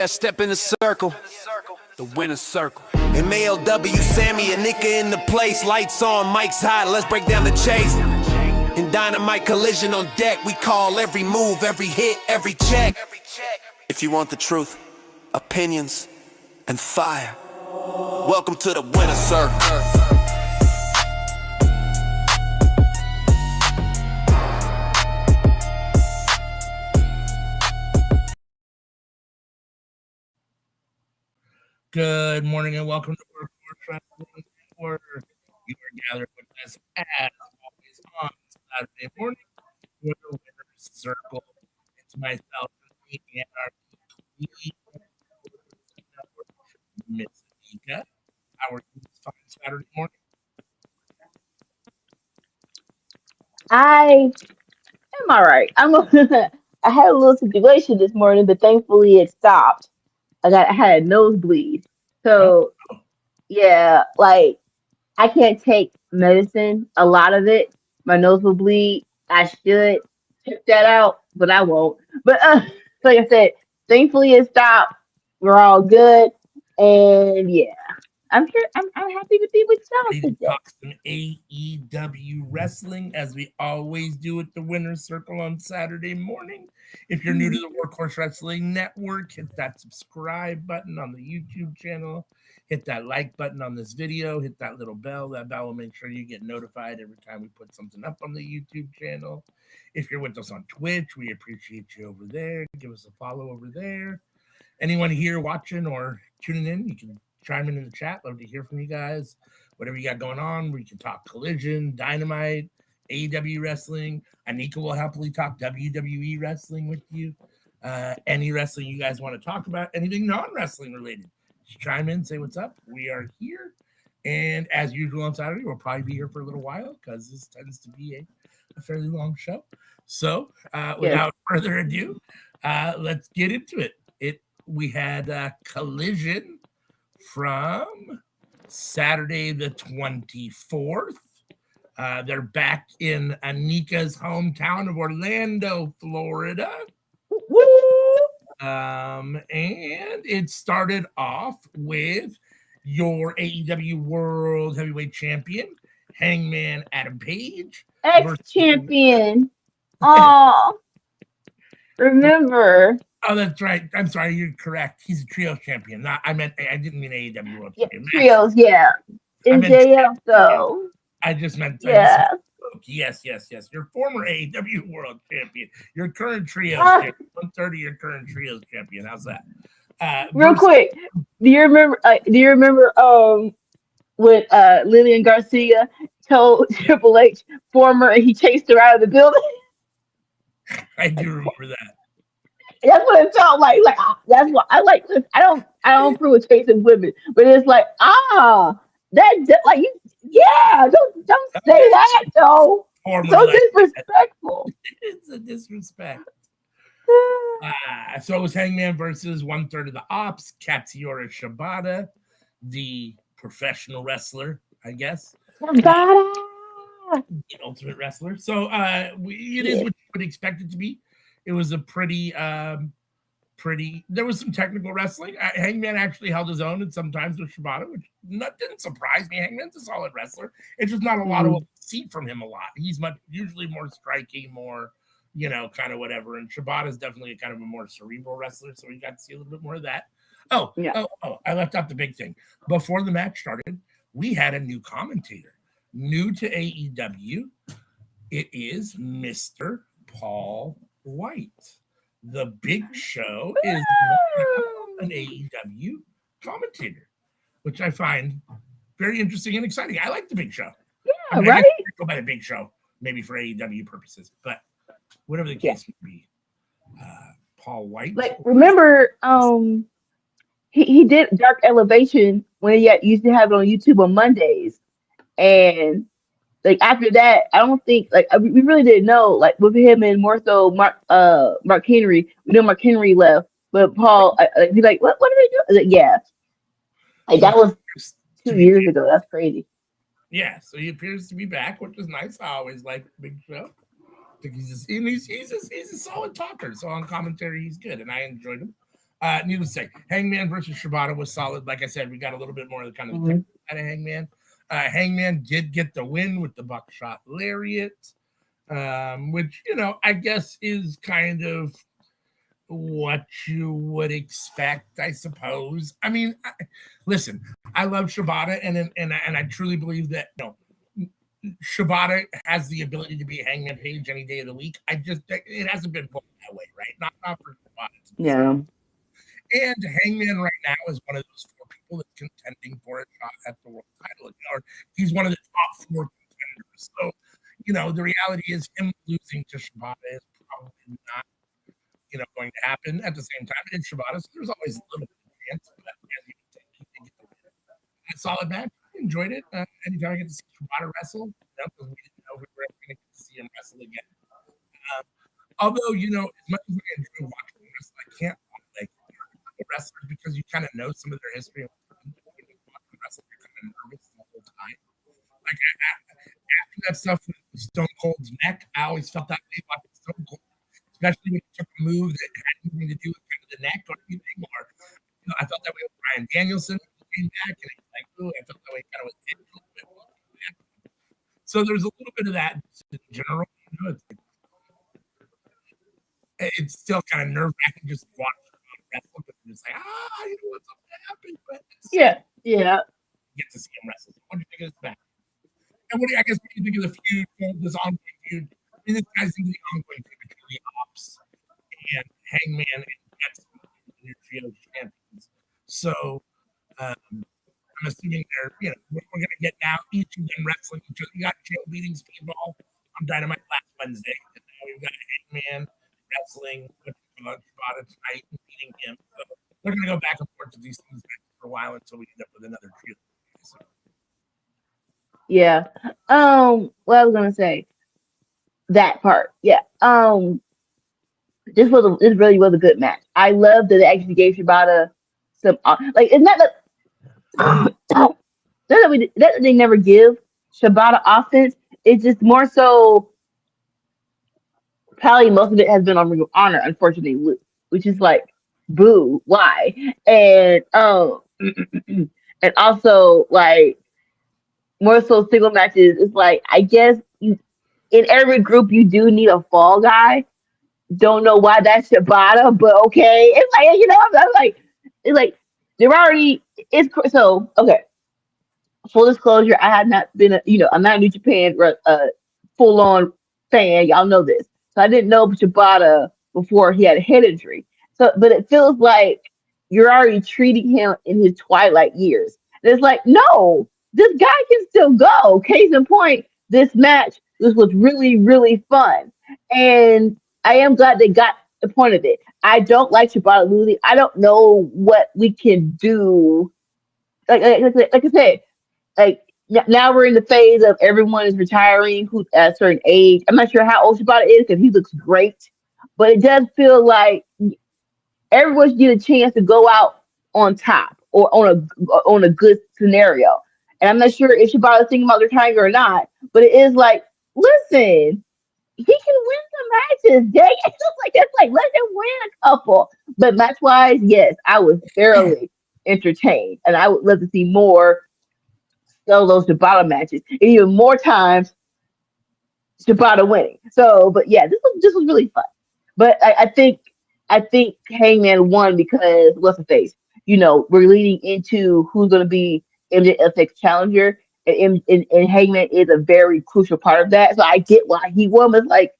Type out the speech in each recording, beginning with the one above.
Step in the circle, the winner's circle. MALW, Sammy and Nika in the place. Lights on, mics hot, let's break down the chase. In Dynamite Collision on deck, we call every move, every hit, every check. If you want the truth, opinions, and fire, welcome to the winner's circle. Good morning and welcome to Workforce Wrestling Network. You are gathered with us as always on Saturday morning for the winner's circle. It's myself and the Anarchy Network, Miss Nika. How are you this fine Saturday morning? I am all right. I had a little situation this morning, but thankfully it stopped. I had a nosebleed. So yeah, like I can't take medicine, a lot of it. My nose will bleed. I should check that out, but I won't. But like I said, thankfully it stopped. We're all good. And yeah, I'm here. I'm happy to be with y'all Ready to today. talk some AEW wrestling as we always do at the winner's circle on Saturday morning. If you're new to the Workhorse Wrestling Network, hit that subscribe button on the YouTube channel. Hit that like button on this video. Hit that little bell. That bell will make sure you get notified every time we put something up on the YouTube channel. If you're with us on Twitch, we appreciate you over there. Give us a follow over there. Anyone here watching or tuning in, you can chime in the chat. Love to hear from you guys. Whatever you got going on, we can talk Collision, Dynamite, AEW wrestling. Anika will happily talk WWE wrestling with you. Any wrestling you guys want to talk about, anything non-wrestling related, just chime in, say what's up. We are here. And as usual on Saturday, we'll probably be here for a little while because this tends to be a fairly long show. So without further ado, let's get into it. We had Collision from Saturday the 24th. They're back in Anika's hometown of Orlando, Florida. And it started off with your AEW World Heavyweight Champion, Hangman Adam Page. Ex-champion. Oh, remember. Oh, that's right. I'm sorry, you're correct. He's a trios champion. I didn't mean AEW World Champion. Trios, yeah. MJF, though. I just meant, yeah. Yes. Your former AEW World Champion. Your current trios champion. 1/3 of your current trios champion. How's that? Real quick, do you remember when Lillian Garcia told Triple H former and he chased her out of the building? I do remember that. That's what it felt like. That's what I like. I don't approve of chasing women, but it's like that like you. Yeah, don't say that though. So disrespectful. It's a disrespect. So it was Hangman versus 1/3 of the Ops, Katsuyori Shibata, the professional wrestler, I guess. The ultimate wrestler. So it is what you would expect it to be. It was a pretty, there was some technical wrestling. Hangman actually held his own and sometimes with Shibata, which didn't surprise me. Hangman's a solid wrestler. It's just not a lot of what we see from him a lot. He's usually more striking, more, kind of whatever. And Shibata's definitely kind of a more cerebral wrestler, so we got to see a little bit more of that. I left out the big thing. Before the match started, we had a new commentator. New to AEW, it is Mr. Paul White. The Big Show is an AEW commentator, which I find very interesting and exciting. I like the Big Show. Yeah, right? I go by the Big Show, maybe for AEW purposes, but whatever the case may be. Paul White. Like, remember, he did Dark Elevation when he used to have it on YouTube on Mondays. And like after that, I don't think we really didn't know with him and more so Mark Henry. We know Mark Henry left, but Paul he's like, what are they doing? Yeah, that was 2 years ago. That's crazy. Yeah, so he appears to be back, which is nice. I always like Big Show. I think he's a solid talker. So on commentary, he's good, and I enjoyed him. Needless to say, Hangman versus Shibata was solid. Like I said, we got a little bit more of the kind of the technical side of Hangman. Hangman did get the win with the buckshot lariat, which, I guess is kind of what you would expect, I suppose. I mean, listen, I love Shibata, and I truly believe that Shibata has the ability to be a Hangman Page any day of the week. It hasn't been put that way, right? Not for Shibata. Yeah. And Hangman right now is one of those 4 people that's contending for a shot at the world title. Or he's one of the top 4 contenders. So, the reality is him losing to Shibata is probably not, going to happen. At the same time, it is Shibata, so there's always a little bit of chance. But as you think, he did get the win. A solid match. I enjoyed it. Anytime I get to see Shibata wrestle, because we didn't know if we were ever going to get to see him wrestle again. Although, as much as I enjoy watching him wrestle, I can't wrestlers because you kind of know some of their history. When you watch them wrestle, you're kind of nervous the whole time. Like after that stuff with Stone Cold's neck, I always felt that way watching Stone Cold, especially when he took a move that had nothing to do with kind of the neck or anything. Or I felt that way with Bryan Danielson when he came back, and it's like, ooh, I felt that way kind of with Edge a little bit. So there's a little bit of that in general. It's still kind of nerve wracking just watching. It's like, what's up to happen? But yeah. Get to see him wrestle. What do you think of this match? And what do you think of the feud, this ongoing feud? I mean, this guy's into the ongoing feud between the Ops and Hangman and Jets, the new trio champions. So I'm assuming we're going to get now each of them wrestling each other. You got Joe beating Speedball on Dynamite last Wednesday, and now we've got Hangman wrestling with Shibata tonight and beating him. So they're going to go back and forth to these things for a while until we end up with another trio. So. Yeah. What I was gonna say, that part. Yeah. This really was a good match. I love that they actually gave Shibata some it's not that they never give Shibata offense. It's just more so probably most of it has been on Ring of Honor, unfortunately, which is like, boo, why? And and also like more so single matches. It's like, I guess in every group you do need a fall guy. Don't know why that's Shibata, but okay. It's like, I'm like, it's like they're already. It's so okay. Full disclosure, I have not been I'm not a New Japan full on fan. Y'all know this. So I didn't know Shibata before he had a head injury. So, but it feels like you're already treating him in his twilight years. And it's like, no, this guy can still go. Case in point, this match, this was really, really fun. And I am glad they got the point of it. I don't like Shibata losing. I don't know what we can do. Like I said, like now we're in the phase of everyone is retiring who's at a certain age. I'm not sure how old Shibata is because he looks great, but it does feel like everyone should get a chance to go out on top or on a good scenario. And I'm not sure if Shibata is thinking about retiring or not, but it is like, listen, he can win some matches. Dang, it's like let him win a couple. But match wise, yes, I was thoroughly entertained, and I would love to see more those Shibata matches, and even more times Shibata winning. So, but yeah, this was really fun. But I think Hangman won because what's the face? We're leading into who's going to be MJF's challenger, and Hangman is a very crucial part of that. So I get why he won. But it's like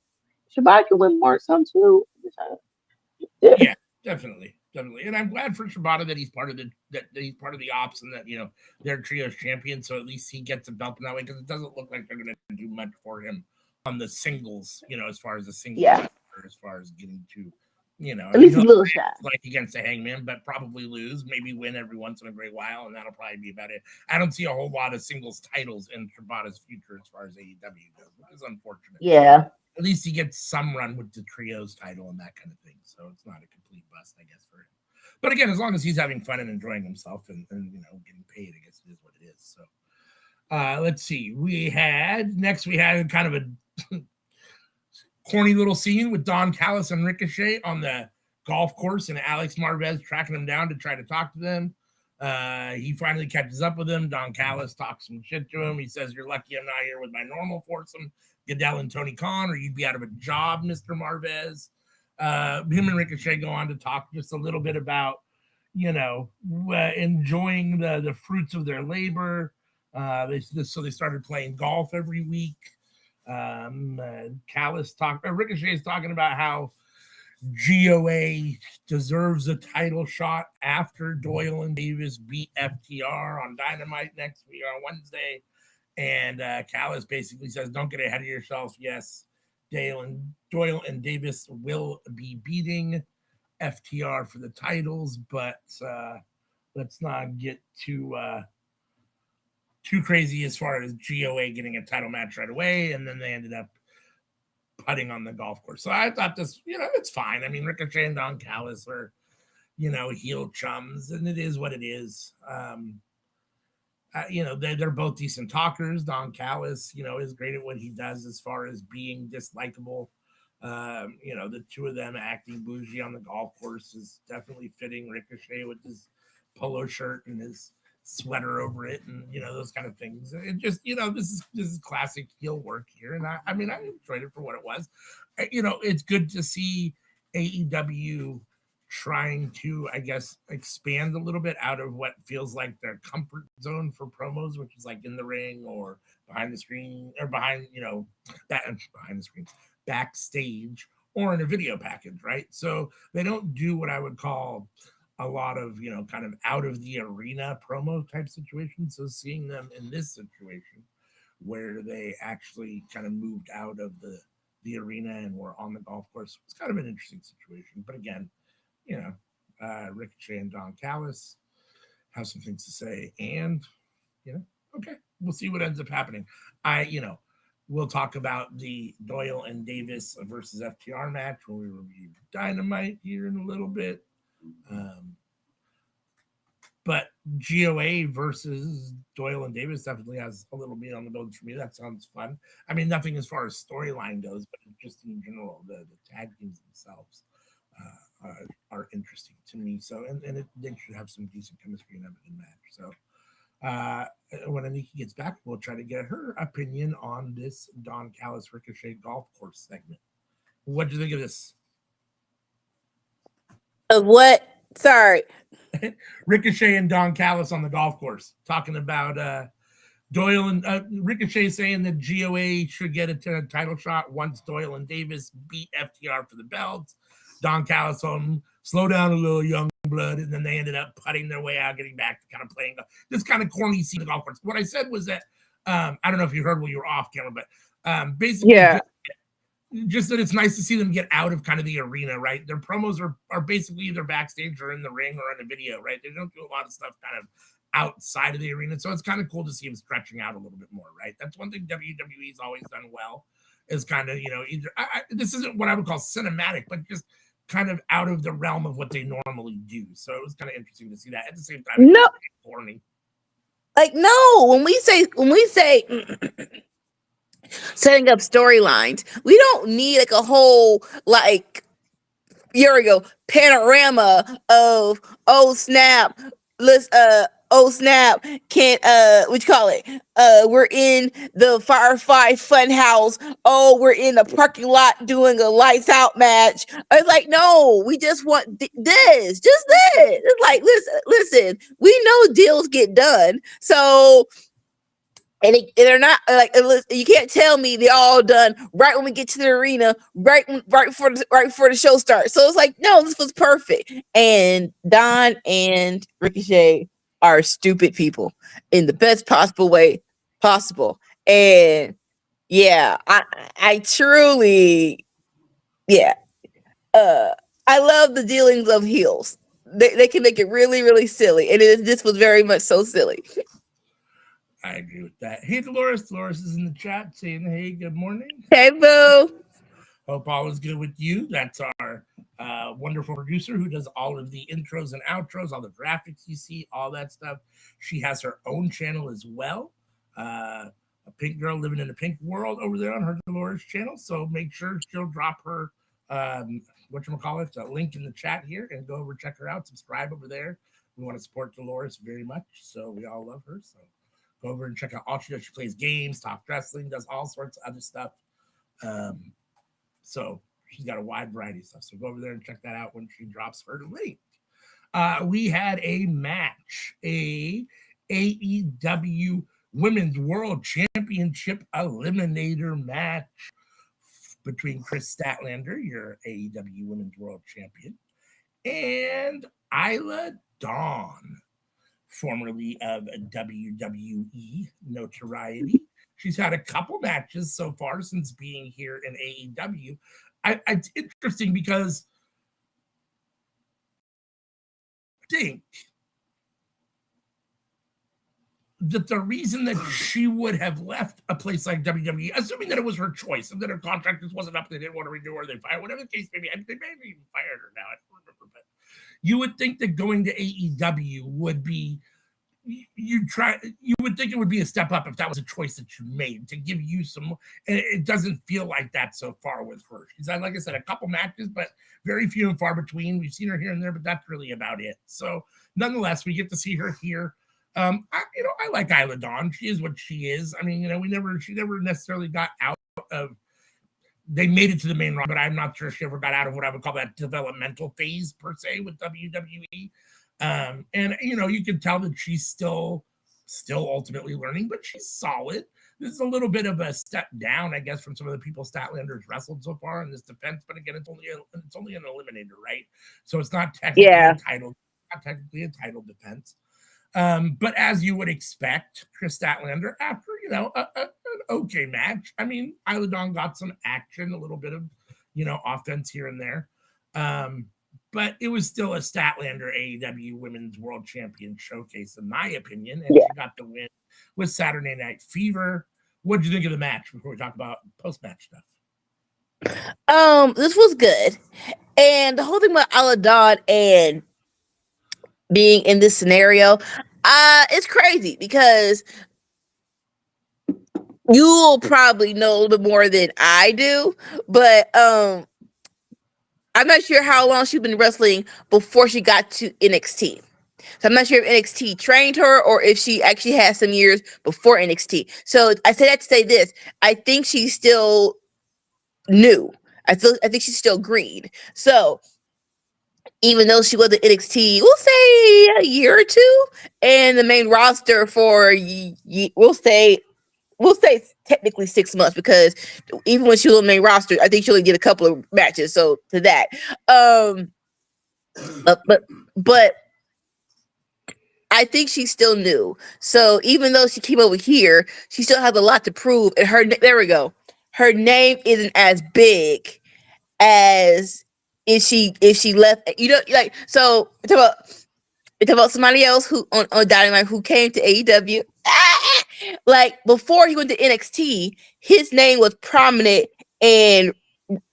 Shibata can win more some too. Yeah, definitely. And I'm glad for Shibata that he's part of the Ops and that they're trios champion. So at least he gets a belt in that way, because it doesn't look like they're going to do much for him on the singles. As far as the singles, as far as getting to. At least a little shot. Like against the Hangman, but probably lose, maybe win every once in a great while, and that'll probably be about it. I don't see a whole lot of singles titles in Shibata's future as far as AEW goes, which is unfortunate. Yeah. At least he gets some run with the trios title and that kind of thing, so it's not a complete bust, I guess, for him. But again, as long as he's having fun and enjoying himself and getting paid, I guess it is what it is. So let's see. We had kind of a corny little scene with Don Callis and Ricochet on the golf course, and Alex Marvez tracking him down to try to talk to them. He finally catches up with him. Don Callis talks some shit to him. He says, "You're lucky I'm not here with my normal foursome, Goodell and Tony Khan, or you'd be out of a job, Mr. Marvez." Him and Ricochet go on to talk just a little bit about, enjoying the fruits of their labor. So they started playing golf every week. Ricochet is talking about how GOA deserves a title shot after Doyle and Davis beat FTR on Dynamite next week on Wednesday. And Callis basically says, "Don't get ahead of yourself. Yes, Doyle and Davis will be beating FTR for the titles, but let's not get too crazy as far as GOA getting a title match right away." And then they ended up putting on the golf course. So I thought this, it's fine. I mean, Ricochet and Don Callis are, heel chums, and it is what it is. They're both decent talkers. Don Callis, is great at what he does as far as being dislikable. The two of them acting bougie on the golf course is definitely fitting. Ricochet with his polo shirt and his sweater over it, and those kind of things. It just, this is classic heel work here, and I enjoyed it for what it was. It's good to see AEW trying to, I guess, expand a little bit out of what feels like their comfort zone for promos, which is like in the ring or behind the screen, or behind the screen, backstage, or in a video package, right? So they don't do what I would call a lot of, kind of out of the arena promo type situations. So seeing them in this situation where they actually kind of moved out of the arena and were on the golf course, it's kind of an interesting situation. But again, Ricochet and Don Callis have some things to say, and okay, we'll see what ends up happening. We'll talk about the Doyle and Davis versus FTR match when we review Dynamite here in a little bit. But GOA versus Doyle and Davis definitely has a little meat on the bones for me. That sounds fun. I mean, nothing as far as storyline goes, but just in general, the tag teams themselves are interesting to me. So, and they should have some decent chemistry and have a good match. So, when Aniki gets back, we'll try to get her opinion on this Don Callis Ricochet golf course segment. What do you think of this? Of what? Sorry. Ricochet and Don Callis on the golf course talking about Doyle and Ricochet saying that GOA should get a title shot once Doyle and Davis beat FTR for the belts. Don Callis on slow down a little, young blood, and then they ended up putting their way out, getting back to kind of playing this kind of corny scene of the golf course. What I said was that I don't know if you heard while you were off camera, but basically, just that it's nice to see them get out of kind of the arena, right? Their promos are basically either backstage or in the ring or in a video, right? They don't do a lot of stuff kind of outside of the arena. So it's kind of cool to see them stretching out a little bit more, right? That's one thing WWE's always done well, is kind of, either this isn't what I would call cinematic, but just kind of out of the realm of what they normally do. So it was kind of interesting to see that. At the same time, no, corny. Like, no, when we say setting up storylines, we don't need like a whole here we go, panorama of snap, let's can't what you call it, we're in the Firefly Fun House, we're in the parking lot doing a lights out match. It's like, no, we just want this. It's like, listen, we know deals get done, so and they're not like, you can't tell me they're all done right when we get to the arena, right before the show starts. So it's like, no, this was perfect. And Don and Ricochet are stupid people in the best possible way possible. And yeah, I truly, I love the dealings of heels. They can make it really, really silly, and this was very much so silly. I agree with that. Hey, Dolores. Dolores is in the chat saying, hey, good morning. Hey, boo. Hope all is good with you. That's our wonderful producer who does all of the intros and outros, all the graphics you see, all that stuff. She has her own channel as well. A pink girl living in a pink world over there on her Dolores channel. So make sure she'll drop her whatchamacallit, a link in the chat here, and go over, check her out, subscribe over there. We want to support Dolores very much, so we all love her. So go over and check out all she does. She plays games, talks wrestling, does all sorts of other stuff. So she's got a wide variety of stuff. So go over there and check that out when she drops her link. We had a match, a AEW Women's World Championship Eliminator match between Chris Statlander, your AEW Women's World Champion, and Isla Dawn, formerly of WWE notoriety. She's had a couple matches so far since being here in AEW. It's interesting because I think that the reason that she would have left a place like WWE, assuming that it was her choice and that her contract just wasn't up, they didn't want to renew her, they fired, whatever the case may be, they may have even fired her now, I don't remember, but you would think that going to AEW would be, you would think it would be a step up if that was a choice that you made to give you some, and it doesn't feel like that so far with her. She's had, like I said, a couple matches, but very few and far between. We've seen her here and there, but that's really about it. So nonetheless, we get to see her here. I like Isla Dawn. She is what she is. I mean, she never necessarily got out of, they made it to the main roster, but I'm not sure she ever got out of what I would call that developmental phase per se with WWE. And you can tell that she's still ultimately learning, but she's solid. This is a little bit of a step down, I guess, from some of the people Statlander's wrestled so far in this defense. But again, it's only an eliminator, right? So it's not technically a title defense. But as you would expect, Chris Statlander, after an okay match, I mean, Isla Dawn got some action, a little bit of offense here and there. But it was still a Statlander AEW Women's World Champion showcase, in my opinion. And she got the win with Saturday Night Fever. What did you think of the match before we talk about post-match stuff? This was good. And the whole thing about Isla Dawn and being in this scenario, it's crazy because you'll probably know a little bit more than I do, but I'm not sure how long she's been wrestling before she got to NXT. So I'm not sure if NXT trained her or if she actually had some years before NXT. So I say that to say this. I think she's still new. I think she's still green. So even though she was at NXT, we'll say a year or two, and the main roster for we'll say technically 6 months, because even when she was on the main roster, I think she only did a couple of matches. So to that, but I think she's still new. So even though she came over here, she still has a lot to prove. And her name isn't as big as if she left. So talk about somebody else who on Dynamite who came to AEW. Like before he went to NXT, his name was prominent in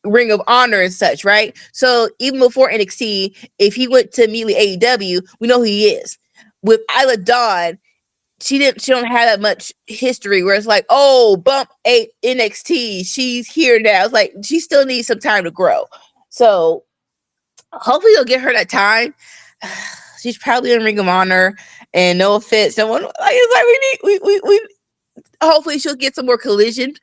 Ring of Honor and such, right? So even before NXT, if he went to immediately AEW, we know who he is. With Isla Dawn, she don't have that much history where it's like, oh, bump NXT, she's here now. It's like she still needs some time to grow. So hopefully they'll get her that time. She's probably in Ring of Honor, and no offense, we hopefully she'll get some more Collision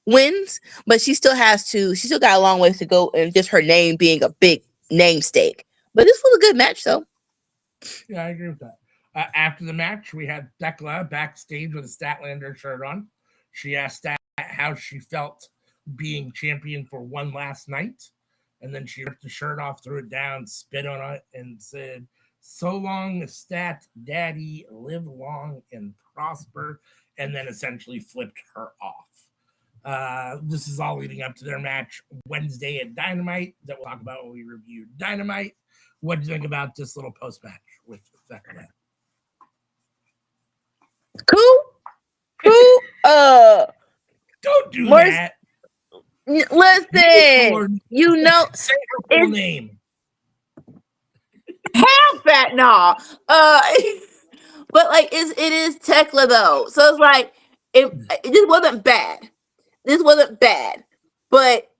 wins, but she still got a long ways to go, and just her name being a big namesake. But this was a good match, though. Yeah, I agree with that. After the match, we had Thekla backstage with a Statlander shirt on. She asked Stat how she felt being champion for one last night, and then she ripped the shirt off, threw it down, spit on it, and said, "So long, Stat Daddy, live long and prosper," and then essentially flipped her off. This is all leading up to their match Wednesday at Dynamite that we'll talk about when we review Dynamite. What do you think about this little post-match with Thekla? Cool. Don't do that. Listen, say her full name. Half that, nah. But like it is Thekla though, so it's like it just wasn't bad. This wasn't bad, but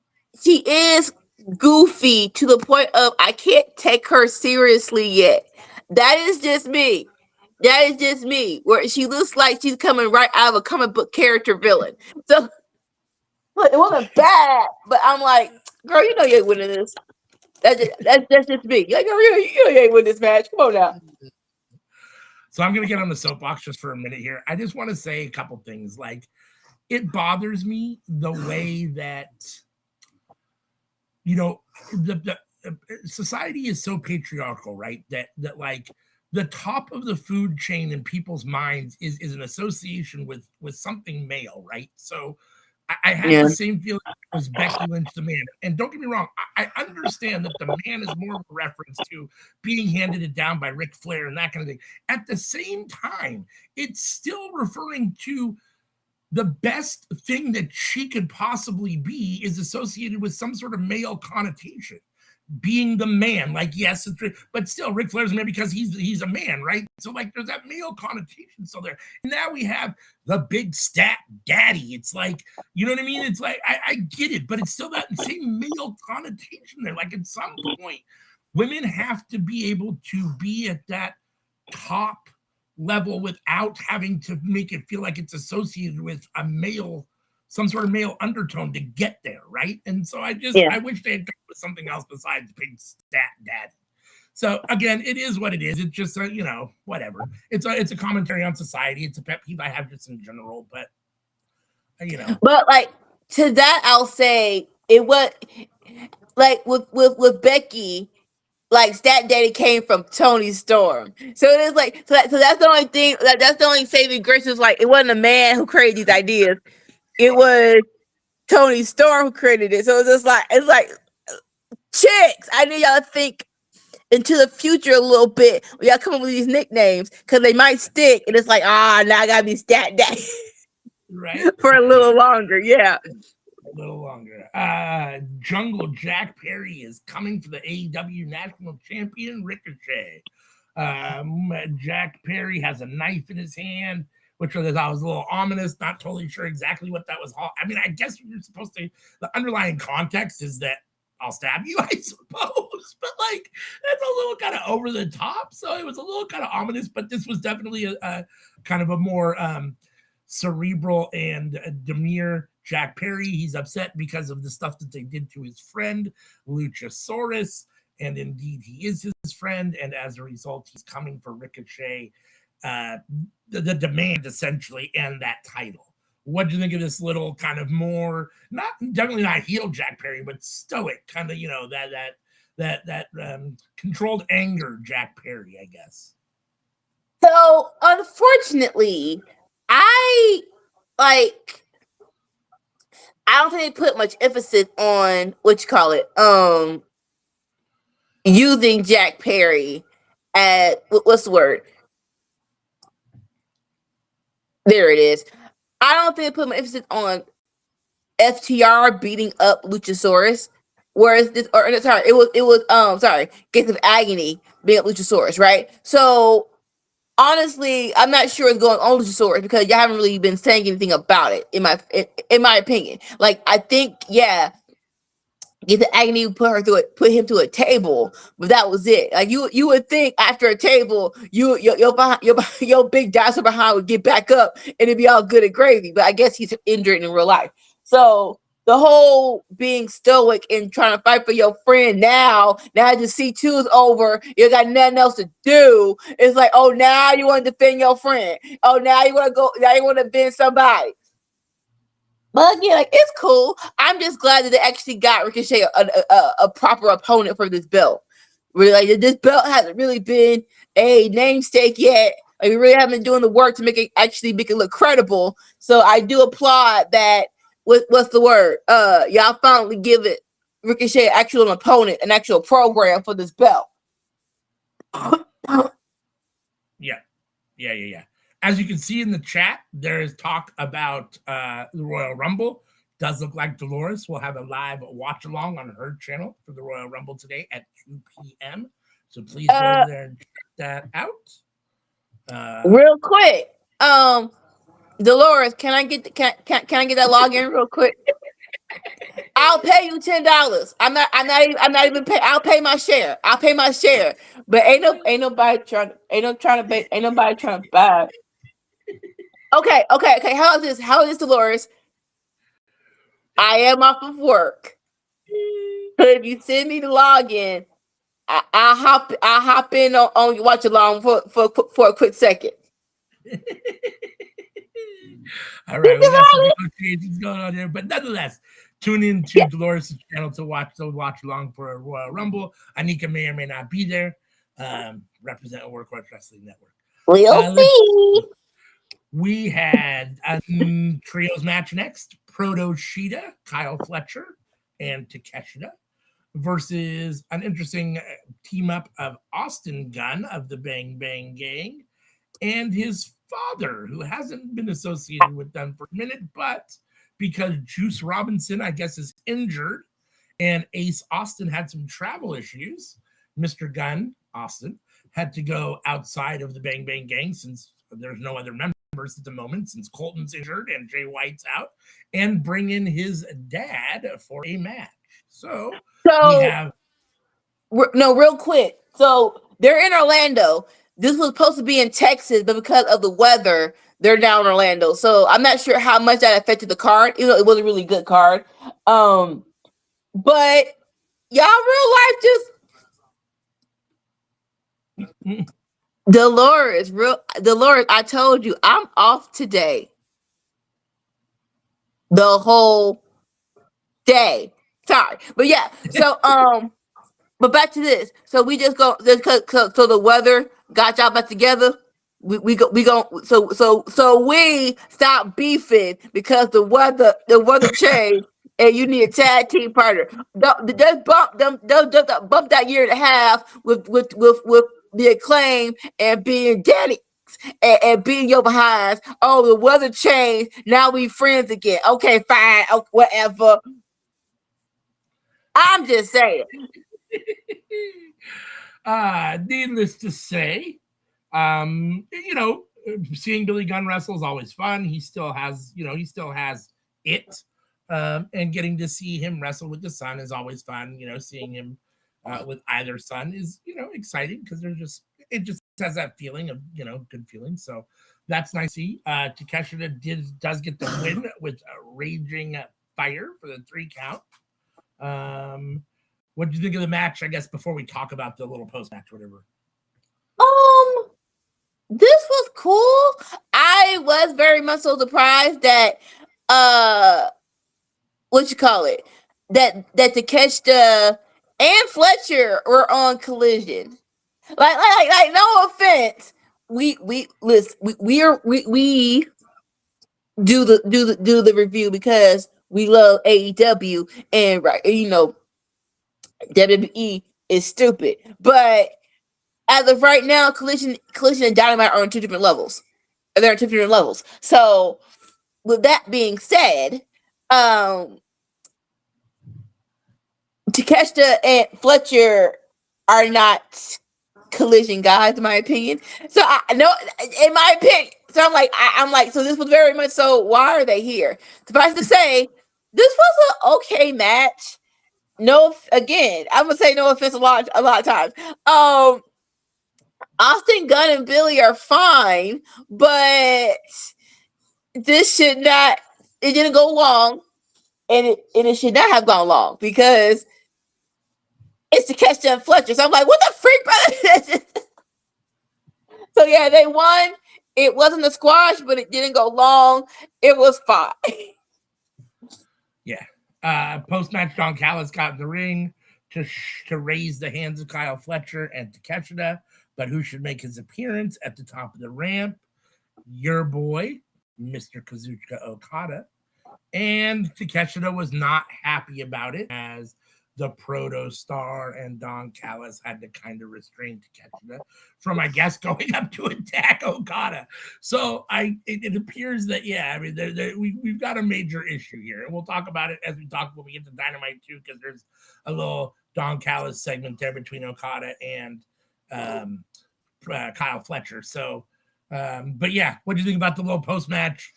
she is goofy to the point of I can't take her seriously yet. That is just me. That is just me. Where she looks like she's coming right out of a comic book character villain. So but it wasn't bad, but I'm like, girl, you know you ain't winning this. That's just me. Like, girl, you know you ain't winning this match. Come on now. So I'm gonna get on the soapbox just for a minute here. I just want to say a couple things. Like, it bothers me the way that the society is so patriarchal, right? That like the top of the food chain in people's minds is an association with something male, right? So I had the same feeling as Becky Lynch, the man. And don't get me wrong, I understand that the man is more of a reference to being handed it down by Ric Flair and that kind of thing. At the same time, it's still referring to the best thing that she could possibly be is associated with some sort of male connotation. Being the man, like, yes, but still Ric Flair's a man because he's a man, right? So like there's that male connotation still there. And now we have the big stat daddy. It's like, you know what I mean? It's like I get it, but it's still that same male connotation there. Like at some point, women have to be able to be at that top level without having to make it feel like it's associated with a male, some sort of male undertone to get there, right? And so I wish they had come with something else besides big stat daddy. So again, it is what it is. It's just whatever. It's a commentary on society. It's a pet peeve I have just in general, but But like to that, I'll say it was like with Becky. Like Stat Daddy came from Tony Storm, so it is like so that's the only thing that's the only saving grace. Is like it wasn't a man who created these ideas; it was Tony Storm who created it. So it's like chicks. I need y'all to think into the future a little bit. We y'all come up with these nicknames because they might stick, and it's like now I gotta be Stat Daddy, right? For a little longer, yeah. A little longer. Jungle Jack Perry is coming for the AEW National Champion Ricochet. Jack Perry has a knife in his hand, which I was a little ominous. Not totally sure exactly what that was. I mean, I guess you're supposed to. The underlying context is that I'll stab you, I suppose. But like, that's a little kind of over the top. So it was a little kind of ominous. But this was definitely a kind of a more cerebral and demure Jack Perry. He's upset because of the stuff that they did to his friend Luchasaurus, and indeed he is his friend, and as a result he's coming for Ricochet, the demand essentially, and that title. What do you think of this little kind of more definitely not heel Jack Perry, but stoic kind of that controlled anger Jack Perry, I guess? So unfortunately, I don't think they put much emphasis on using Jack Perry as what's the word? There it is. I don't think they put much emphasis on FTR beating up Luchasaurus. Whereas Gates of Agony beating up Luchasaurus, right? So honestly, I'm not sure what's going on with Luchasaurus because you haven't really been saying anything about it. In my opinion, like I think, Get the Agony put him to a table, but that was it. Like you would think after a table, your big dinosaur behind would get back up and it'd be all good and gravy. But I guess he's injured in real life. So the whole being stoic and trying to fight for your friend now the C2 is over, you got nothing else to do. It's like, oh, now you want to defend your friend. Oh, now you want to avenge somebody. But again, like it's cool. I'm just glad that they actually got Ricochet a proper opponent for this belt. Really, like this belt hasn't really been a namesake yet. Like we really haven't been doing the work to make it look credible. So I do applaud that. What's the word? Y'all finally give it Ricochet an opponent, an actual program for this belt. Yeah. As you can see in the chat, there is talk about the Royal Rumble. Does look like Dolores will have a live watch along on her channel for the Royal Rumble today at 2 p.m. So please go over there and check that out. Real quick, Dolores, can I get that login real quick? I'll pay you $10. I'm not even pay. I'll pay my share. I'll pay my share. But ain't nobody trying to buy. Okay. How is this? Dolores? I am off of work. But if you send me the login, I'll hop in on watch along for a quick second. All right, we got some negotiations going on here, but nonetheless, tune in to Dolores' channel to watch along for a Royal Rumble. Anika may or may not be there. Represent Workhorse Wrestling Network. We'll see. We had a trios match next: Proto Shida, Kyle Fletcher, and Takeshita versus an interesting team up of Austin Gunn of the Bang Bang Gang and his father, who hasn't been associated with them for a minute, but because Juice Robinson, I guess, is injured and Ace Austin had some travel issues, Mr. Gunn, Austin, had to go outside of the Bang Bang Gang since there's no other members at the moment, since Colton's injured and Jay White's out, and bring in his dad for a match. So we have... No, real quick. So they're in Orlando. This was supposed to be in Texas, but because of the weather, they're down in Orlando. So I'm not sure how much that affected the card. You know, it was a really good card. But y'all real life just Dolores, I told you I'm off today. The whole day. Sorry. But yeah, so but back to this. So we just go so the weather got y'all back together. We stop beefing because the weather changed and you need a tag team partner. Just bump that year and a half with the Acclaim and being Danny and being your behinds. Oh, the weather changed. Now we friends again. Okay, fine. Okay, whatever. I'm just saying. Needless to say, seeing Billy Gunn wrestle is always fun. He still has it. And getting to see him wrestle with the son is always fun. Seeing him with either son is, exciting because it just has that feeling of, good feeling. So that's nice to see. Takeshita does get the win with a raging fire for the 3 count. What do you think of the match, I guess, before we talk about the little post-match, whatever? This was cool. I was very much so surprised that that Takeshita and Fletcher were on Collision. Like no offense. We do the review because we love AEW and WWE is stupid. But as of right now, Collision and Dynamite are on 2 different levels. They're on 2 different levels. So with that being said, Takeshita and Fletcher are not Collision guys, in my opinion. So I know, in my opinion. So I'm like, so this was very much so. Why are they here? Suffice to say, this was an okay match. No, again, I'm gonna say no offense a lot of times. Austin Gunn and Billy are fine, but this should not. It didn't go long, and it should not have gone long because it's Takeshita and Fletcher. So I'm like, what the freak, brother? So yeah, they won. It wasn't a squash, but it didn't go long. It was fine. Yeah. Post-match, Don Callis got in the ring to raise the hands of Kyle Fletcher and Takeshita, but who should make his appearance at the top of the ramp? Your boy, Mr. Kazuchika Okada. And Takeshita was not happy about it, as the Proto Star and Don Callis had to kind of restrain Takeshita from, I guess, going up to attack Okada. So it appears that, we've got a major issue here. And we'll talk about it as we talk when we get to Dynamite too, because there's a little Don Callis segment there between Okada and Kyle Fletcher. So, but yeah, what do you think about the little post-match?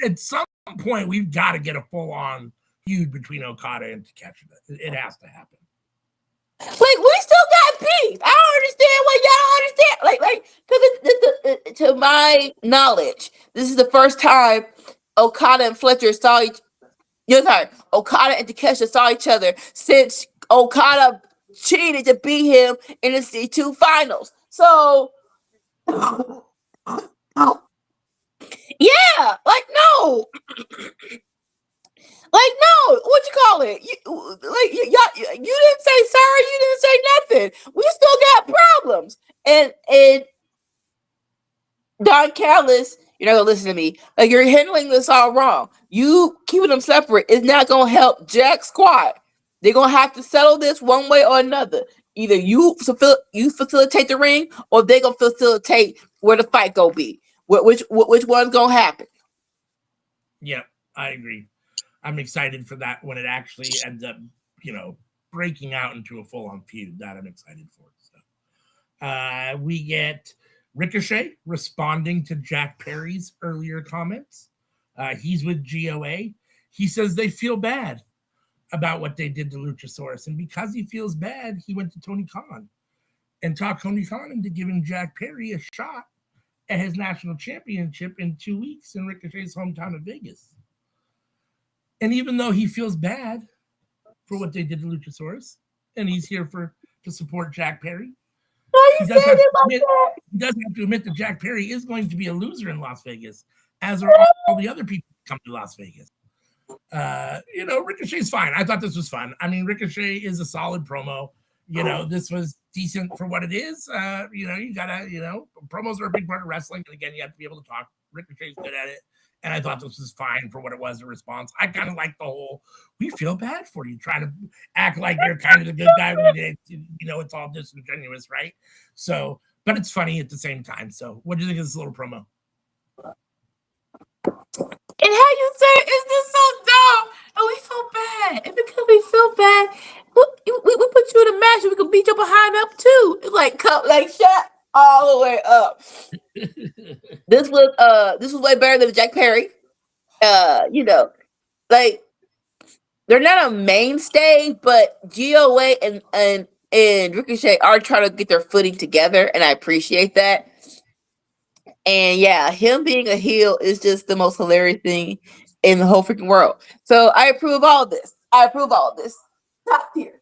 At some some point we've got to get a full-on feud between Okada and Takeshita. It has to happen. Like, we still got beef. I don't understand why y'all don't understand. Because to my knowledge, this is the first time Okada and Fletcher saw each. Okada and Takeshita saw each other since Okada cheated to beat him in the C2 finals. So, yeah, like no. Like, no, what you call it? You didn't say sorry, you didn't say nothing. We still got problems. And Don Callis, you're not gonna listen to me. Like, you're handling this all wrong. You keeping them separate is not gonna help Jack squad. They're gonna have to settle this one way or another. Either you facilitate the ring, or they're gonna facilitate where the fight gonna be. Which one's gonna happen? Yeah, I agree. I'm excited for that when it actually ends up, breaking out into a full-on feud. That I'm excited for. So, we get Ricochet responding to Jack Perry's earlier comments. He's with GOA. He says they feel bad about what they did to Luchasaurus, and because he feels bad, he went to Tony Khan and talked Tony Khan into giving Jack Perry a shot at his national championship in 2 weeks in Ricochet's hometown of Vegas. And even though he feels bad for what they did to Luchasaurus, and he's here to support Jack Perry, he does have to admit that Jack Perry is going to be a loser in Las Vegas, as are all the other people who come to Las Vegas. Ricochet's fine. I thought this was fun. I mean, Ricochet is a solid promo. This was decent for what it is. You gotta, promos are a big part of wrestling. And again, you have to be able to talk. Ricochet's good at it. And I thought this was fine for what it was, a response. I kind of like the whole, we feel bad for you, trying to act like you're kind of the good guy. It's all disingenuous, right? So, but it's funny at the same time. So what do you think of this little promo? And how you say, is this so dumb? And we feel bad. And because we feel bad, we put you in a match and we can beat you behind up too. It's like, shut all the way up. This was way better than Jack Perry. Like, they're not a mainstay, but GOA and Ricochet are trying to get their footing together, and I appreciate that. And yeah, him being a heel is just the most hilarious thing in the whole freaking world. So I approve all of this. Top tier.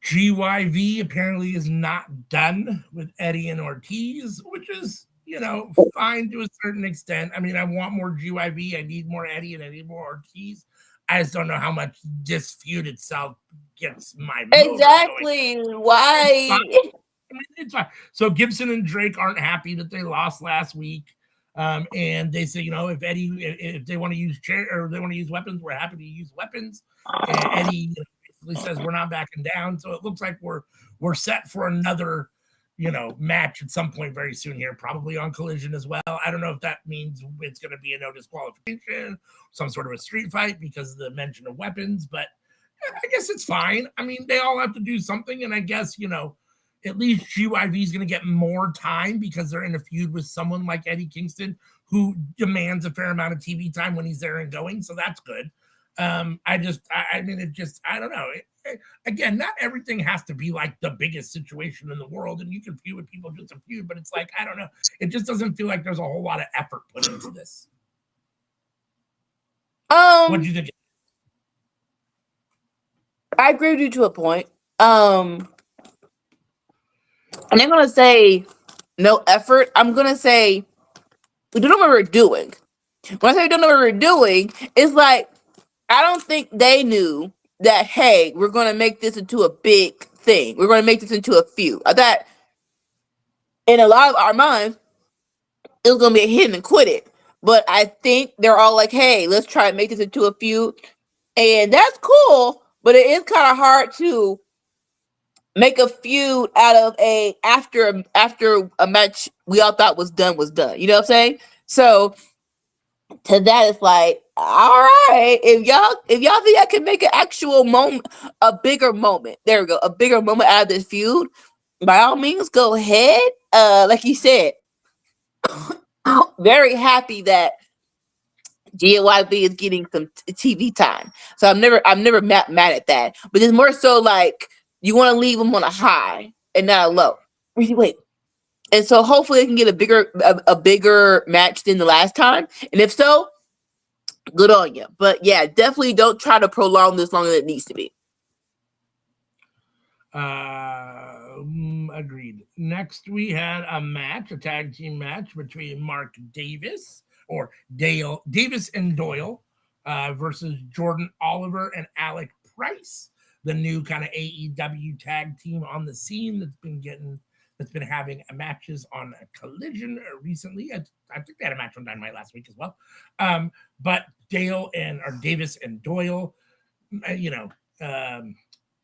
GYV apparently is not done with Eddie and Ortiz, which is, fine to a certain extent. I mean, I want more GYV. I need more Eddie and I need more Ortiz. I just don't know how much this feud itself gets my motor exactly going. Why? It's fine. So Gibson and Drake aren't happy that they lost last week. And they say, if they want to use chair or they want to use weapons, we're happy to use weapons. And Eddie basically says we're not backing down. So it looks like we're set for another, match at some point very soon here, probably on Collision as well. I don't know if that means it's going to be a no disqualification, some sort of a street fight because of the mention of weapons, but I guess it's fine. I mean, they all have to do something, and I guess, at least GYV is going to get more time because they're in a feud with someone like Eddie Kingston, who demands a fair amount of TV time when he's there and going. So that's good. I don't know. Again, not everything has to be like the biggest situation in the world, and you can feud with people just a feud, but it's like, I don't know. It just doesn't feel like there's a whole lot of effort put into this. What do you think? I agree with you to a point. And I'm going to say no effort. I'm going to say we don't know what we're doing. When I say we don't know what we're doing, it's like, I don't think they knew that, hey, we're going to make this into a big thing. We're going to make this into a feud. I thought in a lot of our minds, it was going to be a hit and quit it. But I think they're all like, hey, let's try and make this into a feud. And that's cool, but it is kind of hard to make a feud out of after a match we all thought was done. You know what I'm saying? So to that, it's like, all right, if y'all think I can make an actual moment, a bigger moment, there we go, a bigger moment out of this feud, by all means, go ahead. Like you said, very happy that JYB is getting some TV time, so I'm never mad at that. But it's more so like you want to leave them on a high and not a low. Wait, and so hopefully they can get a bigger match than the last time. And if so, good on you. But yeah, definitely don't try to prolong this longer than it needs to be. Agreed. Next, we had a tag team match between Mark Davis or Davis and Doyle versus Jordan Oliver and Alec Price, the new kind of AEW tag team on the scene that's been having matches on Collision recently. I think they had a match on Dynamite last week as well. But Davis and Doyle,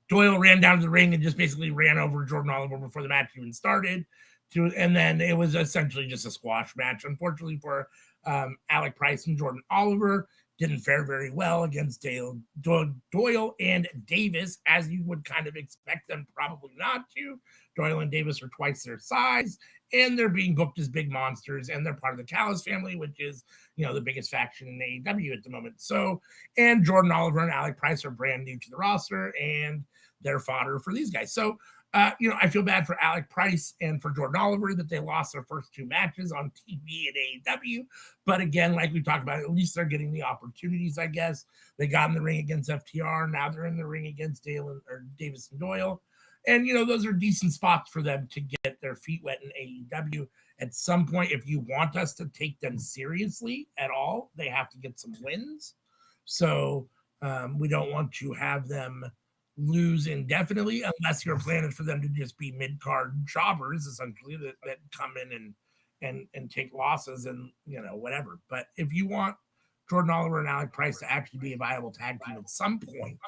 Doyle ran down to the ring and just basically ran over Jordan Oliver before the match even started. And then it was essentially just a squash match. Unfortunately for Alec Price and Jordan Oliver, didn't fare very well against Doyle and Davis, as you would kind of expect them probably not to. Doyle and Davis are twice their size, and they're being booked as big monsters, and they're part of the Callis family, which is, the biggest faction in AEW at the moment. So, and Jordan Oliver and Alec Price are brand new to the roster, and they're fodder for these guys. So, I feel bad for Alec Price and for Jordan Oliver that they lost their first two matches on TV and AEW. But again, like we talked about, at least they're getting the opportunities, I guess. They got in the ring against FTR. Now they're in the ring against Davis and Doyle. And, those are decent spots for them to get their feet wet in AEW. At some point, if you want us to take them seriously at all, they have to get some wins. So we don't want to have them lose indefinitely unless your plan is for them to just be mid-card jobbers, essentially, that come in and take losses and, whatever. But if you want Jordan Oliver and Alec Price to actually be a viable tag team at some point,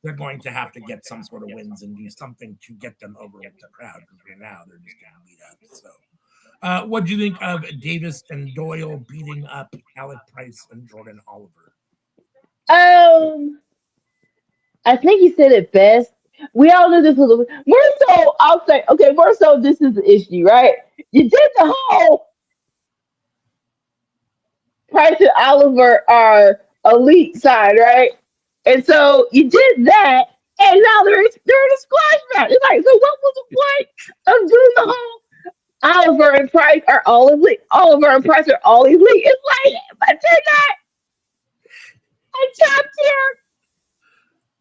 they're going to have to get some sort of wins and do something to get them over with the crowd, because right now they're just getting beat up. So what do you think of Davis and Doyle beating up Alec Price and Jordan Oliver? I think you said it best. We all knew this was I'll say, okay, more so this is the issue, right? You did the whole Price and Oliver are elite side, right? And so you did that, and now they're in a squash match. It's like, so what was the point of doing the whole Oliver and Price are all elite? Oliver and Price are all elite. It's like, but they're not a top tier.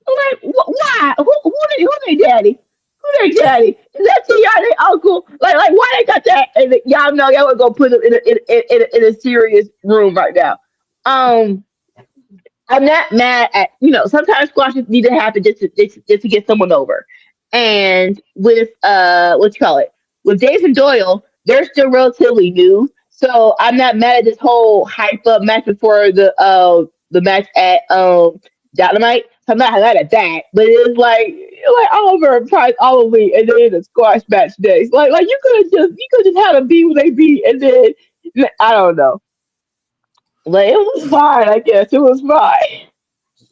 Like, why? Who they daddy? Who they daddy? Is that T.R. their uncle? Like, why they got that? And y'all know y'all would go put them in a serious room right now. I'm not mad at, sometimes squashes need to happen just to get someone over. And with with Dave and Doyle, they're still relatively new, so I'm not mad at this whole hype up match before the match at Dynamite. I'm not mad at that, but it's like Oliver and Price all of me, and then the squash match days. Like you could just had them be who they be, and then I don't know. Like, it was fine, I guess. It was fine.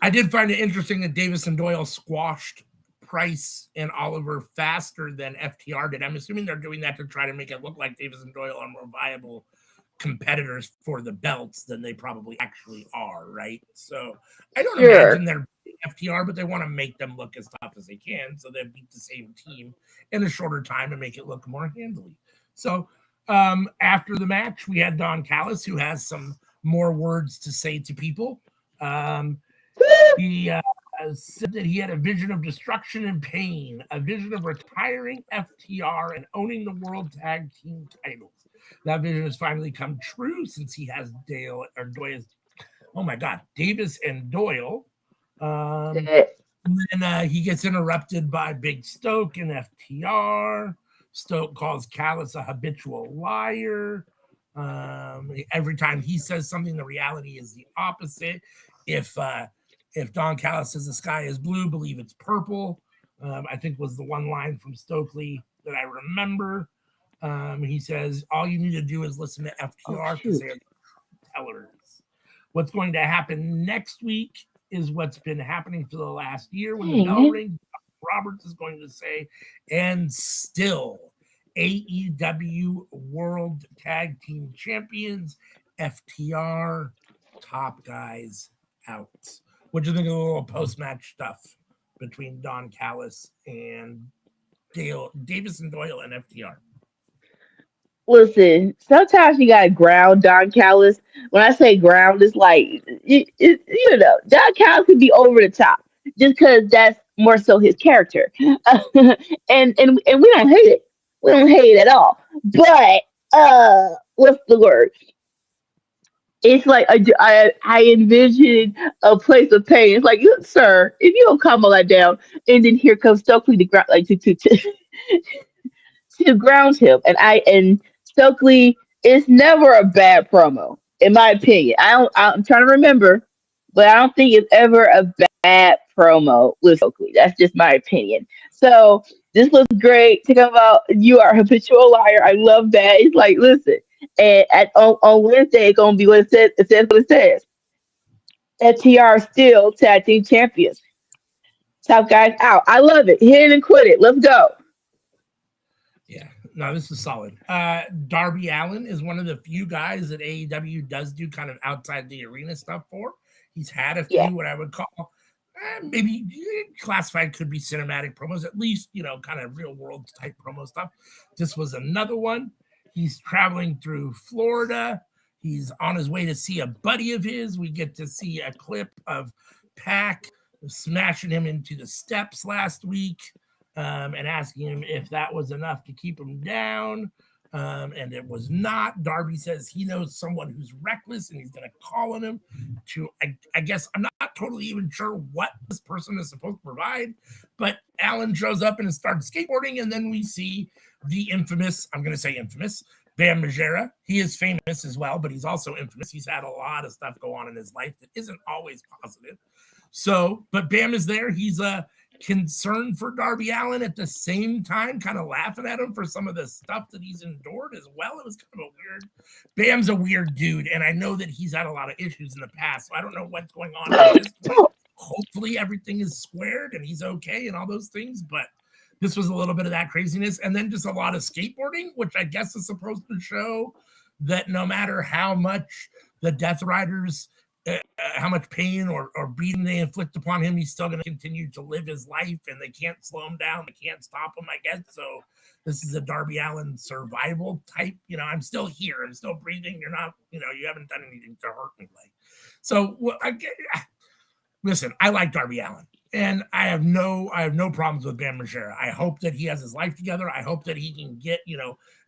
I did find it interesting that Davis and Doyle squashed Price and Oliver faster than FTR did. I'm assuming they're doing that to try to make it look like Davis and Doyle are more viable competitors for the belts than they probably actually are, right? So I don't imagine they're FTR, but they want to make them look as tough as they can, so they beat the same team in a shorter time and make it look more handily. So after the match, we had Don Callis, who has some more words to say to people. He said that he had a vision of destruction and pain, a vision of retiring FTR and owning the World Tag Team titles. That vision has finally come true since he has Davis and Doyle. And he gets interrupted by Big Stoke and FTR. Stoke calls Callis a habitual liar. Every time he says something, the reality is the opposite. If Don Callis says the sky is blue, believe it's purple, I think was the one line from Stokely that I remember. He says, all you need to do is listen to FTR because they're the tellers. What's going to happen next week is what's been happening for the last year. When the bell rings, Roberts is going to say, and still AEW World Tag Team Champions, FTR top guys out. What do you think of the little post-match stuff between Don Callis and Davis and Doyle and FTR? Listen, sometimes you gotta ground Don Callis. When I say ground, it's like Don Callis could be over the top just because that's more so his character, and we don't hate it. We don't hate it at all. But what's the word? It's like I envision a place of pain. It's like, sir, if you don't calm all that down, and then here comes Stokely to ground, like to ground him. And Stokely is never a bad promo, in my opinion. I'm trying to remember, but I don't think it's ever a bad promo with Stokely. That's just my opinion. So this was great to come out. You are a habitual liar. I love that. It's like, listen, and on Wednesday it's gonna be what it says. It says what it says. FTR still tag team champions. Top guys out. I love it. Hit it and quit it. Let's go. Yeah, no, this is solid. Darby Allin is one of the few guys that AEW does do kind of outside the arena stuff for. He's had a few Yeah. what I would call maybe classified could be cinematic promos, at least, kind of real world type promo stuff. This was another one. He's traveling through Florida. He's on his way to see a buddy of his. We get to see a clip of Pac smashing him into the steps last week. And asking him if that was enough to keep him down. And it was not. Darby says he knows someone who's reckless and he's going to call on him to, I guess, I'm not totally even sure what this person is supposed to provide, but Allin shows up and starts skateboarding. And then we see the infamous, I'm going to say infamous, Bam Margera. He is famous as well, but he's also infamous. He's had a lot of stuff go on in his life that isn't always positive. So, but Bam is there. He's concerned for Darby Allin at the same time, kind of laughing at him for some of the stuff that he's endured as well. It was kind of a weird. Bam's a weird dude, and I know that he's had a lot of issues in the past, so I don't know what's going on at this point. Hopefully everything is squared and he's okay and all those things, but this was a little bit of that craziness, and then just a lot of skateboarding, which I guess is supposed to show that no matter how much the Death Riders how much pain or beating they inflict upon him, he's still going to continue to live his life, and they can't slow him down. They can't stop him, I guess. So this is a Darby Allin survival type. I'm still here. I'm still breathing. You're not, you haven't done anything to hurt me. So listen, I like Darby Allin, and I have no problems with Bam Margera. I hope that he has his life together. I hope that he can get,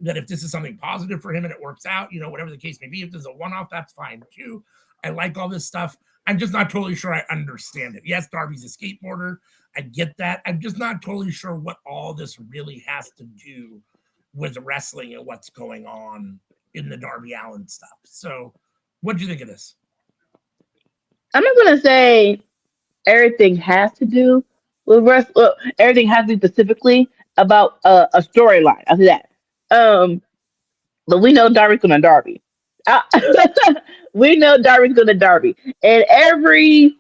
that if this is something positive for him and it works out, whatever the case may be, if there's a one-off, that's fine too. I like all this stuff. I'm just not totally sure I understand it. Yes, Darby's a skateboarder. I get that. I'm just not totally sure what all this really has to do with wrestling and what's going on in the Darby Allin stuff. So what do you think of this? I'm not going to say everything has to do with wrestling. Everything has to do specifically about a storyline. I'll say that. But we know Darby's going to Darby. We know Darby's going to Darby. And every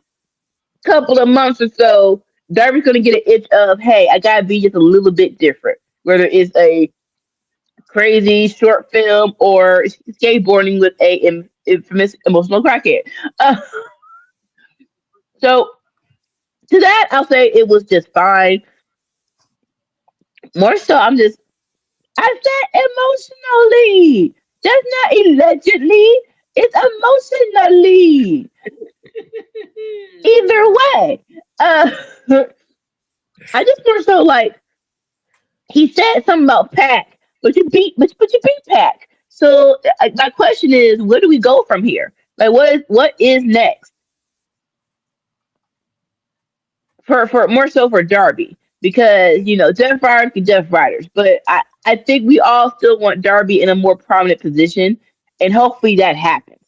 couple of months or so, Darby's going to get an itch of, hey, I got to be just a little bit different. Whether it's a crazy short film or skateboarding with a infamous emotional crackhead. So to that, I'll say it was just fine. More so, I said emotionally. That's not allegedly. It's emotionally. Either way. I just more so like he said something about Pac, but you beat Pac. So my question is, where do we go from here? Like what is next? For more so for Darby. Because Jeff Riders can Jeff Riders, but I think we all still want Darby in a more prominent position, and hopefully that happens.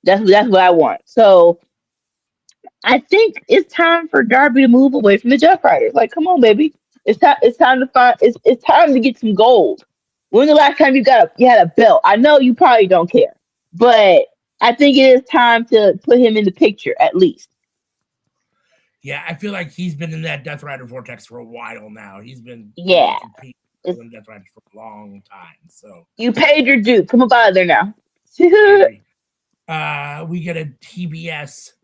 That's what I want. So I think it's time for Darby to move away from the Jeff Riders. Like, come on, baby, it's time to find. It's time to get some gold. When the last time you had a belt? I know you probably don't care, but I think it is time to put him in the picture at least. Yeah, I feel like he's been in that Death Rider vortex for a while now. He's been competing in Death Riders for a long time. So you paid your due. Come up out of there now. We get a TBS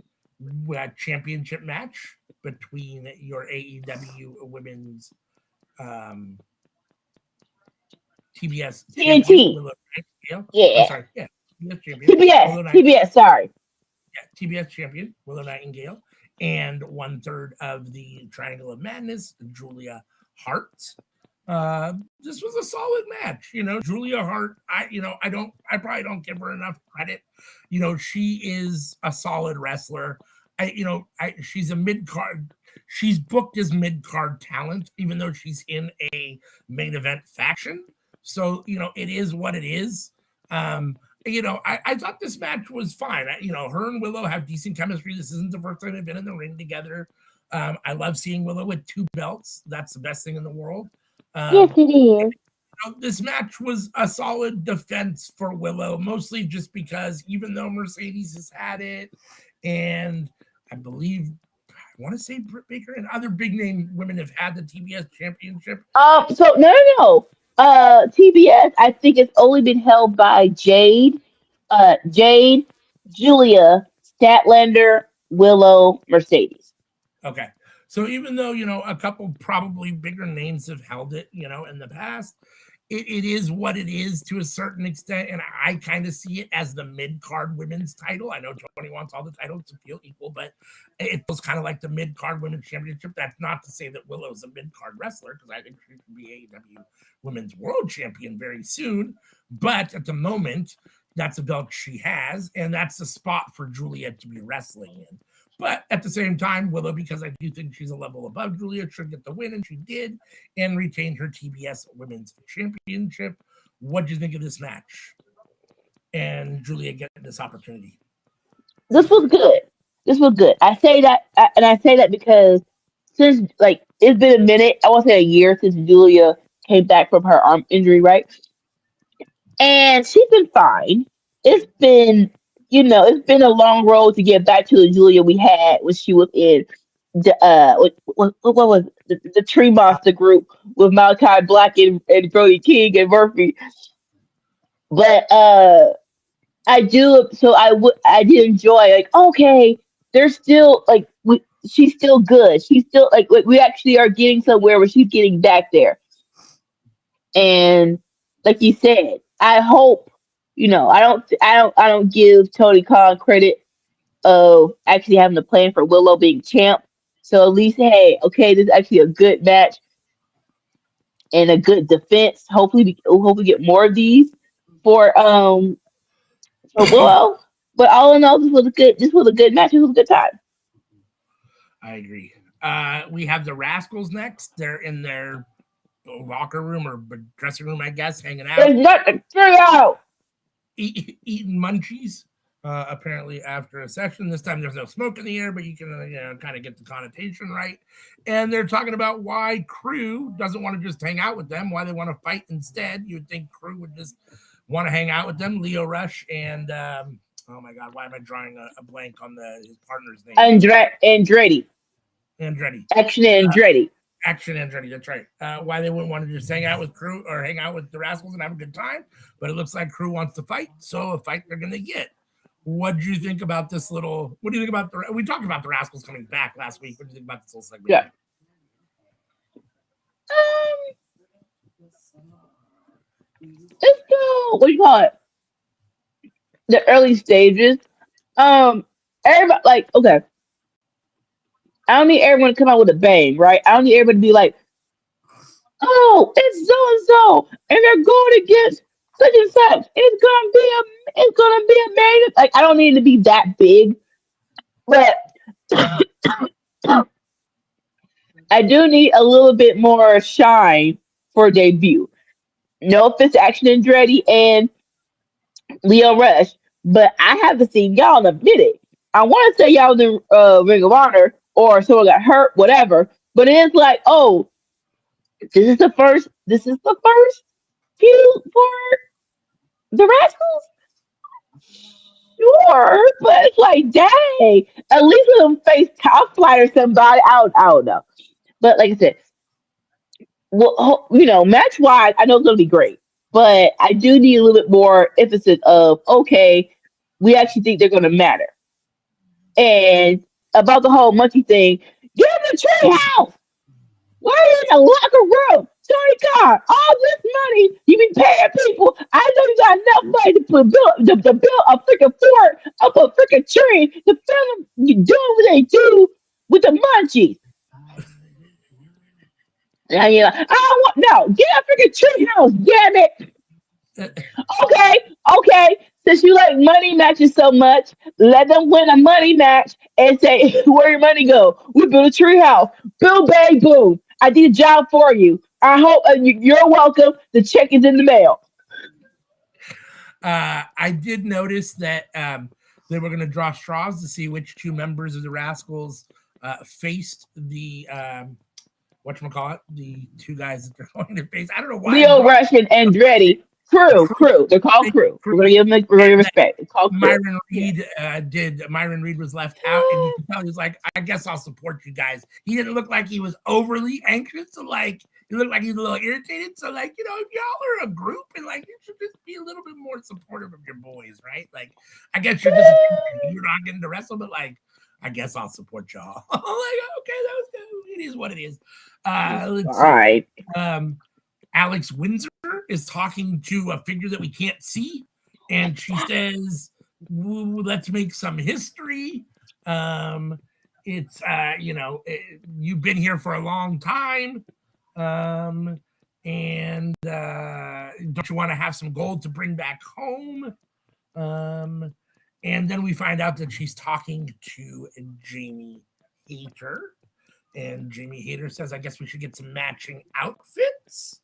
championship match between your AEW women's TBS champion, TNT. Willow Nightingale. Yeah. Sorry, yeah, TBS champion, TBS, sorry. Yeah, TBS champion, Willow Nightingale, and 1/3 of the Triangle of Madness, Julia Hart. This was a solid match. Julia Hart, I probably don't give her enough credit. She is a solid wrestler. She's a mid-card. She's booked as mid-card talent, even though she's in a main event faction. So, it is what it is. I thought this match was fine. Her and Willow have decent chemistry. This isn't the first time they've been in the ring together. I love seeing Willow with 2 belts. That's the best thing in the world. Yes, it is. This match was a solid defense for Willow, mostly just because even though Mercedes has had it, and I want to say Britt Baker and other big name women have had the TBS championship. So no. TBS, I think it's only been held by Jade, Julia, Statlander, Willow, Mercedes. Okay. So even though, a couple probably bigger names have held it, in the past, it is what it is to a certain extent. And I kind of see it as the mid-card women's title. I know Tony wants all the titles to feel equal, but it feels kind of like the mid-card women's championship. That's not to say that Willow's a mid-card wrestler, because I think she could be AEW women's world champion very soon. But at the moment, that's a belt she has, and that's the spot for Julia to be wrestling in. But at the same time, Willow, because I do think she's a level above Julia, should get the win, and she did, and retained her TBS Women's Championship. What do you think of this match? And Julia getting this opportunity. This was good. I say that because since it's been a minute, I want to say a year since Julia came back from her arm injury, right? And she's been fine. It's been a long road to get back to the Julia we had when she was in the what was the Tree Monster group with Malachi Black and Brody King and Murphy. But I did enjoy okay, they're still she's still good. She's still we actually are getting somewhere where she's getting back there. And like you said, I hope. I don't give Tony Khan credit of actually having a plan for Willow being champ. So at least, hey, okay, this is actually a good match and a good defense. Hopefully we get more of these for Willow. But all in all, this was a good match. It was a good time. I agree. We have the Rascals next. They're in their locker room or dressing room, I guess, hanging out. There's nothing to out. Eating munchies, apparently after a session. This time there's no smoke in the air, but you can kind of get the connotation right. And they're talking about why Crew doesn't want to just hang out with them, why they want to fight instead. You would think Crew would just want to hang out with them. Leo Rush and oh my God, why am I drawing a blank on his partner's name? Andretti. Action Andretti. Action Andretti, that's right. Why they wouldn't want to just hang out with Crew or hang out with the Rascals and have a good time, but it looks like Crew wants to fight, so a fight they're going to get. What do you think about this little? What do you think about we talked about the Rascals coming back last week. What do you think about this little segment? Yeah. Let's go. What do you call it? The early stages. Everybody okay. I don't need everyone to come out with a bang, right? I don't need everybody to be like, "Oh, it's so and so, and they're going against such and such. It's gonna be amazing." I don't need it to be that big, but I do need a little bit more shine for debut. No offense to Action Andretti and Leo Rush, but I haven't seen y'all in a minute. I want to say y'all in the Ring of Honor or someone got hurt, whatever. But it's oh, this is the first feud for the Rascals. Sure, but it's dang. At least let them face Top Flight or somebody. I don't know. But like I said, well, match wise, I know it's gonna be great, but I do need a little bit more emphasis of okay, we actually think they're going to matter. And about the whole monkey thing, get in the treehouse. Why are you in the locker room? Tony Khan, all this money you be paying people. I know you got enough money to build a freaking fort up a freaking tree to film them doing what they do with the munchies. And you're like, I don't want no, get a freaking tree house, damn it. Okay, okay. Since you like money matches so much, let them win a money match and say, where your money go? We build a tree house. Bill Bang Boom. I did a job for you. I hope you're welcome. The check is in the mail. I did notice that they were going to draw straws to see which two members of the Rascals faced the whatchamacallit, the two guys that they're going to face. I don't know why. Leo Rush and Andretti. Crew. They're called crew. We're gonna give them respect. It's called crew. Myron Reed was left out, and you can tell he was like, I guess I'll support you guys. He didn't look like he was overly anxious, so like he looked like he was a little irritated. So like, you know, if y'all are a group and like you should just be a little bit more supportive of your boys, right? Like, I guess you're disappointed you're not getting to wrestle, but like, I guess I'll support y'all. I'm like, okay, that was good. It is what it is. All right. Alex Windsor is talking to a figure that we can't see, and she says, let's make some history. It's you've been here for a long time, and don't you want to have some gold to bring back home? And then we find out that she's talking to Jamie Hayter, and Jamie Hayter says, I guess we should get some matching outfits.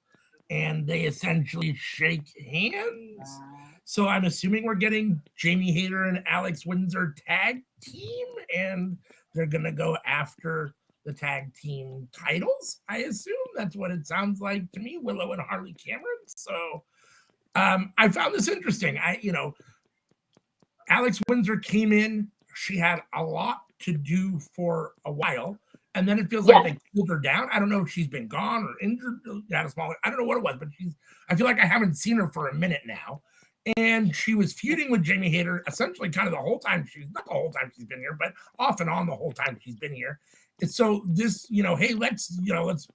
And they essentially shake hands. So I'm assuming we're getting Jamie Hayter and Alex Windsor tag team, and they're going to go after the tag team titles. I assume that's what it sounds like to me, Willow and Harley Cameron. So I found this interesting. Alex Windsor came in. She had a lot to do for a while. And then it feels like they cooled her down. I don't know if she's been gone or injured. I don't know what it was, but I feel like I haven't seen her for a minute now. And she was feuding with Jamie Hayter essentially kind of the whole time not the whole time she's been here, but off and on the whole time she's been here. And so this, hey, let's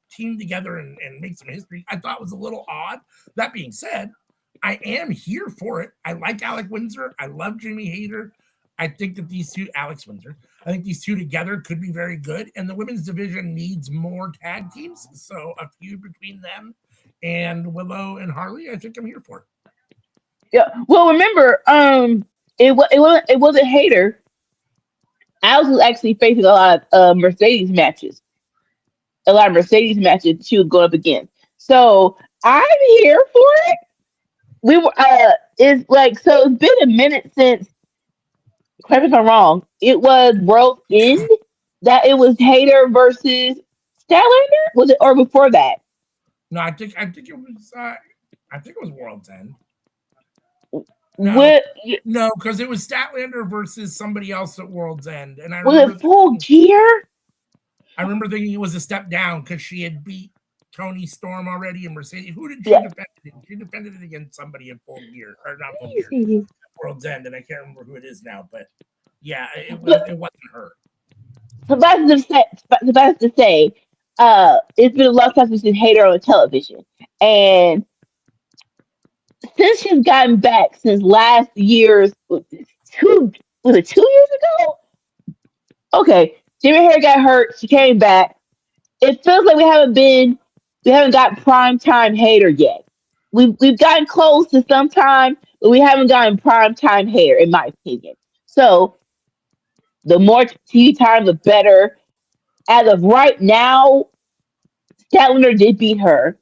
team together and make some history. I thought was a little odd. That being said, I am here for it. I like Alex Windsor. I love Jamie Hayter. I think that Alex Windsor, I think these two together could be very good. And the women's division needs more tag teams. So a feud between them and Willow and Harley, I think I'm here for it. Yeah. Well, remember, it wasn't Hayter. Alex was actually facing a lot of Mercedes matches. A lot of Mercedes matches she was going up against. So I'm here for it. It's been a minute since, correct me if I'm wrong, it was World's End that it was Hayter versus Statlander? Was it, or before that? No, I think it was World's End. No, because it was Statlander versus somebody else at World's End. And was it Full Gear? I remember thinking it was a step down because she had beat Tony Storm already and Mercedes. Who did she defend it? She defended it against somebody in Full Gear, or not Full Gear, World's End, and I can't remember who it is now, but yeah, it wasn't her. Suffice to say, it's been a long time since we've Hayter on television, and since she's gotten back since last year's was it 2 years ago? Okay, Jimmy Hayter got hurt. She came back. It feels like we haven't got prime time Hayter yet. We've gotten close to some time, but we haven't gotten prime time Hayter, in my opinion. So the more TV time, the better. As of right now, Statlander did beat her,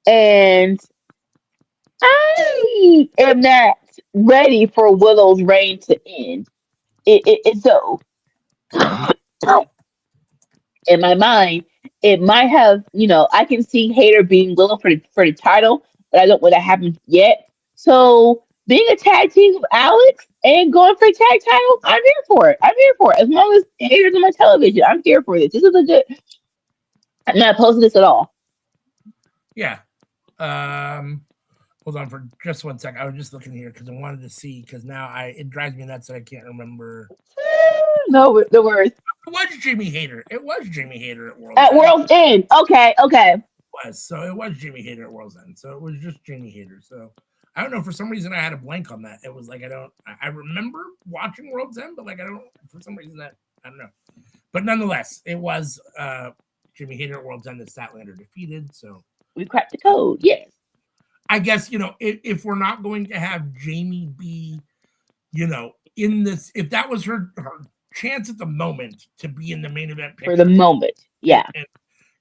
and I am not ready for Willow's reign to end. It's so in my mind, it might have, I can see Hayter being Willow for the title, but I don't want that happen yet. So being a tag team with Alex and going for a tag title, I'm here for it. As long as Hayter's on my television, I'm here for this. This is legit. I'm not opposed to this at all. Yeah. Hold on for just 1 second. I was just looking here because I wanted to see, because now it drives me nuts that I can't remember. No, the words. It was Jamie Hayter. It was Jamie Hayter at World's At End. World's End. Okay. It was Jamie Hayter at World's End. So it was just Jamie Hayter. So I don't know. For some reason, I had a blank on that. It was like I remember watching World's End, but like for some reason I don't know. But nonetheless, it was Jamie Hayter at World's End that Statlander defeated. So we cracked the code. Yes. I guess, if we're not going to have Jamie be, in this, if that was her chance at the moment to be in the main event picture, for the moment, yeah,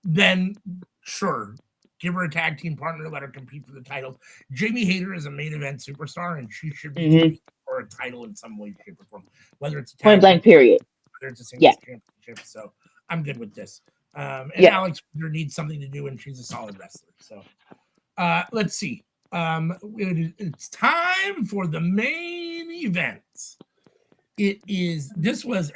then sure, give her a tag team partner, let her compete for the title. Jamie Hayter is a main event superstar, and she should be competing for a title in some way, shape, or form, whether it's a point blank period, whether it's a singles championship. So I'm good with this. And Alex needs something to do, and she's a solid wrestler. So let's see. It's time for the main event. This was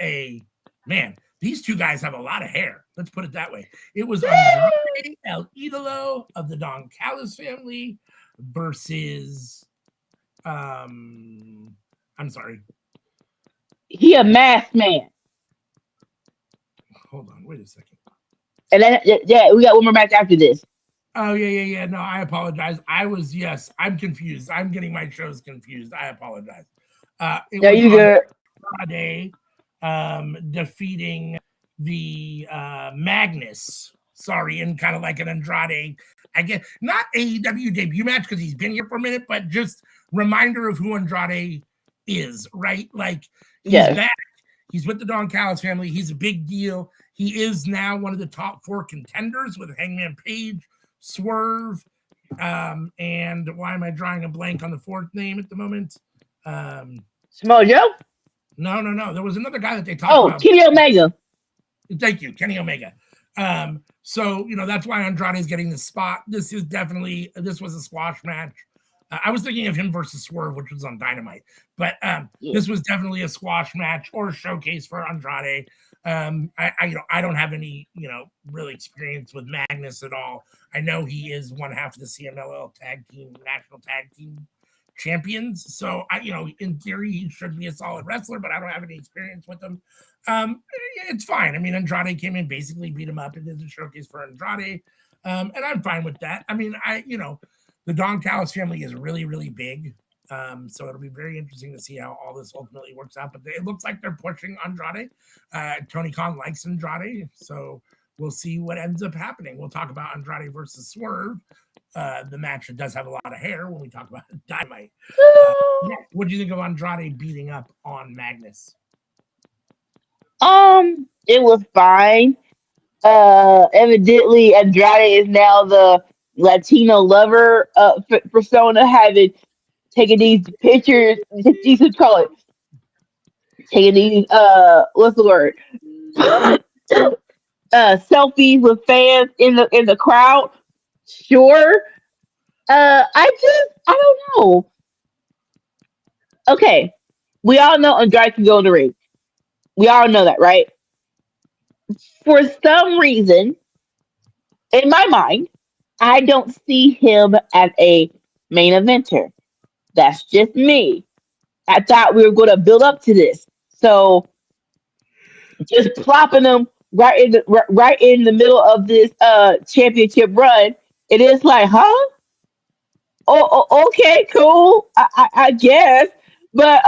these two guys have a lot of hair. Let's put it that way. It was Andrade El Idolo of the Don Callis family versus, I'm sorry. He a masked man. Hold on, wait a second. And then, we got one more match after this. Oh, yeah. No, I apologize. I'm confused. I'm getting my shows confused. I apologize. No, you good. Andrade defeating the Magnus. Sorry, in kind of like an Andrade, I guess, not AEW debut match because he's been here for a minute, but just reminder of who Andrade is, right? Like, he's back. He's with the Don Callis family. He's a big deal. He is now one of the top 4 contenders with Hangman Page, Swerve, and why am I drawing a blank on the 4th name at the moment? Samoa Joe? No. There was another guy that they talked about. Oh, Kenny Omega. Thank you, Kenny Omega. So that's why Andrade is getting the spot. This was a squash match. I was thinking of him versus Swerve, which was on Dynamite, but this was definitely a squash match or a showcase for Andrade. I don't have any real experience with Magnus at all. I know he is one half of the CMLL national tag team champions, so in theory he should be a solid wrestler, but I don't have any experience with him. It's fine. I mean, Andrade came in, basically beat him up, and did a showcase for Andrade, and I'm fine with that. I mean, the Don Callis family is really, really big. So it'll be very interesting to see how all this ultimately works out. But it looks like they're pushing Andrade. Tony Khan likes Andrade, so we'll see what ends up happening. We'll talk about Andrade versus Swerve, the match that does have a lot of hair when we talk about Dynamite. What do you think of Andrade beating up on Magnus? It was fine. Evidently, Andrade is now the Latino lover persona, having taking these pictures, Jesus call it, taking these what's the word? Selfies with fans in the crowd. Sure. I don't know. Okay. We all know Andrade can go in the ring. We all know that, right? For some reason, in my mind, I don't see him as a main eventer. That's just me. I thought we were going to build up to this. So just plopping them right in the middle of this championship run, it is like, huh? Okay, cool. I guess. But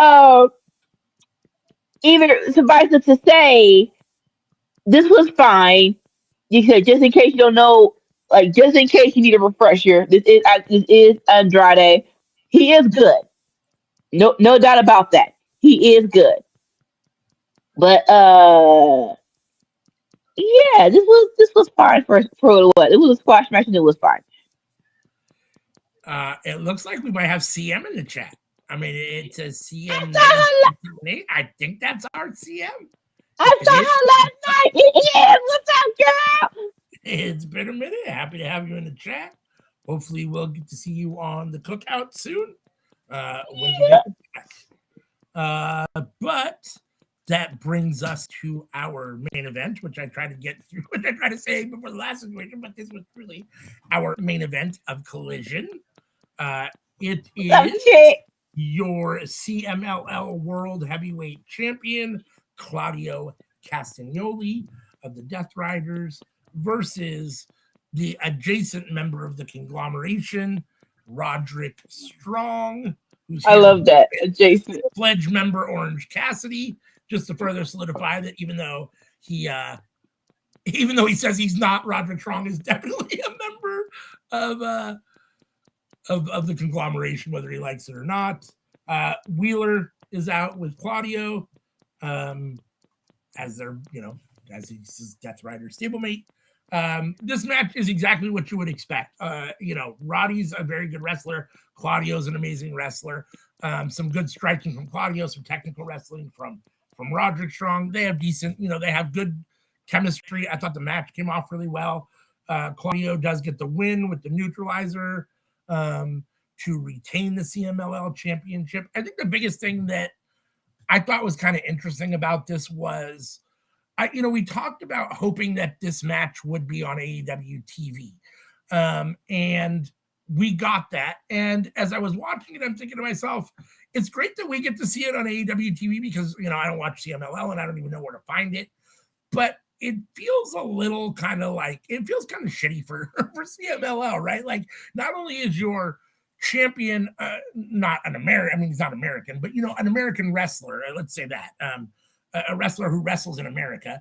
either suffice it to say, this was fine. You said, just in case you don't know, like, just in case you need a refresher, this is Andrade. He is good. No doubt about that. He is good. But yeah, this was fine for what it was. It was a squash match and it was fine. It looks like we might have CM in the chat. I mean, it says CM. I think that's our CM. I saw her last night. It is. What's up, girl? It's been a minute. Happy to have you in the chat. Hopefully, we'll get to see you on the cookout soon. When you get back. But that brings us to our main event, which I tried to get through, which I tried to say before the last situation, but this was really our main event of Collision. It Some is chick. your CMLL World Heavyweight Champion, Claudio Castagnoli of the Death Riders, versus the adjacent member of the conglomeration, Roderick Strong, who's I here love that. with Jason. pledge member Orange Cassidy, just to further solidify that even though he says he's not, Roderick Strong is definitely a member of the conglomeration, whether he likes it or not. Wheeler is out with Claudio as their, as his Death Rider stablemate. This match is exactly what you would expect. Roddy's a very good wrestler. Claudio's an amazing wrestler. Some good striking from Claudio, some technical wrestling from Roderick Strong. They have decent, they have good chemistry. I thought the match came off really well. Claudio does get the win with the neutralizer to retain the CMLL championship. I think the biggest thing that I thought was kind of interesting about this was, we talked about hoping that this match would be on AEW TV. And we got that. And as I was watching it, I'm thinking to myself, it's great that we get to see it on AEW TV because, I don't watch CMLL and I don't even know where to find it. But it feels a little kind of like, it feels kind of shitty for CMLL, right? Like, not only is your champion not an American, I mean, he's not American, but, an American wrestler, let's say that, a wrestler who wrestles in America,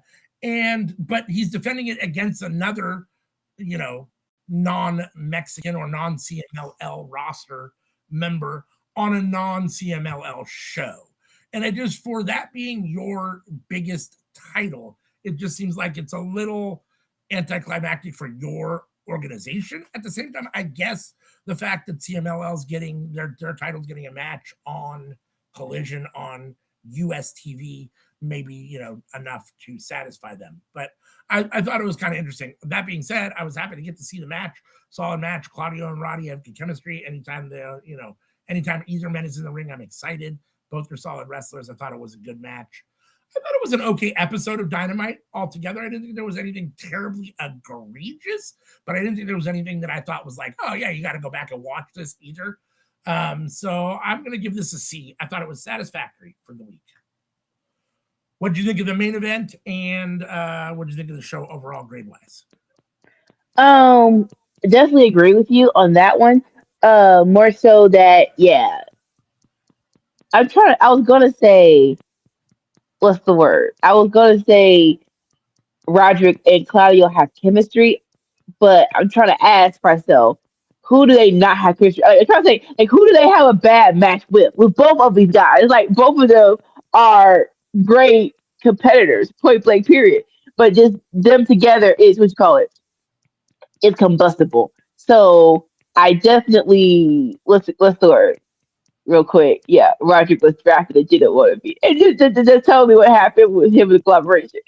but he's defending it against another, non-Mexican or non-CMLL roster member on a non-CMLL show. And it just, for that being your biggest title, it just seems like it's a little anticlimactic for your organization. At the same time, I guess the fact that CMLL's getting their title's getting a match on Collision on US TV, maybe, enough to satisfy them. But I thought it was kind of interesting. That being said, I was happy to get to see the match. Solid match. Claudio and Roddy have good chemistry. Anytime anytime either man is in the ring, I'm excited. Both are solid wrestlers. I thought it was a good match. I thought it was an okay episode of Dynamite altogether. I didn't think there was anything terribly egregious, but I didn't think there was anything that I thought was like, oh yeah, you got to go back and watch this either. So I'm going to give this a C. I thought it was satisfactory for the week. What did you think of the main event, and what did you think of the show overall, grade-wise? Definitely agree with you on that one. More so that, yeah. I was gonna say, what's the word? I was gonna say Roderick and Claudio have chemistry, but I'm trying to ask myself, who do they not have chemistry? I'm trying to say, like, who do they have a bad match with? With both of these guys, like both of them are great competitors, point blank, period. But just them together is what you call it. It's combustible. So I definitely what's the word? Real quick, yeah, Roderick was drafted and didn't want to be. And just tell me what happened with him in the collaboration.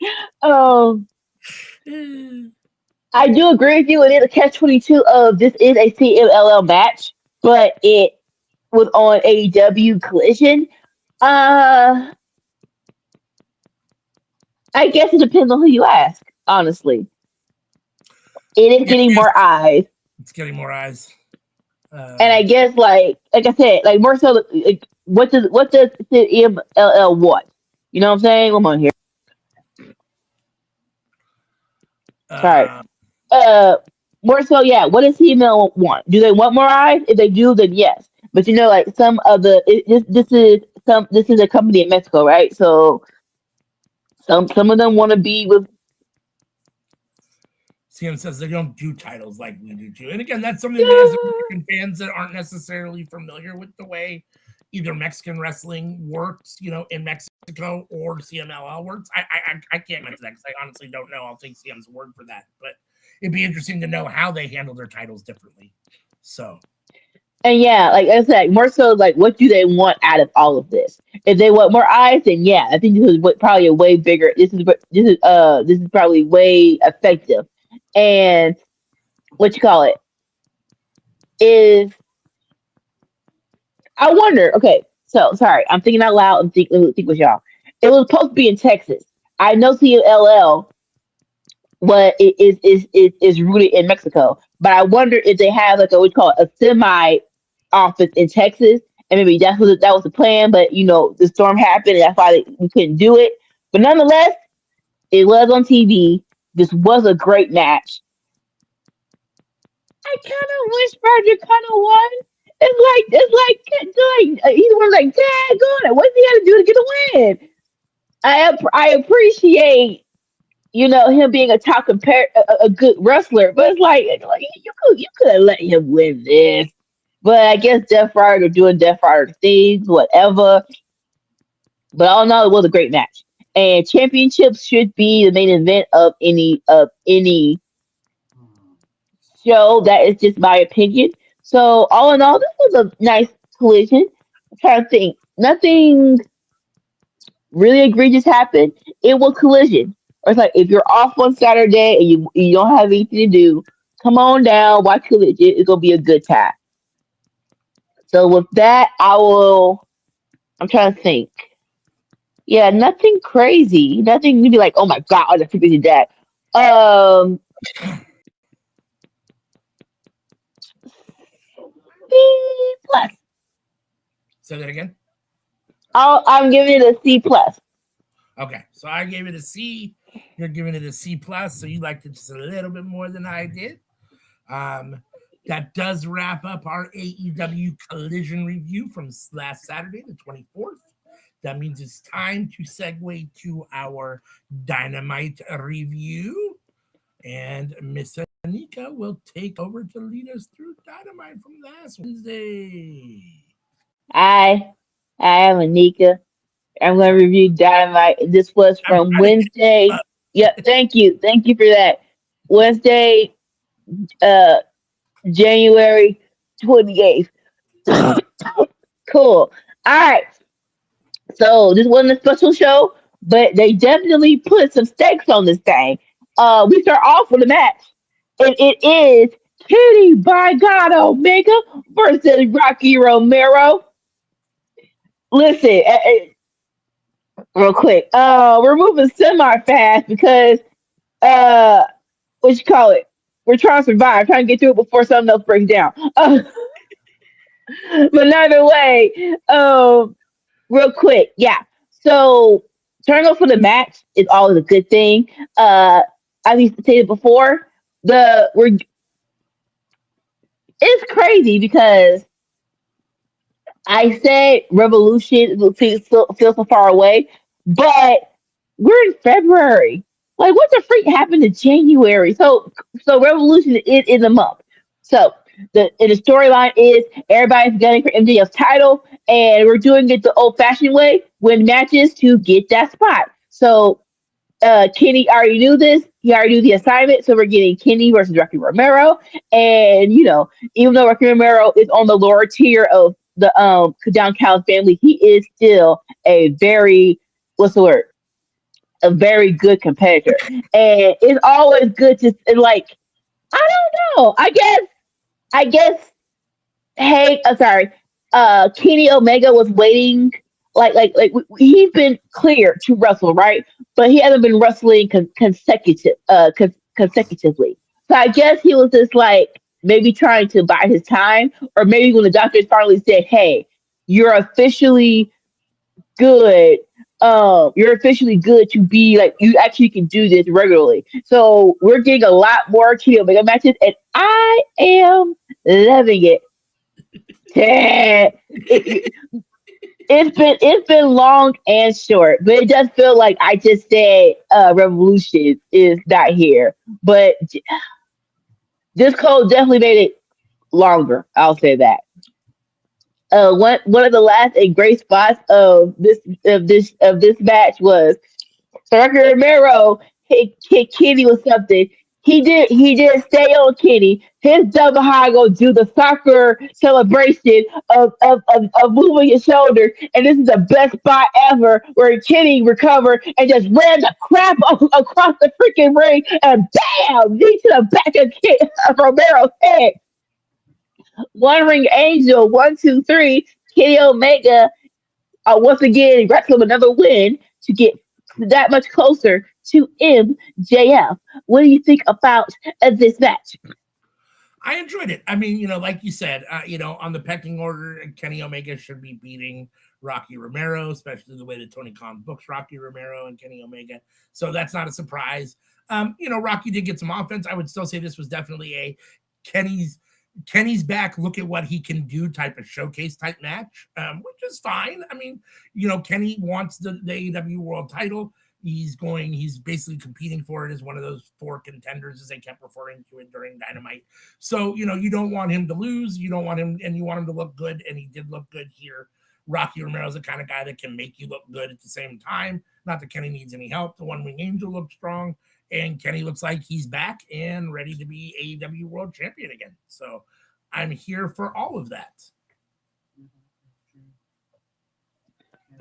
I do agree with you. It is a catch-22 of this is a CMLL match, but it was on AEW Collision. I guess it depends on who you ask, honestly. It is getting more eyes. It's getting more eyes. And I guess, like I said, like more so, like, what does CMLL want? You know what I'm saying? Come on here. Sorry. More so, yeah. What does CMLL want? Do they want more eyes? If they do, then yes. But like some of the this is a company in Mexico, right? So some of them want to be with. CM says they don't do titles like we do too. And again, that's something that as American fans that aren't necessarily familiar with the way either Mexican wrestling works, in Mexico, or CMLL works. I can't answer that because I honestly don't know. I'll take CM's word for that. But it'd be interesting to know how they handle their titles differently. So. And yeah, like I said, more so like what do they want out of all of this? If they want more eyes, then yeah, I think this is probably a way bigger. This is probably way effective. And what you call it is, I wonder. Okay, so sorry, I'm thinking out loud and think with y'all. It was supposed to be in Texas. I know CLL, what is rooted in Mexico, but I wonder if they have like what you call it, a semi office in Texas, and maybe that was the plan. But the storm happened, and that's why we couldn't do it. But nonetheless, it was on TV. This was a great match. I kind of wish Roger kind of won. He's one like, Dad, go on. What's he got to do to get a win? I appreciate him being a a good wrestler, but it's like you could have let him win this. But I guess Death Rider doing Death Rider things, whatever. But all in all, it was a great match. And championships should be the main event of any show. That is just my opinion. So all in all, this was a nice collision. I'm trying to think. Nothing really egregious happened. It was collision. Or it's like if you're off on Saturday and you don't have anything to do, come on down, watch collision. It's gonna be a good time. So with that, I'm trying to think. Yeah, nothing crazy. Nothing to be like, oh my god, I just did that. C plus. Say that again. I'm giving it a C plus. Okay, so I gave it a C. You're giving it a C plus, so you liked it just a little bit more than I did. That does wrap up our AEW Collision review from last Saturday, the 24th. That means it's time to segue to our Dynamite review. And Miss Anika will take over to lead us through Dynamite from last Wednesday. I am Anika. I'm going to review Dynamite. This was from Wednesday. Yeah, thank you. Thank you for that. Wednesday, January 28th. Cool. All right. So this wasn't a special show, but they definitely put some stakes on this thing. We start off with a match, and it is Kenny by God Omega versus Rocky Romero. Listen, real quick. We're moving semi-fast because what you call it? We're trying to survive, trying to get through it before something else breaks down. But either way, real quick, yeah. So turning off for the match is always a good thing. As we stated before, it's crazy because I said Revolution feels so far away, but we're in February. Like, what the freak happened to January? So Revolution is in the month. So the storyline is everybody's gunning for MJF's title, and we're doing it the old-fashioned way, win matches to get that spot. So Kenny already knew this. He already knew the assignment. So we're getting Kenny versus Rocky Romero. And, even though Rocky Romero is on the lower tier of the Down Cow family, he is still a very, a very good competitor. And it's always good to, like, I don't know. I guess, hey, sorry. Kenny Omega was waiting, he's been cleared to wrestle, right? But he hasn't been wrestling consecutively. So I guess he was just maybe trying to buy his time, or maybe when the doctors finally said, "Hey, you're officially good. You're officially good to be you actually can do this regularly." So we're getting a lot more Kenny Omega matches, and I am loving it. It's been long and short, but it does feel like I just said Revolution is not here. But this code definitely made it longer. I'll say that. One of the last and great spots of this match was Rocky Romero hit Kenny with something. He did stay on Kenny. His double high go do the soccer celebration of moving his shoulder, and this is the best spot ever where Kenny recovered and just ran the crap across the freaking ring and bam, knee to the back of Romero's head. One ring angel, 1, 2, 3. Kenny Omega once again wrestling another win to get that much closer to MJF. What do you think about this match? I enjoyed it. I mean, like you said, on the pecking order, Kenny Omega should be beating Rocky Romero, especially the way that Tony Khan books Rocky Romero and Kenny Omega. So that's not a surprise. Rocky did get some offense. I would still say this was definitely a Kenny's back, look at what he can do type of showcase type match, which is fine. I mean, Kenny wants the AEW world title. He's basically competing for it as one of those 4 contenders, as they kept referring to it during Dynamite. So, you don't want him to lose. You don't want him, and you want him to look good. And he did look good here. Rocky Romero's the kind of guy that can make you look good at the same time. Not that Kenny needs any help. The One Wing Angel looks strong, and Kenny looks like he's back and ready to be AEW world champion again. So I'm here for all of that.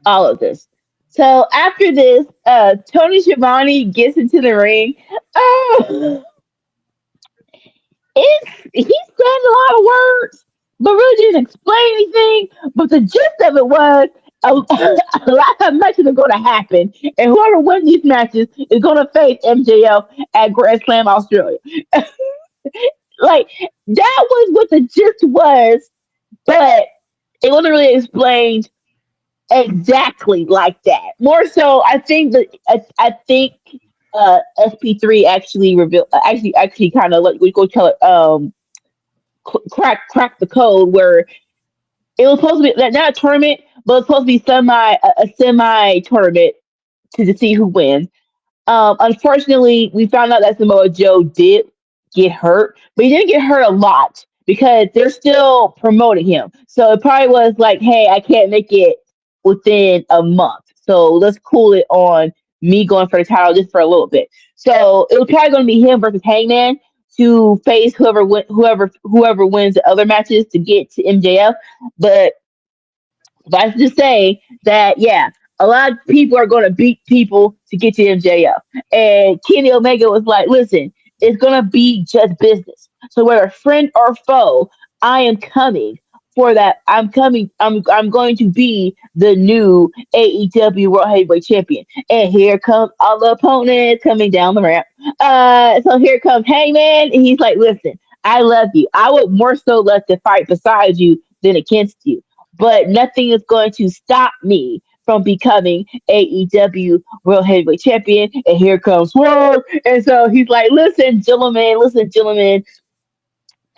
All of this. So after this, Tony Schiavone gets into the ring. He said a lot of words, but really didn't explain anything. But the gist of it was a lot of matches are going to happen, and whoever wins these matches is going to face MJF at Grand Slam Australia. Like, that was what the gist was, but it wasn't really explained exactly like that. More so, I think SP3 actually revealed, actually kind of, like, we go tell it, crack the code, where it was supposed to be not a tournament, but it's supposed to be a semi tournament to see who wins. Unfortunately, we found out that Samoa Joe did get hurt, but he didn't get hurt a lot because they're still promoting him. So it probably was like, hey, I can't make it within a month, so let's cool it on me going for the title just for a little bit. So it was probably going to be him versus Hangman to face whoever wins the other matches to get to MJF. But I just say that, yeah, a lot of people are going to beat people to get to MJF. And Kenny Omega was like, listen, it's going to be just business. So whether friend or foe, I am coming for that. I'm coming. I'm going to be the new AEW World Heavyweight Champion. And here come all the opponents coming down the ramp. So here comes Hangman. And he's like, listen, I love you. I would more so love to fight beside you than against you. But nothing is going to stop me from becoming AEW World Heavyweight Champion. And here comes Swerve. And so he's like, listen, gentlemen.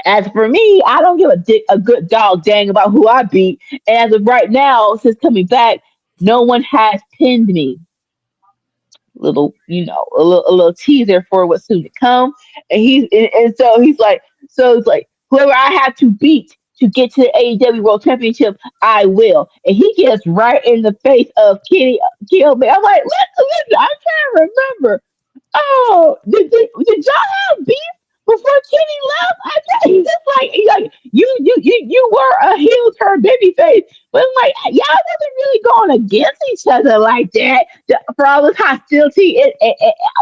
As for me, I don't give a good dog dang about who I beat. And as of right now, since coming back, no one has pinned me. A little teaser for what's soon to come. And so he's like, whoever I have to beat to get to the AEW World Championship, I will. And he gets right in the face of Kenny Omega. I'm like, listen, I can't remember. Oh, did y'all have beef before Kenny left? He's just like you were a heel turn babyface, but I'm like, y'all wasn't really going against each other like that for all this hostility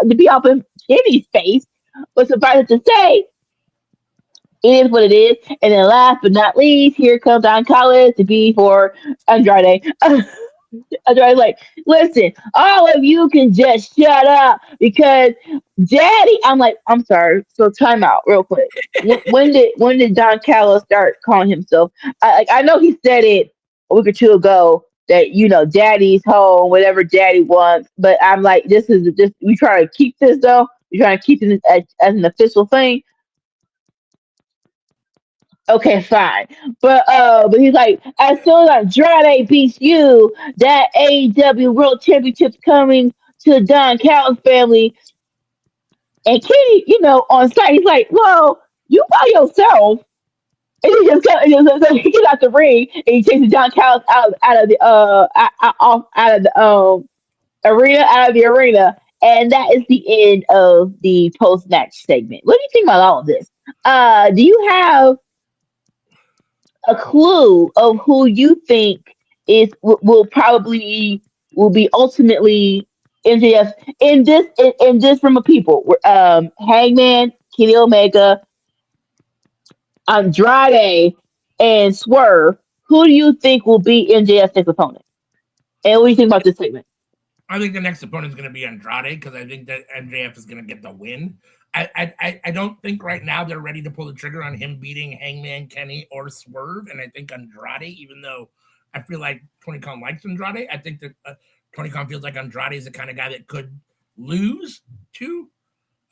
to be up in Kenny's face. But suffice it to say, it is what it is. And then last but not least, here comes Don Callis to be for Andrade. Andrade's like, listen, all of you can just shut up because Daddy. I'm like, I'm sorry. So time out real quick. When did Don Callis start calling himself? I know he said it a week or two ago that Daddy's home, whatever Daddy wants. But I'm like, we try to keep this though. We trying to keep this as an official thing. Okay, fine. But he's like, as soon as Andrade beats you, that AEW World Championship's coming to Don Callis family. And Kenny, on site, he's like, well, you by yourself. And he just he gets out the ring and he takes Don Callis out of the arena. And that is the end of the post-match segment. What do you think about all of this? Do you have a clue of who you think will be ultimately MJF in this room of people? Hangman, Kenny Omega, Andrade, and Swerve. Who do you think will be MJF's next opponent? And what do you think about this segment? I think the next opponent is going to be Andrade because I think that MJF is going to get the win. I don't think right now they're ready to pull the trigger on him beating Hangman Kenny or Swerve, and I think Andrade, even though I feel like Tony Khan likes Andrade, I think that Tony Khan feels like Andrade is the kind of guy that could lose to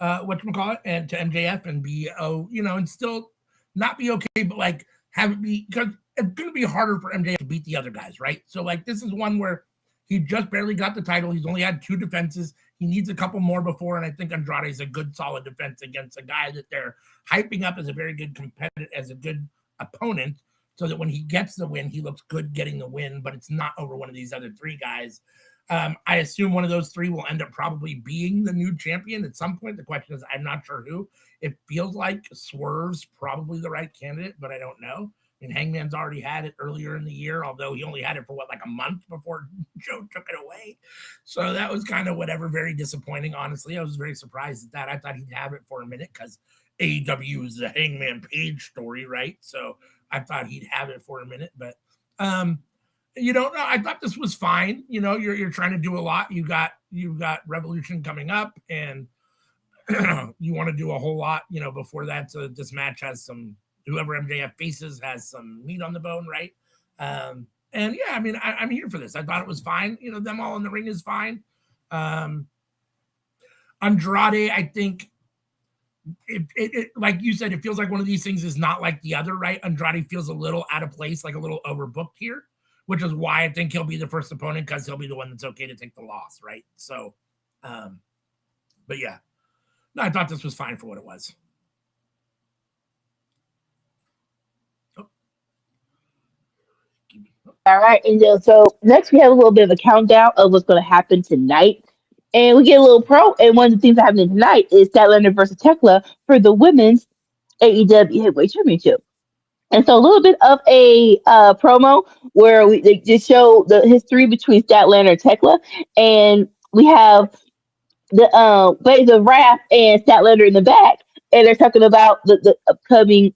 whatchamacallit, and to MJF and be and still not be okay, but like have it be, because it's going to be harder for MJF to beat the other guys, right? So like this is one where he just barely got the title. He's only had 2 defenses. He needs a couple more before, and I think Andrade is a good, solid defense against a guy that they're hyping up as a very good competitor, as a good opponent, so that when he gets the win, he looks good getting the win, but it's not over one of these other 3 guys. I assume one of those 3 will end up probably being the new champion at some point. The question is, I'm not sure who. It feels like Swerve's probably the right candidate, but I don't know. I mean, Hangman's already had it earlier in the year, although he only had it for like a month before Joe took it away. So that was kind of whatever, very disappointing, honestly. I was very surprised at that. I thought he'd have it for a minute because AEW is the Hangman Page story, right? So I thought he'd have it for a minute, but I thought this was fine. You're trying to do a lot. You've got Revolution coming up, and you want to do a whole lot, before that. So this match has whoever MJF faces has some meat on the bone, right? And yeah, I mean, I'm here for this. I thought it was fine. Them all in the ring is fine. Andrade, I think, it like you said, it feels like one of these things is not like the other, right? Andrade feels a little out of place, like a little overbooked here, which is why I think he'll be the first opponent, because he'll be the one that's okay to take the loss, right? So, but yeah, no, I thought this was fine for what it was. All right, and so next we have a little bit of a countdown of what's going to happen tonight, and we get a little pro. And one of the things that happening tonight is Statlander versus Tekla for the women's AEW Heavyweight Championship. And so a little bit of a promo where they just show the history between Statlander and Tekla, and we have the Blades of Wrath and Statlander in the back, and they're talking about the upcoming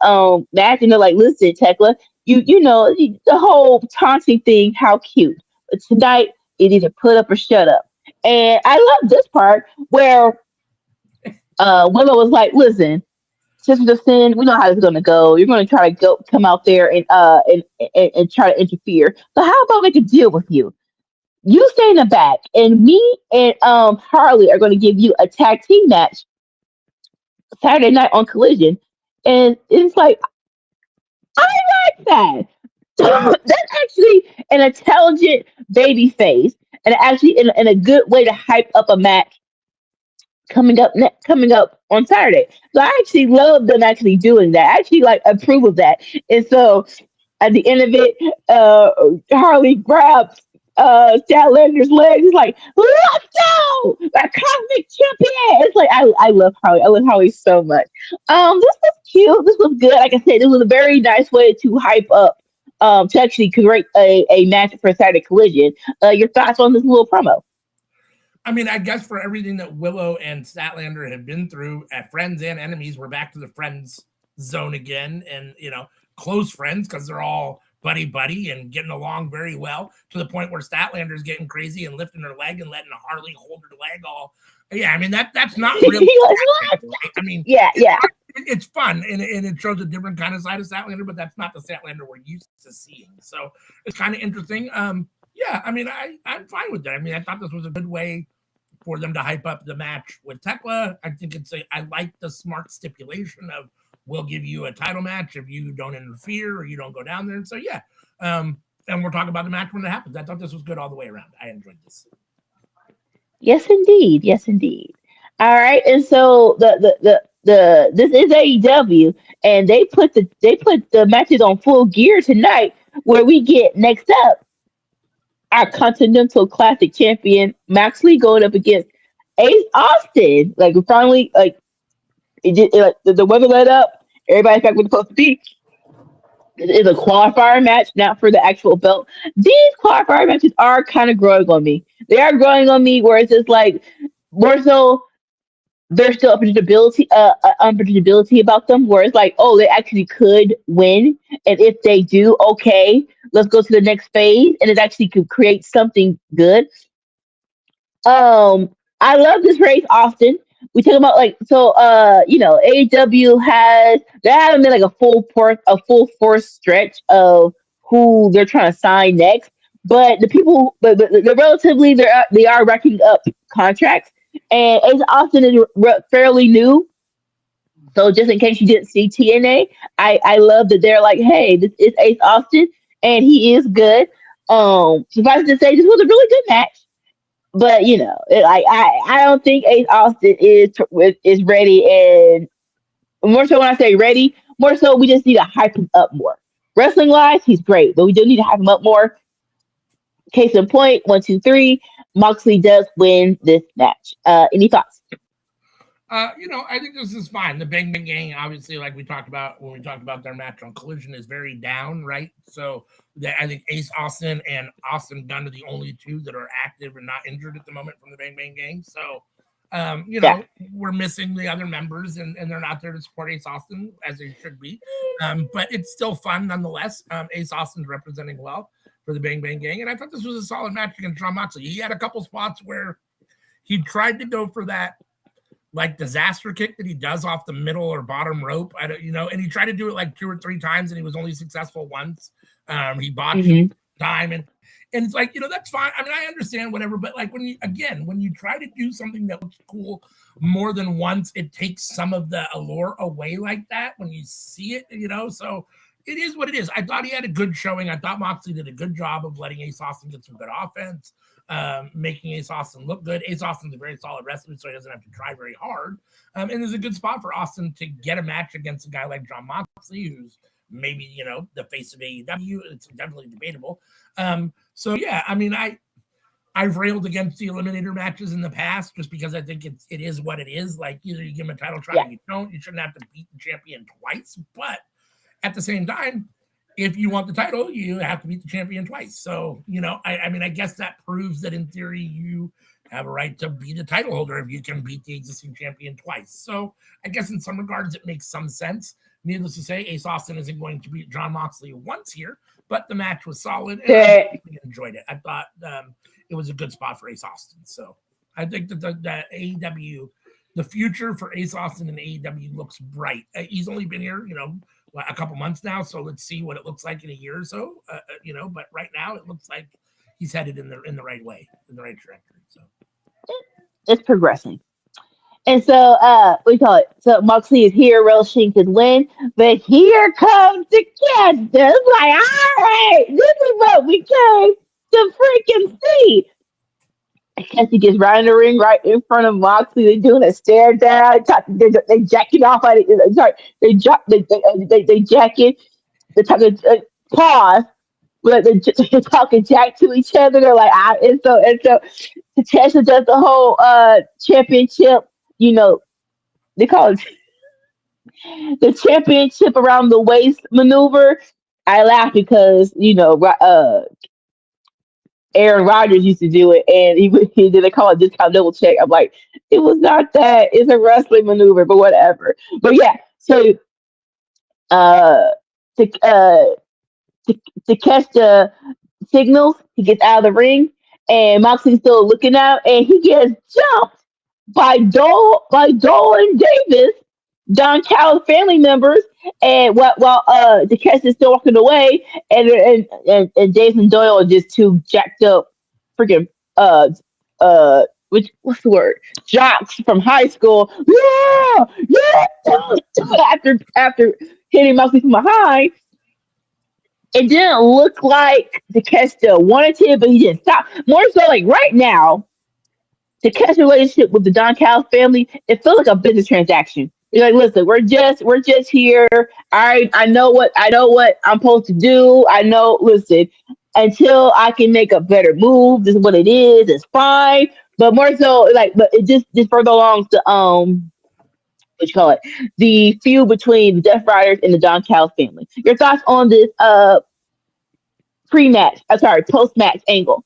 match, and they're like, "Listen, Tekla, you know the whole taunting thing, how cute, but tonight it either put up or shut up." And I love this part where Willow was like, "Listen, Sisters of Sin, we know how this is going to go. You're going to try to come out there and try to interfere. So how about make a deal with you? You stay in the back, and me and Harley are going to give you a tag team match Saturday night on Collision." And it's like, I like that. That's actually an intelligent baby face, and actually in a good way to hype up a match coming up on Saturday. So I actually love them actually doing that. I actually approve of that. And so at the end of it, Harley grabs Statlander's legs. He's like, "Let's go! Our cosmic champion!" It's like I love Harley. I love Harley so much. This was cute. This was good. Like I said, this was a very nice way to hype up to actually create a match for Saturday Collision. Your thoughts on this little promo? I mean, I guess for everything that Willow and Statlander have been through, friends and enemies, we're back to the friends zone again, and close friends, because they're all buddy and getting along very well, to the point where Statlander's getting crazy and lifting her leg and letting Harley hold her leg all. Yeah, I mean that's not really. I mean, yeah. It's fun, and it shows a different kind of side of Statlander, but that's not the Statlander we're used to seeing. So it's kind of interesting. Yeah, I mean, I'm fine with that. I mean, I thought this was a good way for them to hype up the match with Tekla. I think I like the smart stipulation of, we'll give you a title match if you don't interfere or you don't go down there. And so, yeah. And we'll talk about the match when it happens. I thought this was good all the way around. I enjoyed this. Yes, indeed. Yes, indeed. All right. And so this is AEW, and they put the matches on Full Gear tonight, where we get next up our Continental Classic champion Maxley going up against Ace Austin. Like, we finally, the weather let up. Everybody's back where they're supposed to be. It is a qualifier match, not for the actual belt. These qualifier matches are kind of growing on me. They are growing on me, where it's just like, more so, there's still unpredictability about them, where it's like, oh, they actually could win, and if they do, okay, let's go to the next phase, and it actually could create something good. I love this race, Austin. we talk about like so AEW has they haven't been like a full force stretch of who they're trying to sign next. But the people, but they're relatively they are racking up contracts, and Ace Austin is fairly new. So just in case you didn't see TNA, I love that they're like, hey, this is Ace Austin, and he is good. Suffice to say, this was a really good match. But I don't think Ace Austin is ready, and more so when I say ready, more so we just need to hype him up more. Wrestling wise, he's great, but we do need to hype him up more. Case in point, 1, 2, 3, Moxley does win this match. Any thoughts? I think this is fine. The Bang Bang Gang, obviously, like we talked about when we talked about their match on Collision, is very down, right? So I think Ace Austin and Austin Gunn are the only two that are active and not injured at the moment from the Bang Bang Gang. So, we're missing the other members, and they're not there to support Ace Austin as they should be. But it's still fun nonetheless. Ace Austin's representing well for the Bang Bang Gang, and I thought this was a solid match against Jon Moxley. He had a couple spots where he tried to go for that like disaster kick that he does off the middle or bottom rope. And he tried to do it like 2 or 3 times and he was only successful once. He botched time and it's like, that's fine. I mean, I understand whatever, but like when you try to do something that looks cool more than once, it takes some of the allure away like that when you see it, so it is what it is. I thought he had a good showing. I thought Moxley did a good job of letting Ace Austin get some good offense. Making Ace Austin look good. Ace Austin's a very solid wrestler, so he doesn't have to try very hard. And there's a good spot for Austin to get a match against a guy like Jon Moxley, who's maybe, the face of AEW. It's definitely debatable. So yeah, I mean, I've railed against the eliminator matches in the past just because I think it is what it is. Like either you give him a title shot or you don't. You shouldn't have to beat the champion twice. But at the same time, if you want the title, you have to beat the champion twice. So, I guess that proves that in theory you have a right to be the title holder if you can beat the existing champion twice. So I guess in some regards it makes some sense. Needless to say, Ace Austin isn't going to beat Jon Moxley once here, but the match was solid and I enjoyed it. I thought it was a good spot for Ace Austin. So I think that the AEW, the future for Ace Austin and AEW looks bright. He's only been here, a couple months now, so let's see what it looks like in a year or so. But right now it looks like he's headed in the right way, in the right trajectory. So it's progressing. And so we call it. So Moxley is here, relishing his win, but here comes the catch. It's like, all right, this is what we came to freaking see. Cassie gets right in the ring, right in front of Moxley. They're doing a stare down. They jacking off at it. Sorry, they jacking. They're talking pause. But they're talking jack to each other. They're like, and so Tessa does the whole championship. They call it the championship around the waist maneuver. I laugh because Aaron Rodgers used to do it, and he did call it discount double check. I'm like, it was not that. It's a wrestling maneuver, but whatever. But yeah, so to catch the signals, he gets out of the ring, and Moxley's still looking out, and he gets jumped by Dolan Davis, Don Callis family members, and while Takeshi is still walking away, and Jason Doyle are just two jacked up freaking what's the word? Jocks from high school. Yeah. After hitting Moxley from behind, it didn't look like Takeshi wanted to, but he didn't stop. More so, like right now, Takeshi's relationship with the Don Callis family, it feels like a business transaction. You're like, listen, we're just here. I know what I'm supposed to do. I know, listen, until I can make a better move, this is what it is, it's fine. But more so, but it just further along to what you call it, the feud between the Death Riders and the Don Callis family. Your thoughts on this post-match angle?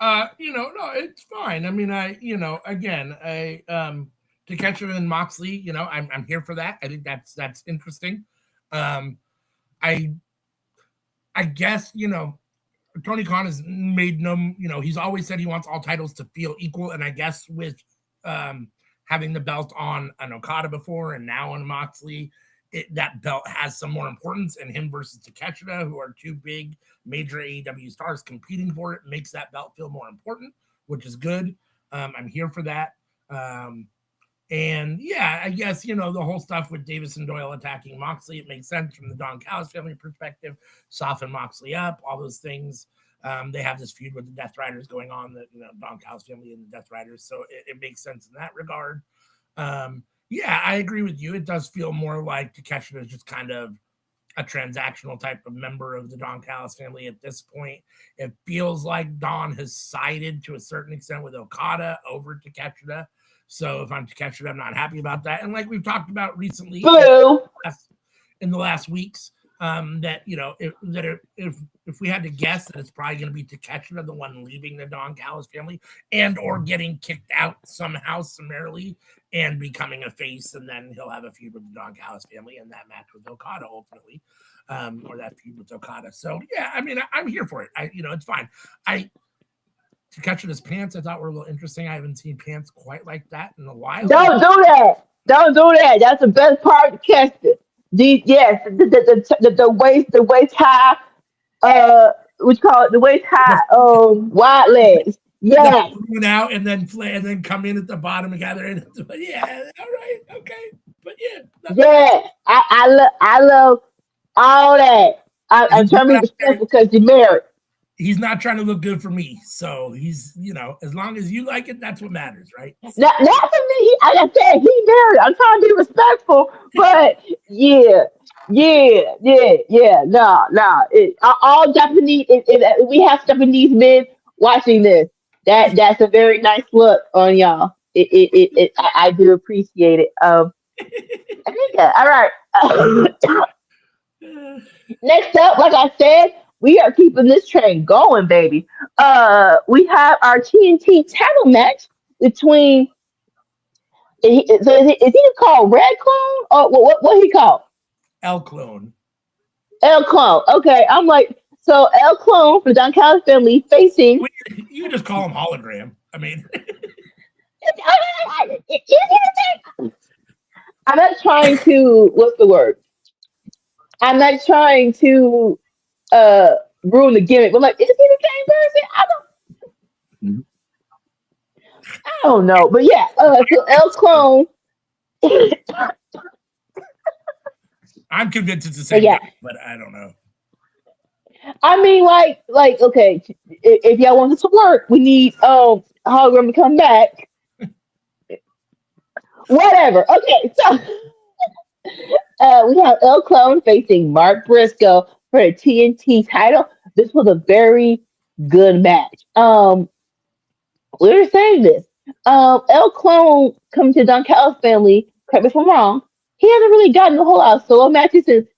No, it's fine. I mean, Takeshi and Moxley, I'm here for that. I think that's interesting. I guess, Tony Khan has made he's always said he wants all titles to feel equal. And I guess with having the belt on an Okada before and now on Moxley, that belt has some more importance, and him versus Takeshita, who are two big major AEW stars competing for it, makes that belt feel more important, which is good. I'm here for that. And yeah, I guess, the whole stuff with Davis and Doyle attacking Moxley, it makes sense from the Don Callis family perspective, soften Moxley up, all those things. They have this feud with the Death Riders going on, that Don Callis family and the Death Riders, so it makes sense in that regard. Yeah, I agree with you. It does feel more like Takeshita is just kind of a transactional type of member of the Don Callis family at this point. It feels like Don has sided to a certain extent with Okada over Takeshita. So if I'm Takeshita, I'm not happy about that. And like we've talked about recently in the last weeks, that if we had to guess, that it's probably going to be Takeshita, the one leaving the Don Callis family, and or getting kicked out somehow summarily and becoming a face, and then he'll have a feud with the Don Callis family and that match with Okada ultimately, or that feud with Okada. So yeah, I mean, I'm here for it. It's fine. Takeshita's pants, I thought, were a little interesting. I haven't seen pants quite like that in a while. Don't do that. Don't do that. That's the best part of Takeshita. The waist high, what you call it, the waist high, wide legs. Yeah. Out and then come in at the bottom and gather in. But yeah, all right, okay. But yeah. Yeah. I love all that. I'm trying to be respectful because you're married. He's not trying to look good for me. So he's, as long as you like it, that's what matters, right? Not for me. Like I said, he married. I'm trying to be respectful, but yeah. No. All Japanese. If we have Japanese men watching this, that's a very nice look on y'all. I do appreciate it. I think that. All right. Next up, like I said, we are keeping this train going, baby. We have our TNT title match between. Is he called Red Clone or what he called? El Clone. El Clone. Okay, I'm like, so El Clone for Don Callis family facing. You can just call him Hologram. I mean, I'm not trying to. What's the word? I'm not trying to ruin the gimmick, but like, is he the same person? I don't know, but yeah. So El Clone. I'm convinced it's the same guy, but I don't know. I mean, like, okay, if y'all want this to work, we need Hologram to come back. Whatever. Okay, so we have El Clone facing Mark Briscoe for the TNT title. This was a very good match. We were saying this. El Clone coming to Don Callis family, correct me if I'm wrong, he hasn't really gotten a whole lot of solo matches since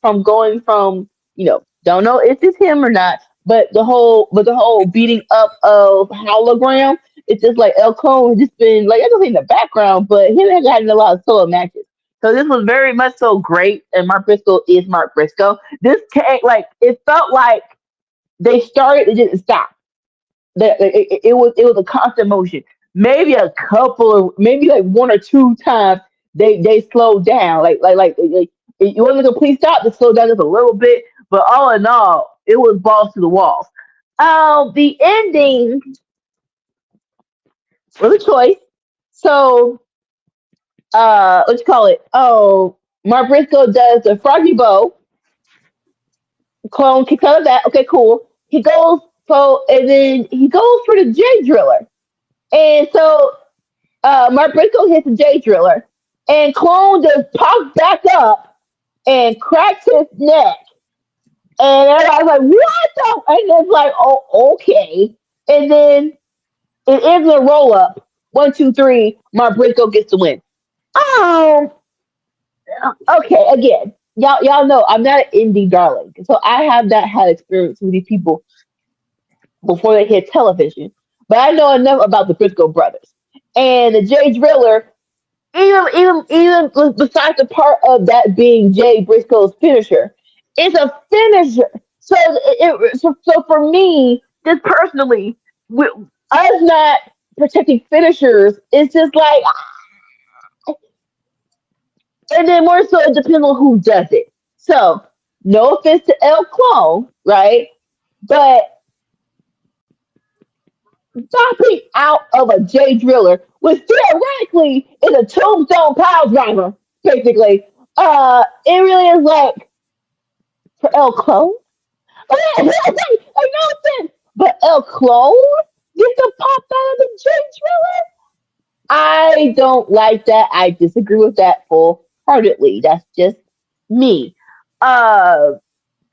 going from, don't know if it's him or not, but the whole beating up of Hologram, it's just like El Clone has just been like, I don't think in the background, but he hasn't gotten a lot of solo matches. So this was very much so great, and Mark Briscoe is Mark Briscoe. This it felt like they started, it didn't stop. It was a constant motion. Maybe maybe like one or two times they slowed down. Like it wasn't a complete stop. They slowed down just a little bit, but all in all, it was balls to the walls. The ending was a choice. So what you call it? Oh, Mark Briscoe does the Froggy Bow. Clone kicks out of that. Okay, cool. And then he goes for the J Driller. And so Mark Briscoe hits the J Driller. And Clone just pops back up and cracks his neck. And everybody's like, what the? And it's like, oh, okay. And then it ends in a roll up. 1, 2, 3. Mark Briscoe gets the win. Okay, again. Y'all know I'm not an indie darling. So I have not had experience with these people before they hit television. But I know enough about the Briscoe brothers. And the Jay Driller, even besides the part of that being Jay Briscoe's finisher, it's a finisher. So for me, just personally, us not protecting finishers, it's just like, and then more so it depends on who does it. So no offense to El Clone, right? But dropping out of a J Driller, which theoretically is a tombstone power driver, basically. It really is like for El Clone. Like, no offense, but El Clone gets to pop out of the J Driller. I don't like that. I disagree with that full heartedly. That's just me. Uh,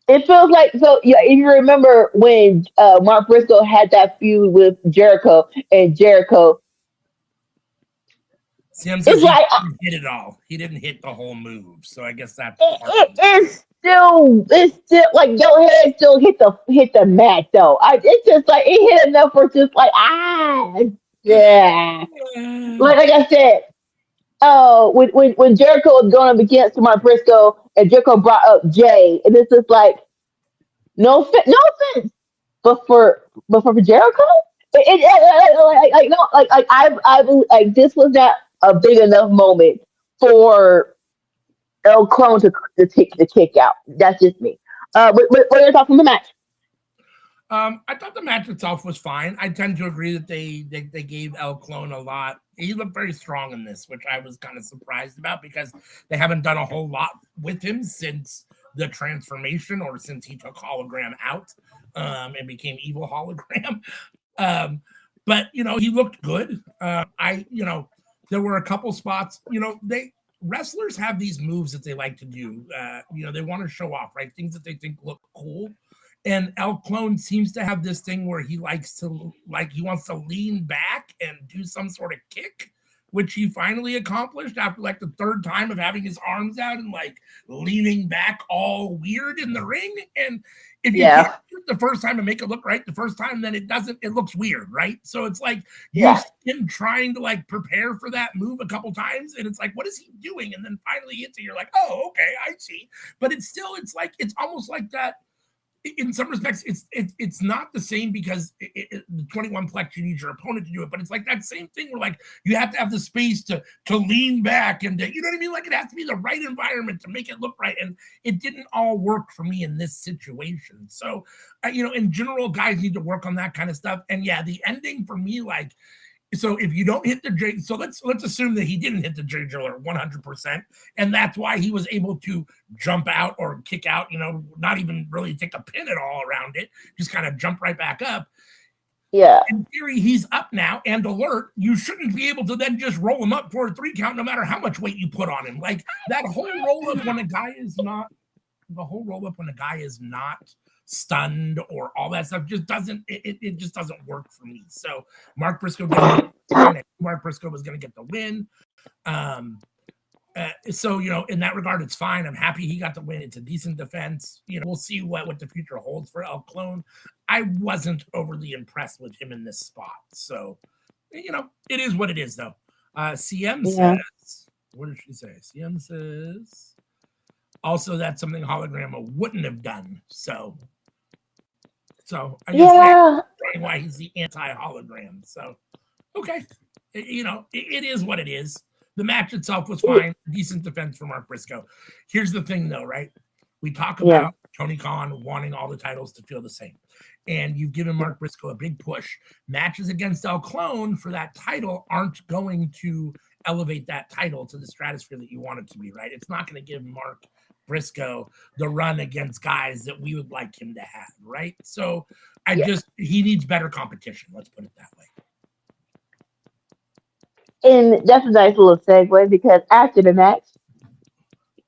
it feels like so. Yeah, if you remember when Mark Briscoe had that feud with Jericho, and Jericho, Sam says it's he like didn't hit it all. He didn't hit the whole move, so I guess that's part of it's still like go ahead, still hit the mat though. It's just like it hit enough for just like yeah. it. Like I said, when Jericho was going up against Mark Briscoe, and Jericho brought up Jay, and it's just like no offense, but for Jericho, I like this was not a big enough moment for El Clone to take the kick out. That's just me. What are your thoughts on the match? I thought the match itself was fine. I tend to agree that they gave El Clone a lot. He looked very strong in this, which I was kind of surprised about because they haven't done a whole lot with him since the transformation or since he took hologram out and became evil hologram. But he looked good. There were a couple spots. Wrestlers have these moves that they like to do. They want to show off, right? Things that they think look cool. And El Clone seems to have this thing where he wants to lean back and do some sort of kick, which he finally accomplished after like the third time of having his arms out and like leaning back all weird in the ring. And if you can't do it the first time and make it look right the first time, then it looks weird, right? So it's like you see him trying to like prepare for that move a couple times, and it's like, what is he doing? And then finally he hits it, you're like, oh, okay, I see. But it's almost like that. In some respects, it's not the same because the 21 plex, you need your opponent to do it, but it's like that same thing where like you have to have the space to lean back and you know what I mean? Like it has to be the right environment to make it look right, and it didn't all work for me in this situation. So, in general, guys need to work on that kind of stuff. And yeah, the ending for me, like. So if you don't hit the J, so let's assume that he didn't hit the J Driller 100%, and that's why he was able to jump out or kick out, not even really take a pin at all around it, just kind of jump right back up. Yeah. In theory, he's up now and alert. You shouldn't be able to then just roll him up for a 3 count, no matter how much weight you put on him. Like that whole roll up when a guy is not stunned or all that stuff just doesn't just doesn't work for me. So Mark Briscoe was going to get the win. So in that regard, it's fine. I'm happy he got the win. It's a decent defense. We'll see what the future holds for El Clone. I wasn't overly impressed with him in this spot. So it is what it is though. CM says, what did she say? CM says also that's something Holograma wouldn't have done. So I guess that's why he's the anti-hologram. So, okay. It is what it is. The match itself was fine. Decent defense for Mark Briscoe. Here's the thing, though, right? We talk about Tony Khan wanting all the titles to feel the same. And you've given Mark Briscoe a big push. Matches against El Clone for that title aren't going to elevate that title to the stratosphere that you want it to be, right? It's not going to give Mark Briscoe the run against guys that we would like him to have, right? So he needs better competition. Let's put it that way. And that's a nice little segue because after the match,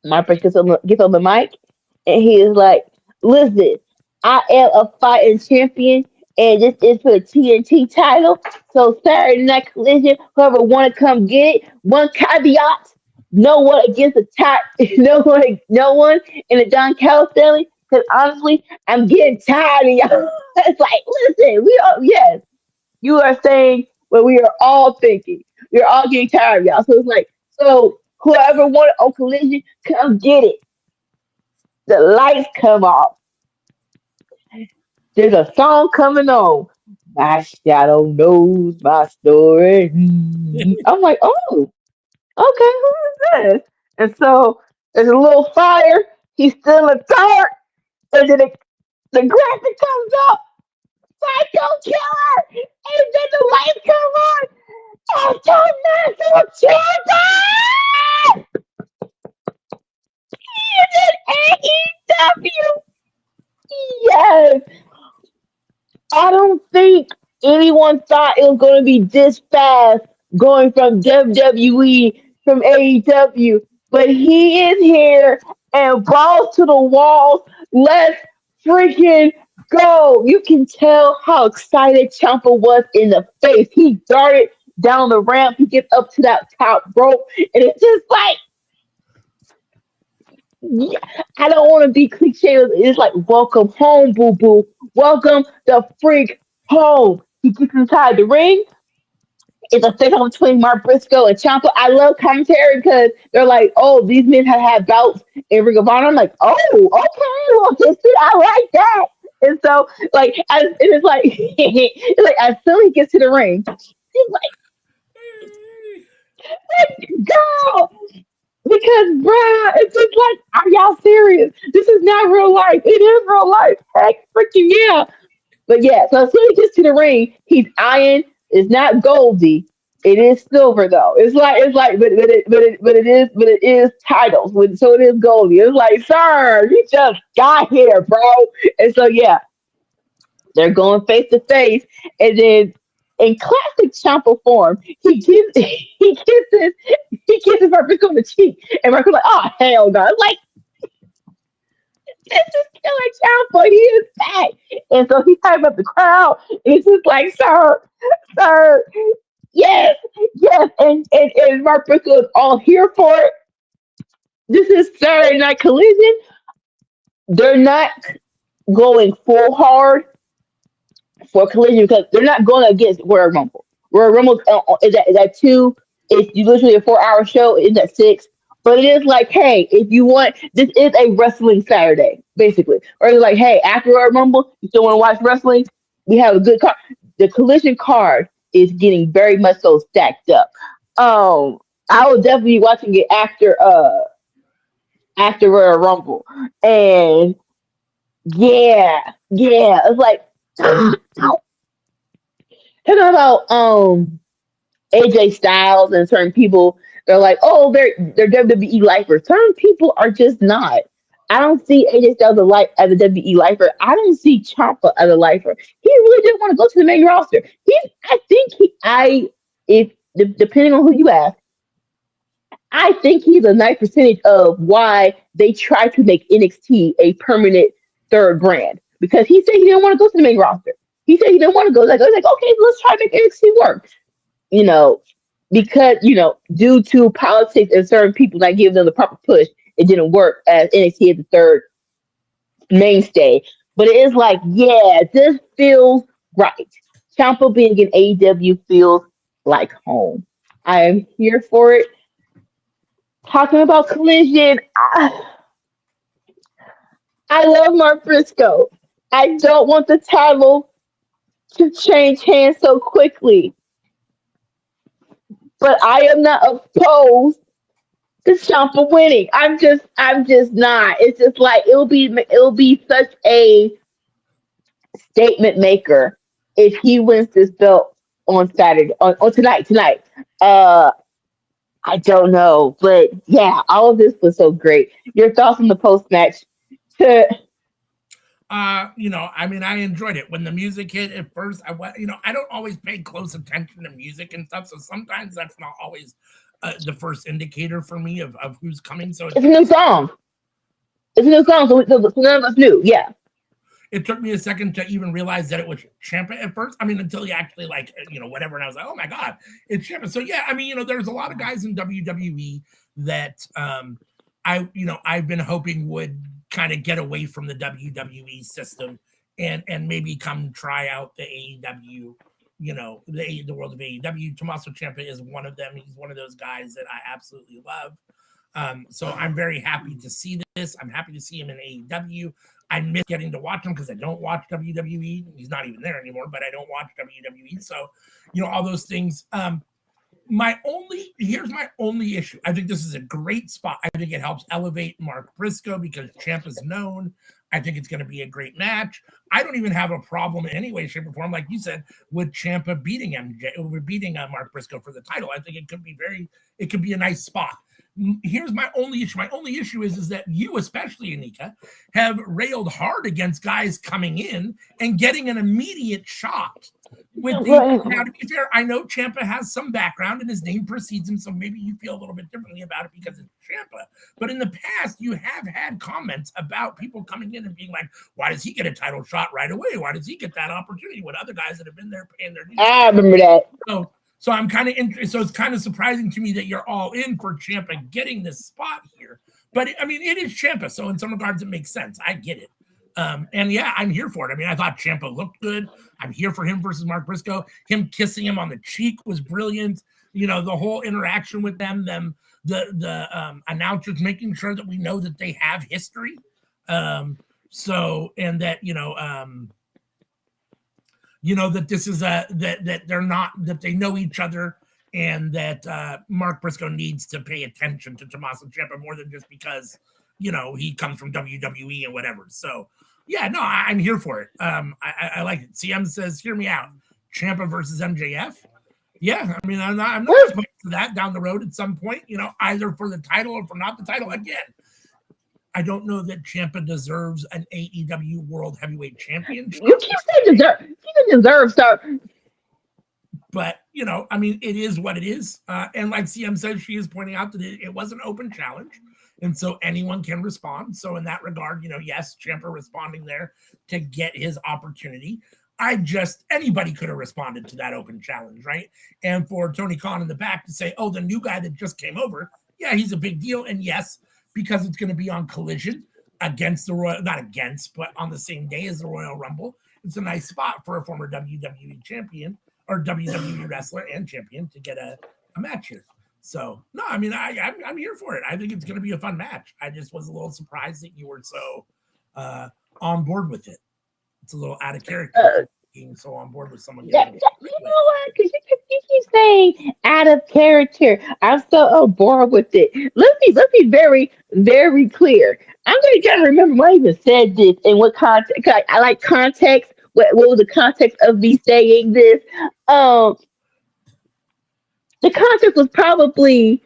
Mark Briscoe gets on the mic and he is like, listen, I am a fighting champion and this is for the TNT title. So Saturday Night Collision, whoever want to come get it, one caveat. No one against the top, no one in the Don Callis family. Because honestly, I'm getting tired of y'all. It's like, listen, you are saying what we are all thinking. We're all getting tired of y'all. So it's like, whoever wanted on Collision, come get it. The lights come off. There's a song coming on. My shadow knows my story. I'm like, oh, okay, who is this? And so there's a little fire. He's still in the dark, and then the graphic comes up. Psycho killer, and then the lights come on. International champion! He's in AEW. Yes, I don't think anyone thought it was going to be this fast going from WWE from AEW, but he is here and balls to the walls. Let's freaking go. You can tell how excited Ciampa was in the face. He darted down the ramp. He gets up to that top rope, and it's just like, yeah, I don't want to be cliche. It's like, welcome home, boo boo. Welcome the freak home. He gets inside the ring. It's a face off between Mark Briscoe and Ciampa. I love commentary because they're like, oh, these men have had bouts in Ring of Honor. I'm like, oh, okay, well, I like that. And so, like, it's like, it's like as soon as he gets to the ring, he's like, go. Because, bruh, it's just like, are y'all serious? This is not real life. It is real life. Heck, freaking yeah. But yeah, so as soon as he gets to the ring, he's iron. It's not goldy. It is silver though. But it is titles. So it is goldy. It's like, sir, you just got here, bro. And so yeah, they're going face to face, and then in classic Ciampa form, he kisses Marco on the cheek, and Marco's like, oh hell no! Like, this is Killer Ciampa. He is back, and so he hyped up the crowd. And it's just like, sir, yes, yes, and Mark Briscoe is all here for it. This is Saturday Night Collision. They're not going full hard for Collision because they're not going against Royal Rumble. Royal Rumble is at two. It's usually a 4 hour show. It's at six. But it is like, hey, if you want, this is a wrestling Saturday, basically. Or it's like, hey, after Royal Rumble, you still want to watch wrestling? We have a good card. The Collision card is getting very much so stacked up. I will definitely be watching it after Royal Rumble. And yeah, it's like talking about AJ Styles and certain people. They're like, oh, they're WWE lifers. Certain people are just not. I don't see AJ Styles as a WWE lifer. I don't see Ciampa as a lifer. He really didn't want to go to the main roster. I think depending on who you ask, I think he's a nice percentage of why they try to make NXT a permanent third brand because he said he didn't want to go to the main roster. He said he didn't want to go. I was like, okay, let's try to make NXT work. You know, because due to politics and certain people not giving them the proper push, it didn't work as NXT as the third mainstay. But it is like, yeah, this feels right. Ciampa being in AEW feels like home. I am here for it. Talking about Collision, I love Mark Briscoe. I don't want the title to change hands so quickly. But I am not opposed to Ciampa winning. I'm just not. It's just like it'll be such a statement maker if he wins this belt on Saturday on tonight. I don't know, but yeah, all of this was so great. Your thoughts on the post match? I mean, I enjoyed it when the music hit at first. I don't always pay close attention to music and stuff, so sometimes that's not always the first indicator for me of who's coming. So it's a new song. So none of us knew. Yeah. It took me a second to even realize that it was Ciampa at first. I mean, until you actually whatever, and I was like, oh my god, it's Ciampa. So yeah, I mean, there's a lot of guys in WWE that I've been hoping would kind of get away from the WWE system and maybe come try out the AEW, the world of AEW. Tommaso Ciampa is one of them. He's one of those guys that I absolutely love. So I'm very happy to see this. I'm happy to see him in AEW. I miss getting to watch him because I don't watch WWE. He's not even there anymore, but I don't watch WWE. So, all those things. Here's my only issue. I think this is a great spot. I think it helps elevate Mark Briscoe because Ciampa's known. I think it's going to be a great match. I don't even have a problem in any way, shape, or form, like you said, with Ciampa beating Mark Briscoe for the title. I think it could be a nice spot. Here's my only issue. My only issue is that you, especially Anika, have railed hard against guys coming in and getting an immediate shot. Now, to be fair, I know Ciampa has some background and his name precedes him, so maybe you feel a little bit differently about it because it's Ciampa. But in the past, you have had comments about people coming in and being like, why does he get a title shot right away? Why does he get that opportunity when other guys that have been there paying their dues? I remember that. So I'm kind of interested. So it's kind of surprising to me that you're all in for Ciampa getting this spot here. But it is Ciampa, so in some regards, it makes sense. I get it. And yeah, I'm here for it. I thought Ciampa looked good. I'm here for him versus Mark Briscoe. Him kissing him on the cheek was brilliant. The whole interaction with them, the announcers making sure that we know that they have history. And that that this is that they're not, that they know each other, and that Mark Briscoe needs to pay attention to Tommaso Ciampa more than just because he comes from WWE and whatever. So yeah, no, I'm here for it. I like it. CM says, hear me out. Ciampa versus MJF. Yeah, I'm not opposed to that down the road at some point, either for the title or for not the title. Again, I don't know that Ciampa deserves an AEW World Heavyweight Championship. You can't say deserve. He deserves so. But, it is what it is. And like CM says, she is pointing out that it was an open challenge. And so anyone can respond. So in that regard, yes, Ciampa responding there to get his opportunity. Anybody could have responded to that open challenge, right? And for Tony Khan in the back to say, oh, the new guy that just came over, yeah, he's a big deal. And yes, because it's going to be on Collision against the Royal, not against, but on the same day as the Royal Rumble. It's a nice spot for a former WWE champion or WWE wrestler and champion to get a match here. So, no, I'm here for it. I think it's going to be a fun match. I just was a little surprised that you were so on board with it. It's a little out of character being so on board with someone. You know what? Because you keep saying out of character. I'm so bored with it. Let's be very, very clear. I'm going to try to remember when I even said this and what context. I like context. What was the context of me saying this? The context was probably.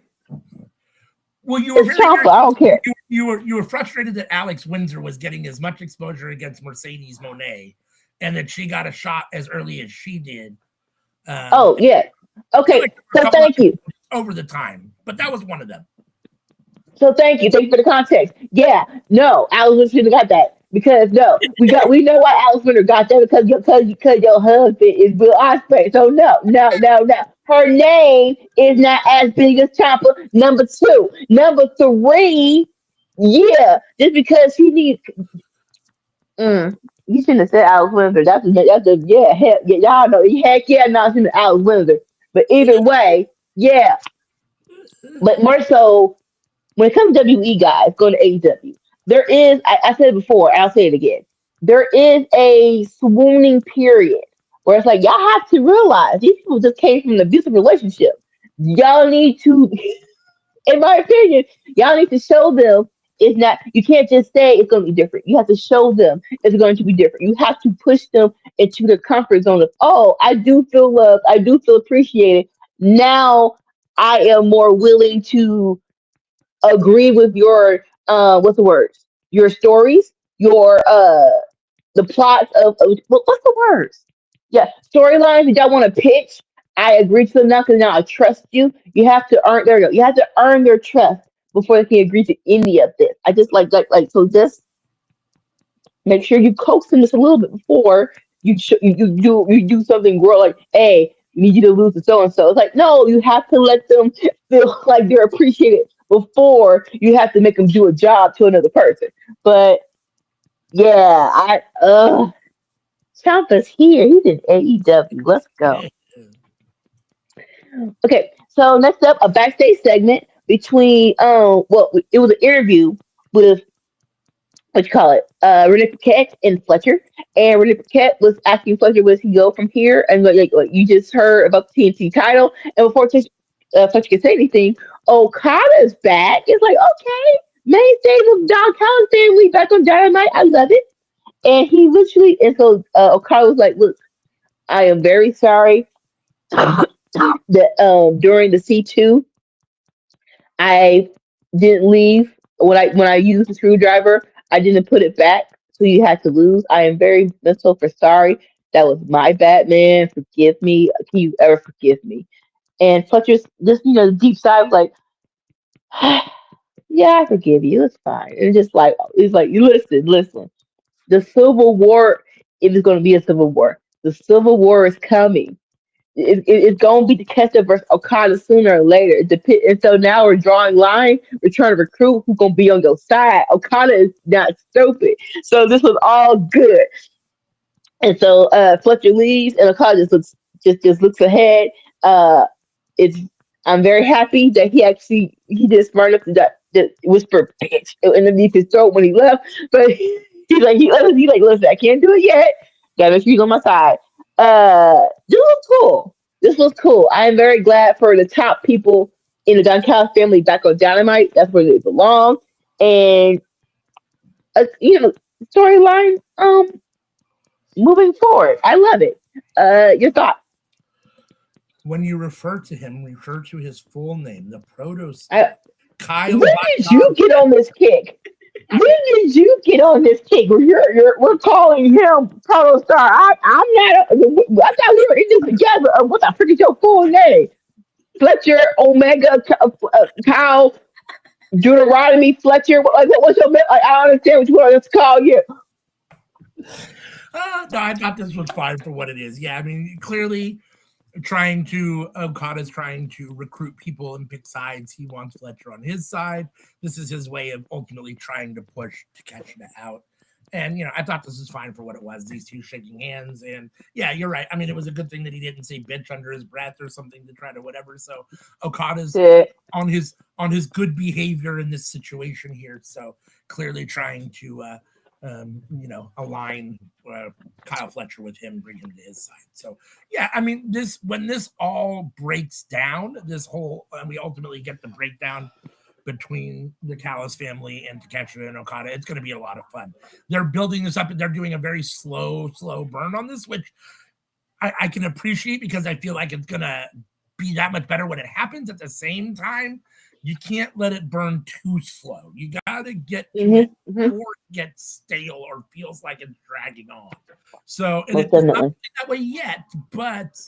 Well, you were I don't care. You were frustrated that Alex Windsor was getting as much exposure against Mercedes Moné, and that she got a shot as early as she did. Yeah. Okay. So thank you. Over the time, but that was one of them. So thank you for the context. Yeah. No, Alex Windsor shouldn't have got that because we know why Alex Windsor got that because your husband is Will Ospreay. So no. Her name is not as big as Ciampa. Number 2. Number 3, yeah, just because he needs. You shouldn't have said Alex Windsor. That's heck yeah, y'all know. Heck yeah, not saying Alex Windsor. But either way, yeah. But more so, when it comes to WWE guys going to AEW, there is, I said it before, I'll say it again. There is a swooning period where it's like, y'all have to realize these people just came from an abusive relationship. Y'all need to, in my opinion, y'all need to show them it's not, you can't just say it's going to be different. You have to show them it's going to be different. You have to push them into the comfort zone of, oh, I do feel loved. I do feel appreciated. Now I am more willing to agree with your, what's the word? Your stories, your, the plots of what's the words? Yeah, storylines that y'all want to pitch. I agree to them now because now I trust you. You have to earn. There you go. You have to earn their trust before they can agree to any of this. I just like so. Just make sure you coax them just a little bit before you do something. Grow like, hey, we need you to lose to so and so. It's like no, you have to let them feel like they're appreciated before you have to make them do a job to another person. But yeah, Ciampa's here. He's in AEW. Let's go. Okay, so next up, a backstage segment between well, it was an interview with what you call it, Renee Paquette and Fletcher. And Renee Paquette was asking Fletcher, "Where does he go from here?" And like you just heard about the TNT title, and before Fletcher could say anything, Okada's back. It's like, okay, mainstay of Don Callis family back on Dynamite. I love it. And he literally, and so Okada was like, "Look, I am very sorry that during the C2, I didn't leave when I used the screwdriver. I didn't put it back, so you had to lose. I am very so for sorry. That was my bad, man. Forgive me. Can you ever forgive me?" And Fletcher's just deep sigh was like, "Yeah, I forgive you. It's fine." And it's like you listen. The Civil War, it is going to be a Civil War. The Civil War is coming. It's going to be Takeshita versus Okada sooner or later. And so now we're drawing line. We're trying to recruit who's going to be on your side. Okada is not stupid. So this was all good. And so Fletcher leaves, and Okada just looks ahead. It's I'm very happy that he just smart enough to whisper "bitch" underneath his throat when he left. But he's like, "Listen, I can't do it yet. Gotta make sure he's on my side." This was cool. This was cool. I am very glad for the top people in the Don Callis family back on Dynamite. That's where they belong. And storyline moving forward. I love it. Your thoughts? When you refer to him, refer to his full name, the proto Kyle. When did you get on this kick? When did you get on this kick? We're calling him Proto Star. I'm not. I thought we were in this together. What the frick is your full name? Fletcher Omega Kyle Deuteronomy Fletcher. What's your? I don't understand what you want us to call you. No, I thought this was fine for what it is. Yeah, I mean, clearly Okada's trying to recruit people and pick sides. He wants Fletcher on his side. This is his way of ultimately trying to push Takeshita out. And, I thought this was fine for what it was. These two shaking hands. And yeah, you're right. I mean, it was a good thing that he didn't say bitch under his breath or something to try to whatever. So Okada's on his good behavior in this situation here. So clearly trying to, align Kyle Fletcher with him, bring him to his side. So yeah, I mean, when this all breaks down, we ultimately get the breakdown between the Callis family and Takeshita and Okada. It's going to be a lot of fun. They're building this up, and they're doing a very slow burn on this, which I can appreciate because I feel like it's going to be that much better when it happens. At the same time, you can't let it burn too slow. You got to get to it before it gets stale or feels like it's dragging on. So it's not that way yet, but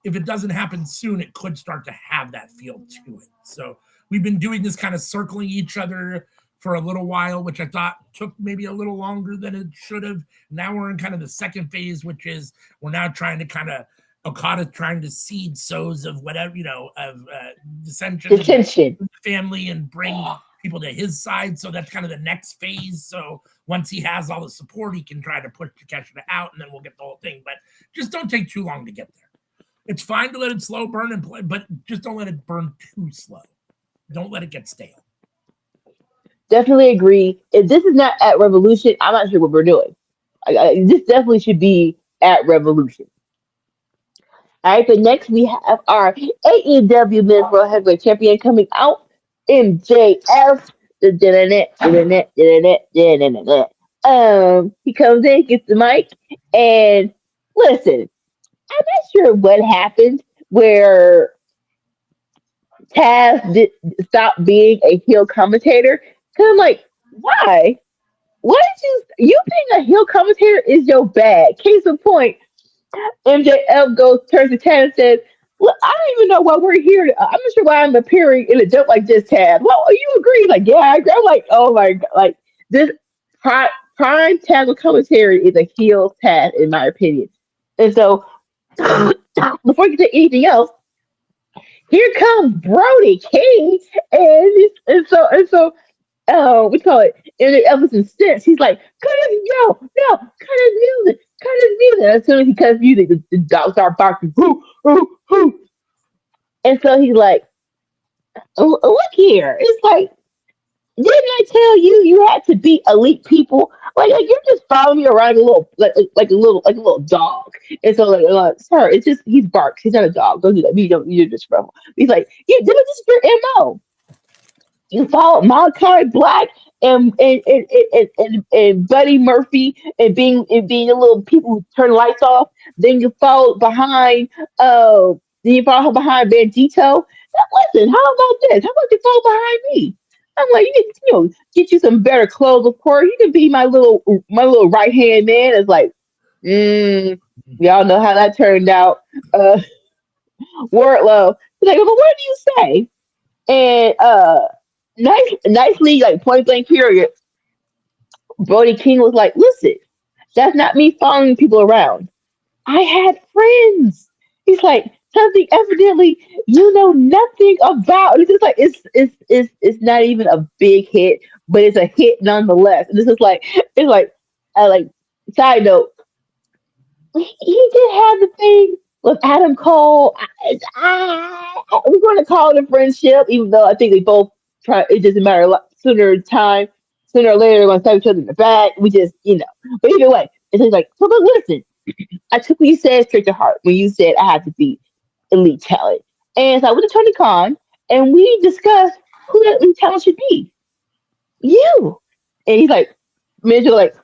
if it doesn't happen soon, it could start to have that feel to it. So we've been doing this kind of circling each other for a little while, which I thought took maybe a little longer than it should have. Now we're in kind of the second phase, which is we're now trying to kind of Okada trying to seed sows of whatever, of dissension in the family and bring people to his side. So that's kind of the next phase. So once he has all the support, he can try to push Takeshita out, and then we'll get the whole thing. But just don't take too long to get there. It's fine to let it slow burn and play, but just don't let it burn too slow. Don't let it get stale. Definitely agree. If this is not at Revolution, I'm not sure what we're doing. This definitely should be at Revolution. All right, but next we have our AEW Men's World Heavyweight Champion coming out, MJF. He comes in, gets the mic, and listen, I'm not sure what happened where Taz stopped being a heel commentator. Cause I'm like, why? What did you being a heel commentator is your bag. Case in point, MJF turns to Taz and says, "Well, I don't even know why we're here. I'm not sure why I'm appearing in a joke like this, Taz." Well, you agree? Like, yeah, I agree. I'm like, oh my god, like this prime Taz commentary is a heel Taz, in my opinion. And so, before we get to anything else, here comes Brody King, and so. We call it in the Everton sense. He's like, cut his music. And as soon as he cuts music, the dogs start barking, hoo, hoo, hoo. And so he's like, Look here. It's like, didn't I tell you you had to be elite people? Like you're just following me around like a little dog. And so sir, it's just he's barks. He's not a dog. Don't do that. You don't you're just rebel. He's like, yeah, this is your MO. You followed Malachi Black and Buddy Murphy and being a little people who turn lights off. Then you followed behind then you follow behind Bandito. Now, listen, how about this? How about you follow behind me? I'm like, you can, get you some better clothes, of course. You can be my little right hand man. It's like, y'all know how that turned out. Uh, Wardlow. He's like, well, what do you say? And nicely, like point blank period, Brody King was like, listen, that's not me following people around. I had friends. He's like, something evidently you know nothing about. It's just like it's not even a big hit, but it's a hit nonetheless. And this is like it's like I like side note, he did have the thing with Adam Cole. We're going to call it a friendship, even though I think they both try. It doesn't matter. Sooner or later, they're going to stab each other in the back. We just, But either way, it's just like, so. But listen, I took what you said straight to heart when you said I had to be elite talent, and so I went to Tony Khan, and we discussed who that elite talent should be. You, and he's like, Mitchell, like,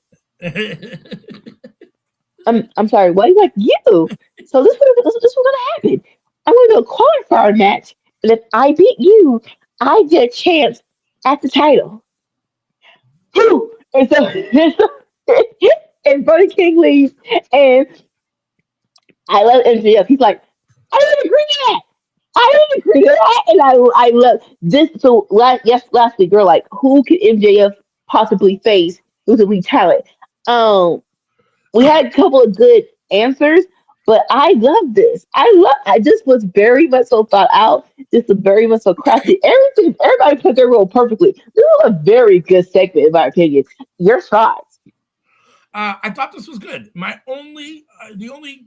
I'm sorry, what? He's like, you. So this was gonna happen. I'm gonna do a qualifier match, and if I beat you, I get a chance at the title. Whew. And so, and Brody King leaves, and I love MJF. He's like, I didn't agree to that. I didn't agree to that, and I love this. So lastly, girl, like, who could MJF possibly face who's elite talent? Um, we had a couple of good answers, but I love this. I just was very much so thought out. This was very much so crafted. Everybody put their role perfectly. This was a very good segment, in my opinion. Your thoughts? I thought this was good. The only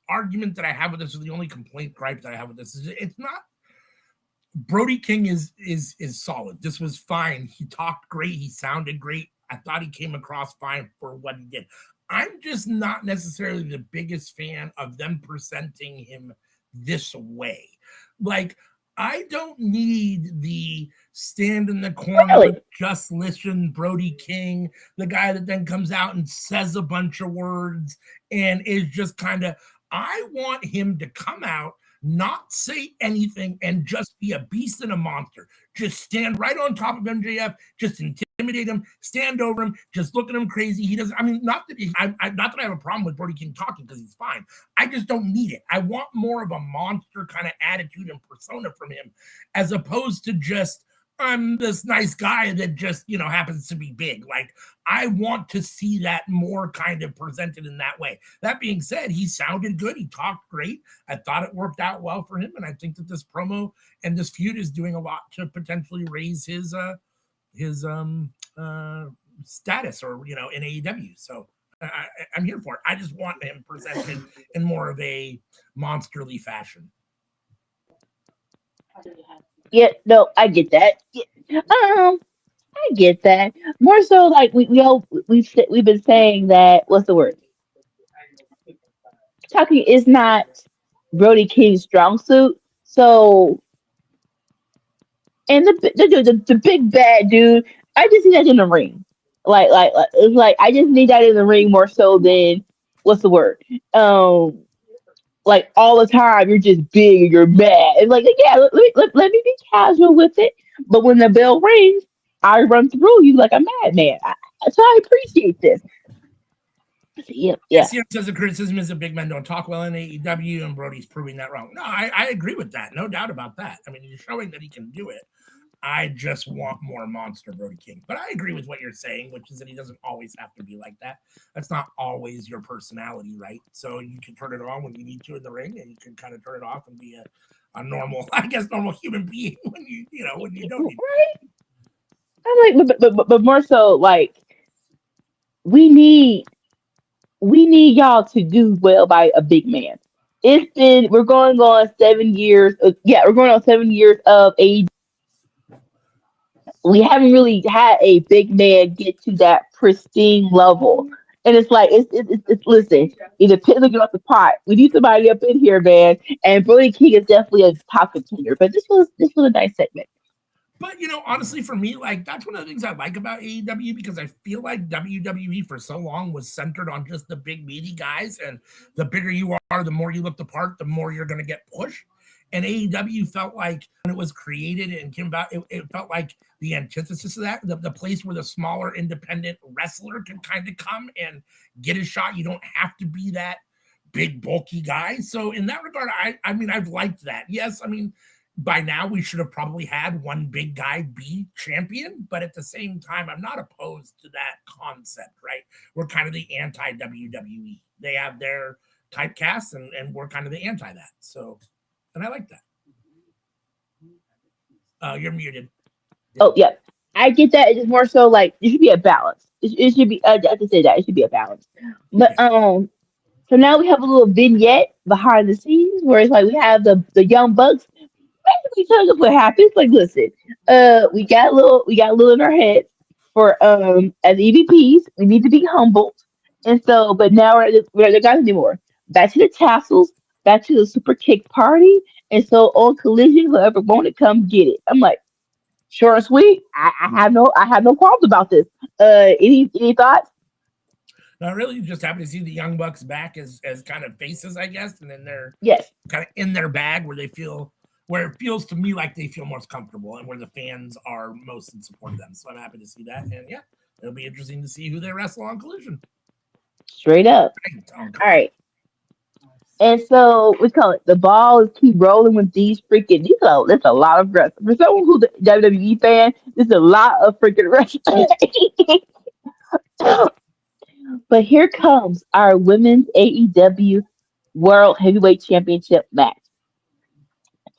argument that I have with this, or the only complaint gripe that I have with this, is it's not. Brody King is solid. This was fine. He talked great. He sounded great. I thought he came across fine for what he did. I'm just not necessarily the biggest fan of them presenting him this way. Like, I don't need the stand in the corner, Really? just listen, Brody King, the guy that then comes out and says a bunch of words and is just kind of, I want him to come out, not say anything, and just be a beast and a monster. Just stand right on top of MJF, just intimidate him, stand over him, just look at him crazy. He doesn't. I mean, not that not that I have a problem with Brody King talking, because he's fine. I just don't need it. I want more of a monster kind of attitude and persona from him, as opposed to just, I'm this nice guy that just, happens to be big. Like, I want to see that more kind of presented in that way. That being said, he sounded good. He talked great. I thought it worked out well for him. And I think that this promo and this feud is doing a lot to potentially raise his status, or, in AEW. So I'm here for it. I just want him presented in more of a monsterly fashion. Yeah, no, I get that. Yeah, I get that. More so, like we've been saying that. What's the word? Talking is not Brody King's strong suit. So, and the big bad dude, I just need that in the ring. It's like I just need that in the ring more so than, what's the word? Like, all the time you're just big and you're mad. And like, yeah, let me be casual with it. But when the bell rings, I run through you like a madman. So I appreciate this. Yeah. CM says the criticism is that big men don't talk well in AEW, and Brody's proving that wrong. No, I agree with that. No doubt about that. I mean, he's showing that he can do it. I just want more monster Brody King. But I agree with what you're saying, which is that he doesn't always have to be like that. That's not always your personality, right? So you can turn it on when you need to in the ring, and you can kind of turn it off and be a normal, normal human being when you don't need Right? I'm like, but more so, like, we need y'all to do well by a big man. We're going on 7 years. We're going on 7 years of AEW. we haven't really had a big man get to that pristine level. And it's like it's listen, either pit or get off the pot. We need somebody up in here, man. And Brody King is definitely a top contender. But this was a nice segment. But honestly, for me, like that's one of the things I like about AEW because I feel like WWE for so long was centered on just the big meaty guys, and the bigger you are, the more you look the part, the more you're gonna get pushed. And AEW felt like when it was created and came about, it felt like the antithesis of that, the place where the smaller independent wrestler can kind of come and get a shot. You don't have to be that big bulky guy. So in that regard, I mean I've liked that. Yes, I mean by now we should have probably had one big guy be champion, but at the same time, I'm not opposed to that concept, right? We're kind of the anti WWE. They have their typecast, and we're kind of the anti that. So, and I like that. You're muted. Oh yeah, I get that. It's more so like it should be a balance. It should be. I have to say that it should be a balance. But so now we have a little vignette behind the scenes where it's like we have the young bucks basically telling us what happens. Like, listen, we got a little in our heads for as EVPs, we need to be humbled, and so, but now we're the guys anymore. Back to the tassels, back to the super kick party, and so on Collision, whoever want it, come get it. I'm like, short and sweet. I have no qualms about this. Any thoughts? Not really. Just happy to see the Young Bucks back as kind of faces, I guess, and then they're Yes. kind of in their bag where it feels to me like they feel most comfortable and where the fans are most in support of them. So I'm happy to see that. And yeah, it'll be interesting to see who they wrestle on Collision. Straight up. All right. And so we call it the ball is keep rolling with these freaking. That's a lot of wrestling for someone who's a WWE fan. There's a lot of freaking wrestling. But here comes our women's AEW World Heavyweight Championship match.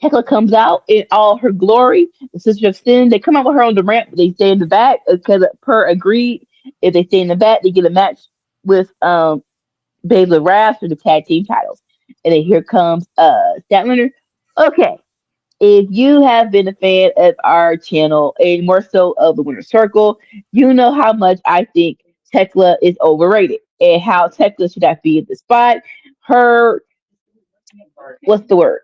Tekla comes out in all her glory. The Sister of Sin, they come out with her on the ramp, but they stay in the back because per agreed, if they stay in the back, they get a match with Baylor Raff for the tag team titles. And then here comes Statlander. Okay, if you have been a fan of our channel and more so of the Winter Circle, you know how much I think Tekla is overrated and how Tekla should not be in the spot. Her, what's the word?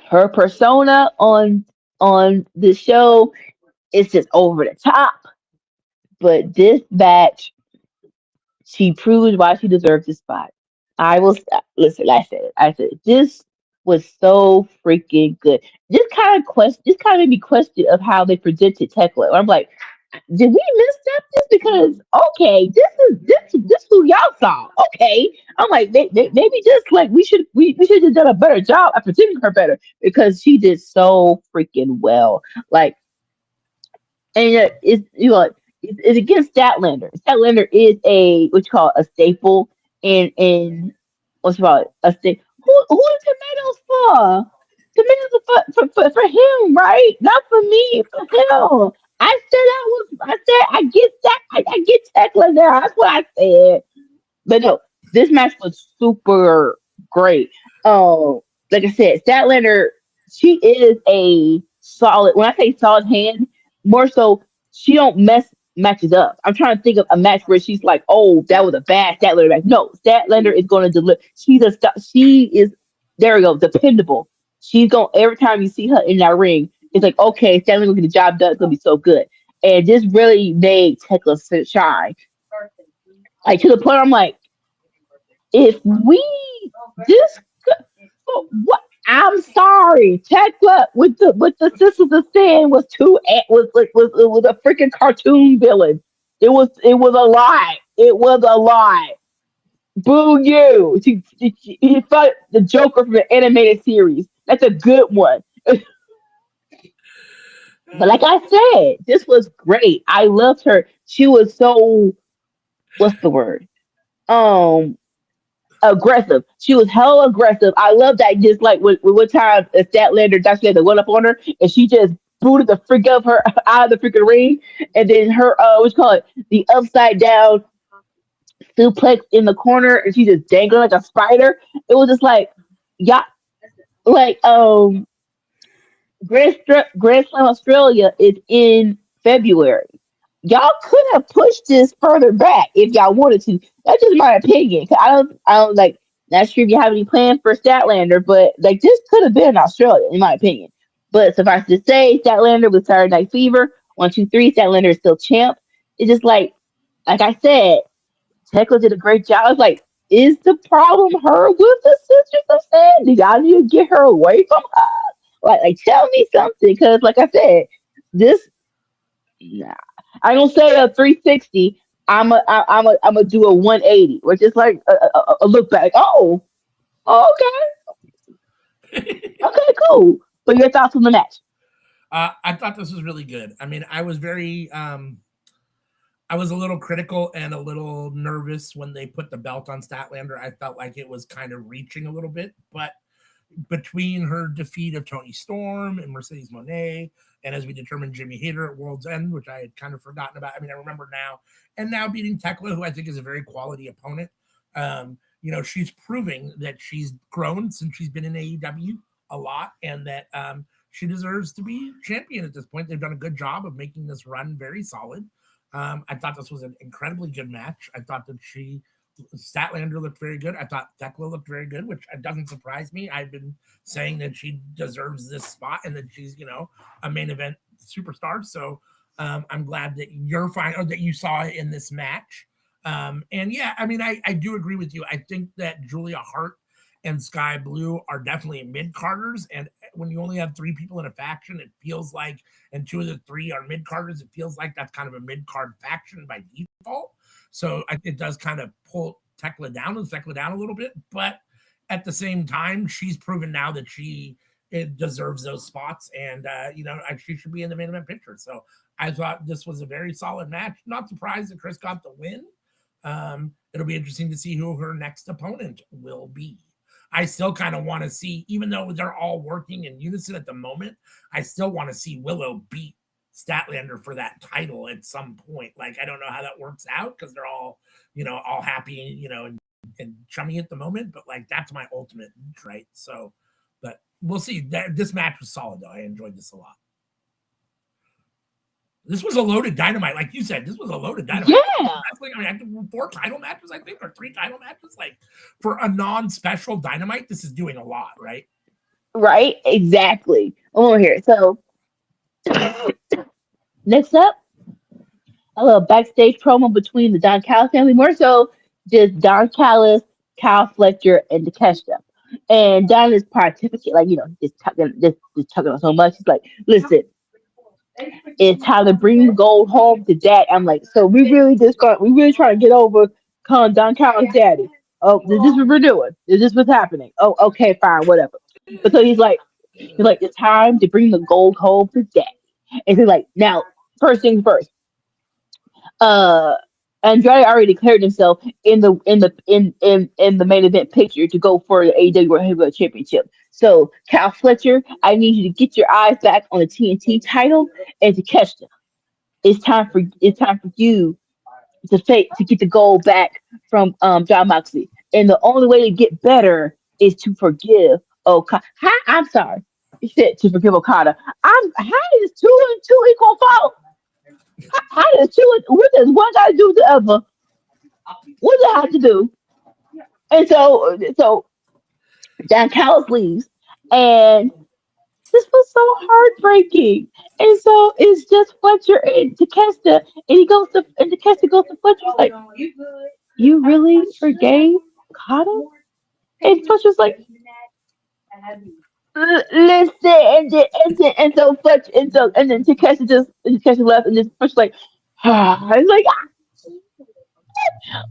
Her persona on the show is just over the top. But this match, she proved why she deserves this spot. I will listen. I said this was so freaking good. This kind of made me question of how they presented Tekla. I'm like, did we misstep this? Because okay, this who y'all saw. Okay, I'm like maybe just like we should have done a better job at presenting her better because she did so freaking well. Like, and it's against Statlander. Statlander is a what you call a staple in what's it called a state. Who are tomatoes for? Tomatoes are for him, right? Not for me, for him. I get that. I get Tekla now. That's what I said. But no, this match was super great. Like I said, Statlander, she is a solid. When I say solid hand, more so she don't mess matches up. I'm trying to think of a match where she's like, "Oh, that was a bad Statlander match." No, Statlander is going to deliver. She is there. We go, dependable. She's going every time you see her in that ring. It's like, okay, Statlander will get the job done. It's gonna be so good, and this really made Tekla shine. Like to the point, I'm like, if we this what I'm sorry, Tekla with the Sisters of Sin was was a freaking cartoon villain. It was a lie. It was a lie. Boo you. He fought the Joker from the animated series. That's a good one. But like I said, this was great. I loved her. She was so what's the word? Um aggressive. She was hell aggressive. I love that. Just like with one time, Statlander, Dr. Statlander went up on her, and she just booted the freak of her out of the freaking ring, and then her what's call it the upside down suplex in the corner, and she just dangling like a spider. It was just like, yeah, like Grand Slam Australia is in February. Y'all could have pushed this further back if y'all wanted to. That's just my opinion. 'Cause I don't like. Not sure if you have any plans for Statlander, but like this could have been in Australia, in my opinion. But suffice to say, Statlander with Saturday Night Fever, 1, 2, 3. Statlander is still champ. It's just like I said, Tekla did a great job. I was like, is the problem her with the Sisters of Sin? Do y'all need to get her away from her? Like tell me something, because like I said, this nah. I don't say a 360. I'm a do a 180, which is like a look back. Oh, okay, cool. But your thoughts on the match? I thought this was really good. I mean, I was I was a little critical and a little nervous when they put the belt on Statlander. I felt like it was kind of reaching a little bit, but between her defeat of Tony Storm and Mercedes Moné, and as we determined, Jimmy Hayter at World's End, which I had kind of forgotten about. I mean, I remember now, and now beating Tekla, who I think is a very quality opponent. She's proving that she's grown since she's been in AEW a lot, and that she deserves to be champion at this point. They've done a good job of making this run very solid. I thought this was an incredibly good match. I thought that Statlander looked very good. I thought Tekla looked very good, which doesn't surprise me. I've been saying that she deserves this spot and that she's, a main event superstar. So I'm glad that you're fine, or that you saw it in this match. And yeah, I mean, I do agree with you. I think that Julia Hart and Sky Blue are definitely mid-carders. And when you only have 3 people in a faction, it feels like, and 2 of the 3 are mid-carders, it feels like that's kind of a mid-card faction by default. So it does kind of pull Tekla down a little bit. But at the same time, she's proven now that it deserves those spots. And, she should be in the main event picture. So I thought this was a very solid match. Not surprised that Chris got the win. It'll be interesting to see who her next opponent will be. I still kind of want to see, even though they're all working in unison at the moment, I still want to see Willow beat Statlander for that title at some point. Like, I don't know how that works out because they're all, all happy, and chummy at the moment. But like, that's my ultimate, right? So, but we'll see. This match was solid, though. I enjoyed this a lot. This was a loaded Dynamite, like you said. This was a loaded Dynamite. Yeah. I mean, 4 title matches, I think, or 3 title matches. Like, for a non-special Dynamite, this is doing a lot, right? Right, exactly. Over here. So next up, a little backstage promo between the Don Callis family, more so just Don Callis, Kyle Fletcher, and Takeshita. And Don is pontificate, like just talking so much. He's like, "Listen, it's time to bring the gold home to dad." I'm like, so we really trying to get over calling Don Callis daddy. Oh, is this what we're doing? Is this what's happening? Oh, okay, fine, whatever. But so he's like, it's time to bring the gold home to daddy. And he's like, now, first things first. Andrade already declared himself in the main event picture to go for the AEW World Heavyweight Championship. So, Cal Fletcher, I need you to get your eyes back on the TNT title and to catch them. It's time for you to get the gold back from John Moxley. And the only way to get better is to forgive Okada. I'm sorry. He said to forgive Okada. How is 2 and 2 equal fault? How does what does one got to do with the other? What does it have to do? And so Don Callis leaves, and this was so heartbreaking. And so it's just Fletcher and Takeshita, and Takeshita goes to Fletcher. He's like, "You really forgave Okada?" And Fletcher's like, "Listen," and so Fletcher and then Takeshita left, and just Fletcher's like, it's like,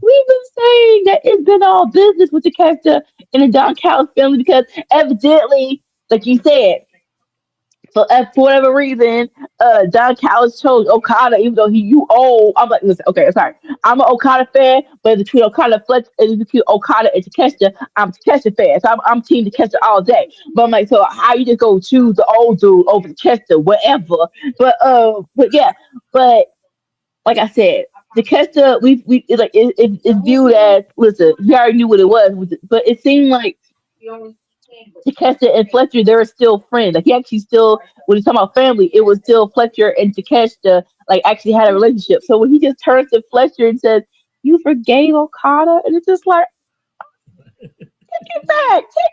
we've been saying that it's been all business with Takeshita and the Don Callis family because evidently, like you said, for whatever reason, Don Callis chose Okada, even though you owe. I'm like, listen, okay, sorry. I'm an Okada fan, but between Okada and Takeshita, I'm a Takeshita fan. So I'm team Takeshita all day. But I'm like, so how you just go choose the old dude over Takeshita, whatever. But yeah, but like I said, Takeshita, it's viewed as, listen, we already knew what it was, but it seemed like Takeshita and Fletcher, they were still friends. Like he actually still, when he's talking about family, it was still Fletcher and Takeshita like actually had a relationship. So when he just turns to Fletcher and says, "You forgave Okada," and it's just like, take it back, take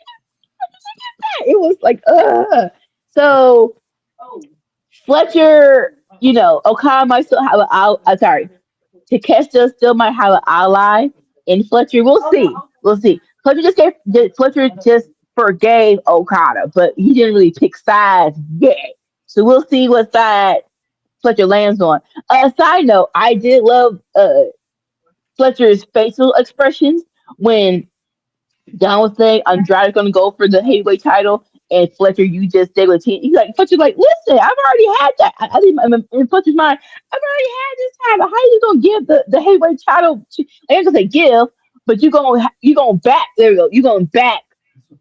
it back. It was like, ugh. So Fletcher, Okada might still have an sorry, Takeshita still might have an ally in Fletcher. We'll see. We'll see. Fletcher just forgave Okada, but he didn't really pick sides yet. So we'll see what side Fletcher lands on. Side note, I did love Fletcher's facial expressions when Don was saying Andrade's gonna go for the heavyweight title, and Fletcher, you just stay with team. He's like, Fletcher's like, listen, I've already had that. I think in Fletcher's mind, I've already had this title. How you gonna give the heavyweight title? I ain't gonna say give, but you gonna back. There we go. You gonna back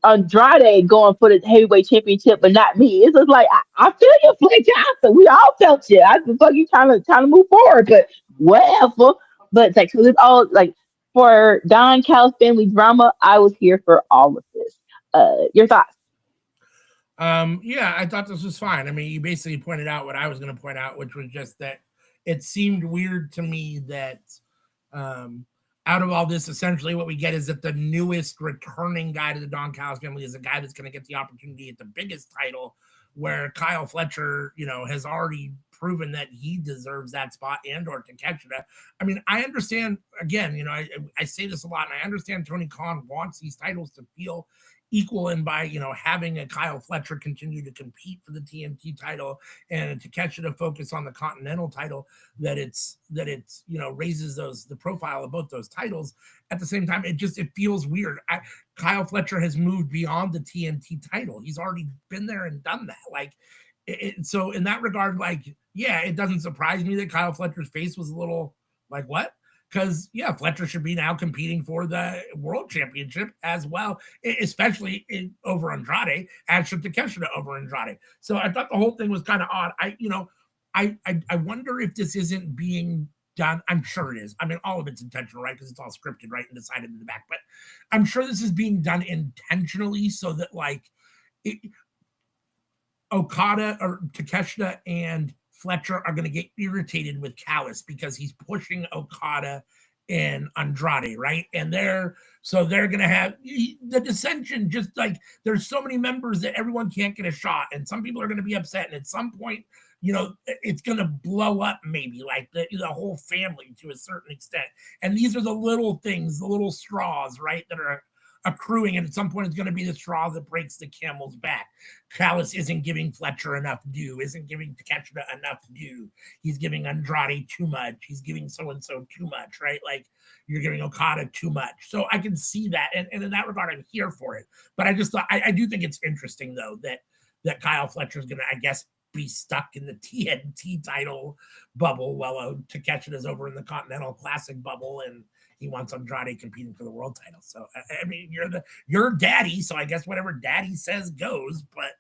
Andrade going for the heavyweight championship, but not me. It's just like I feel you, Fletcher. We all felt you. I just you trying to move forward, but whatever. But it's like so it's all like for Don Cal's family drama. I was here for all of this. Your thoughts? Yeah, I thought this was fine. I mean, you basically pointed out what I was going to point out, which was just that it seemed weird to me that out of all this, essentially what we get is that the newest returning guy to the Don Callis family is a guy that's going to get the opportunity at the biggest title, where Kyle Fletcher, has already proven that he deserves that spot, and or Takeshita. I mean, I understand, again, I say this a lot, and I understand Tony Khan wants these titles to feel equal, and by having a Kyle Fletcher continue to compete for the TNT title and Takeshita to focus on the Continental title, that it's raises the profile of both those titles. At the same time, it feels weird. Kyle Fletcher has moved beyond the TNT title. He's already been there and done that. So in that regard, yeah, it doesn't surprise me that Kyle Fletcher's face was a little like, what? Because, yeah, Fletcher should be now competing for the world championship as well, especially over Andrade, as should Takeshita over Andrade. So I thought the whole thing was kind of odd. I wonder if this isn't being done. I'm sure it is. I mean, all of it's intentional, right? Because it's all scripted, right? And decided in the back. But I'm sure this is being done intentionally so that, Okada or Takeshita and Fletcher are going to get irritated with Callis because he's pushing Okada and Andrade, right? And they're going to have the dissension, just there's so many members that everyone can't get a shot, and some people are going to be upset, and at some point, it's going to blow up, maybe the whole family to a certain extent. And these are the little things, the little straws, right, that are accruing, and at some point it's going to be the straw that breaks the camel's back. Callis isn't giving Fletcher enough due, isn't giving Takeshita enough due. He's giving Andrade too much. He's giving so-and-so too much, right? You're giving Okada too much. So I can see that, and in that regard, I'm here for it. But I just thought, I do think it's interesting, though, that Kyle Fletcher's going to, I guess, be stuck in the TNT title bubble while Takeshita's over in the Continental Classic bubble, and he wants Andrade competing for the world title. So I mean, you're daddy, so I guess whatever daddy says goes. But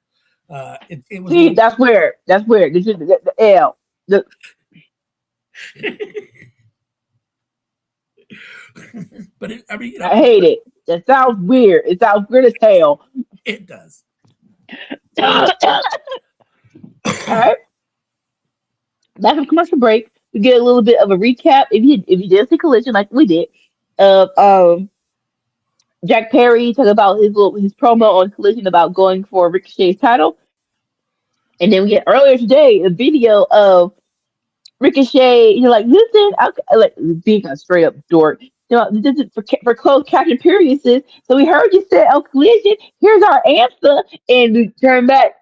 it was. See, that's weird. That's weird. This is the L. But I hate it. That sounds weird. It sounds weird as hell. It does. All right. Back from commercial break. We get a little bit of a recap, if you did see Collision like we did, of Jack Perry talking about his promo on Collision about going for Ricochet's title, and then we get earlier today a video of Ricochet. Listen, being a straight up dork. This is for closed caption periods. So we heard you said on Collision. Here's our answer, and we turn back.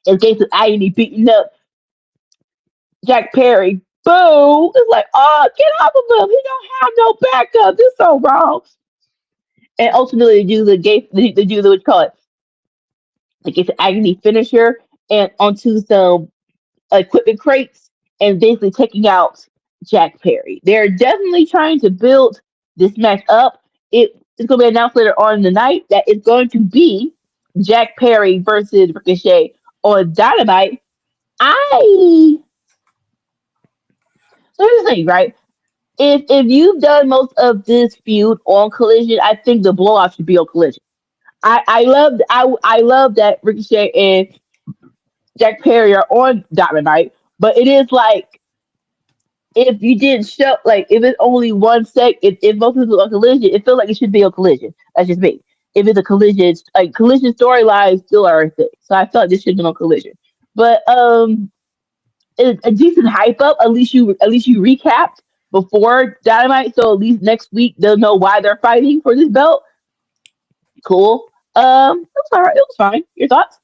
In case of agony beating up Jack Perry. Boo! It's like, oh, get off of him. He don't have no backup. This is so wrong. And ultimately, they do the what you call it, it's an agony finisher and onto some equipment crates and basically taking out Jack Perry. They're definitely trying to build this match up. It's going to be announced later on in the night that it's going to be Jack Perry versus Ricochet on Dynamite. So here's the thing, right? If you've done most of this feud on Collision, I think the blowout should be on Collision. I love that Ricochet and Jack Perry are on Dynamite, but it is like if you didn't show like if it's only one if most people on Collision, it feels like it should be on Collision. That's just me. If it's a Collision, like Collision storylines still are a thing, so I felt like this should have been on Collision. But it's a decent hype up. At least you recapped before Dynamite, so at least next week they'll know why they're fighting for this belt. Cool. It was alright. It was fine. Your thoughts?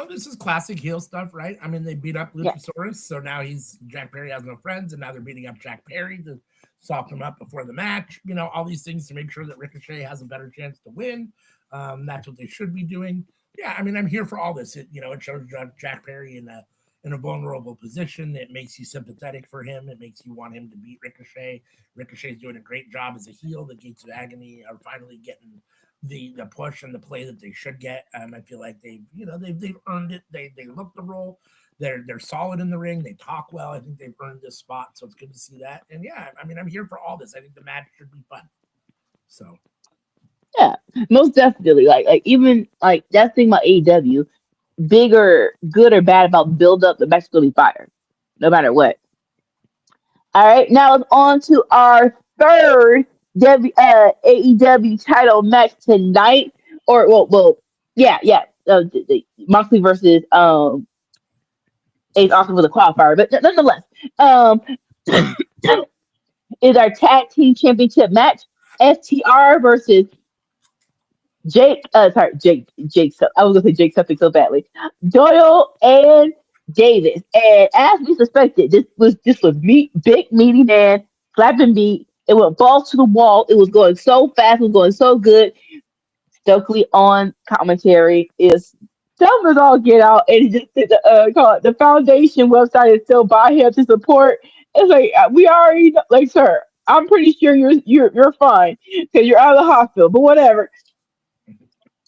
This is classic heel stuff, right? I mean, they beat up Yeah. Luchasaurus, so now Jack Perry has no friends, and now they're beating up Jack Perry to soften him up before the match. All these things to make sure that Ricochet has a better chance to win. That's what they should be doing. Yeah, I mean, I'm here for all this. It shows Jack Perry in a vulnerable position. It makes you sympathetic for him. It makes you want him to beat Ricochet. Ricochet's doing a great job as a heel. The Gates of Agony are finally getting the push and the play that they should get. I feel like they've earned it. They look the role. They're solid in the ring. They talk well. I think they've earned this spot, so it's good to see that. And yeah, I mean, I'm here for all this. I think the match should be fun. So Yeah, most definitely. Like even like that thing about AEW, big or good or bad about build up, the match is gonna be fire, no matter what. All right, now it's on to our third AEW title match tonight. Or yeah. Moxley versus Ace Austin for the qualifier, but nonetheless, um, is our tag team championship match. FTR versus Jake. I was gonna say Jake something so badly. Doyle and Davis, and as we suspected, this was big meaty man, slapping beat. It went balls to the wall. It was going so fast. It was going so good. Stokely on commentary is dumb as all get out, and he just did call it the foundation website is still by him to support. It's like we already like, sir. I'm pretty sure you're fine because you're out of the hospital, but whatever.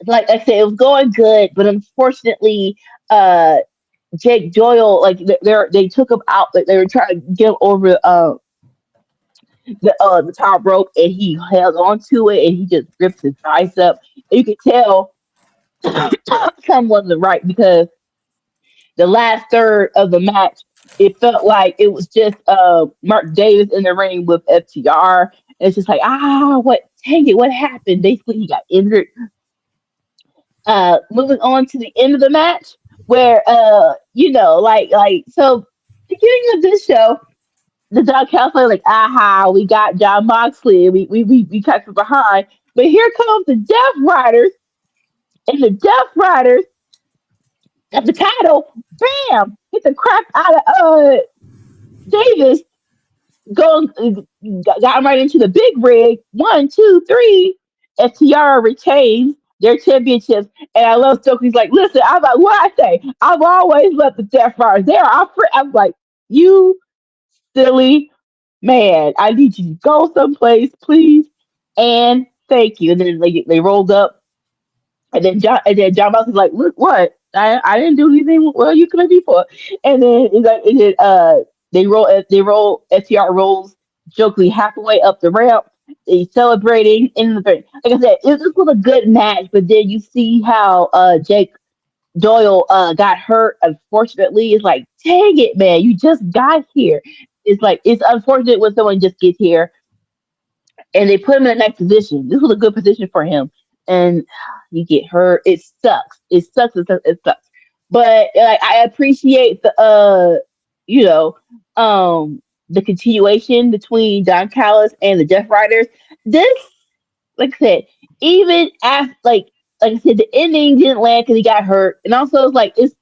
Like I said, it was going good, but unfortunately, uh, Jake Doyle, like they took him out, like they were trying to get him over the top rope, and he held onto it, and he just ripped his bicep. And you could tell something wasn't right because the last third of the match, it felt like it was just Mark Davis in the ring with FTR. And it's just like, what? Dang it, what happened? Basically, he got injured. Moving on to the end of the match, where like so, beginning of this show, the John Callis like, we got John Moxley, we cut from behind, but here comes the Death Riders, and the Death Riders at the title, bam, hit the crap out of Davis, going got him right into the big rig. 1, 2, 3. FTR retains their championships, and I love Stokely's like, listen, I'm like, what I say? I've always loved the Death Riders. I'm like, you silly man. I need you to go someplace, please, and thank you. And then they rolled up, and then John Moss is like, look, what? I didn't do anything. Well, you could be for. And then it's like, they roll FTR rolls Stokely halfway up the ramp. They celebrating in the thing. Like I said, this was a good match, but then you see how Jake Doyle got hurt. Unfortunately, it's like, dang it, man, you just got here. It's like it's unfortunate when someone just gets here and they put him in the next position. This was a good position for him, and you get hurt. It sucks. It sucks. It sucks. But like, I appreciate you know, the continuation between Don Callis and the Death Riders. This, like I said, even after like I said, the ending didn't land because he got hurt, and also it's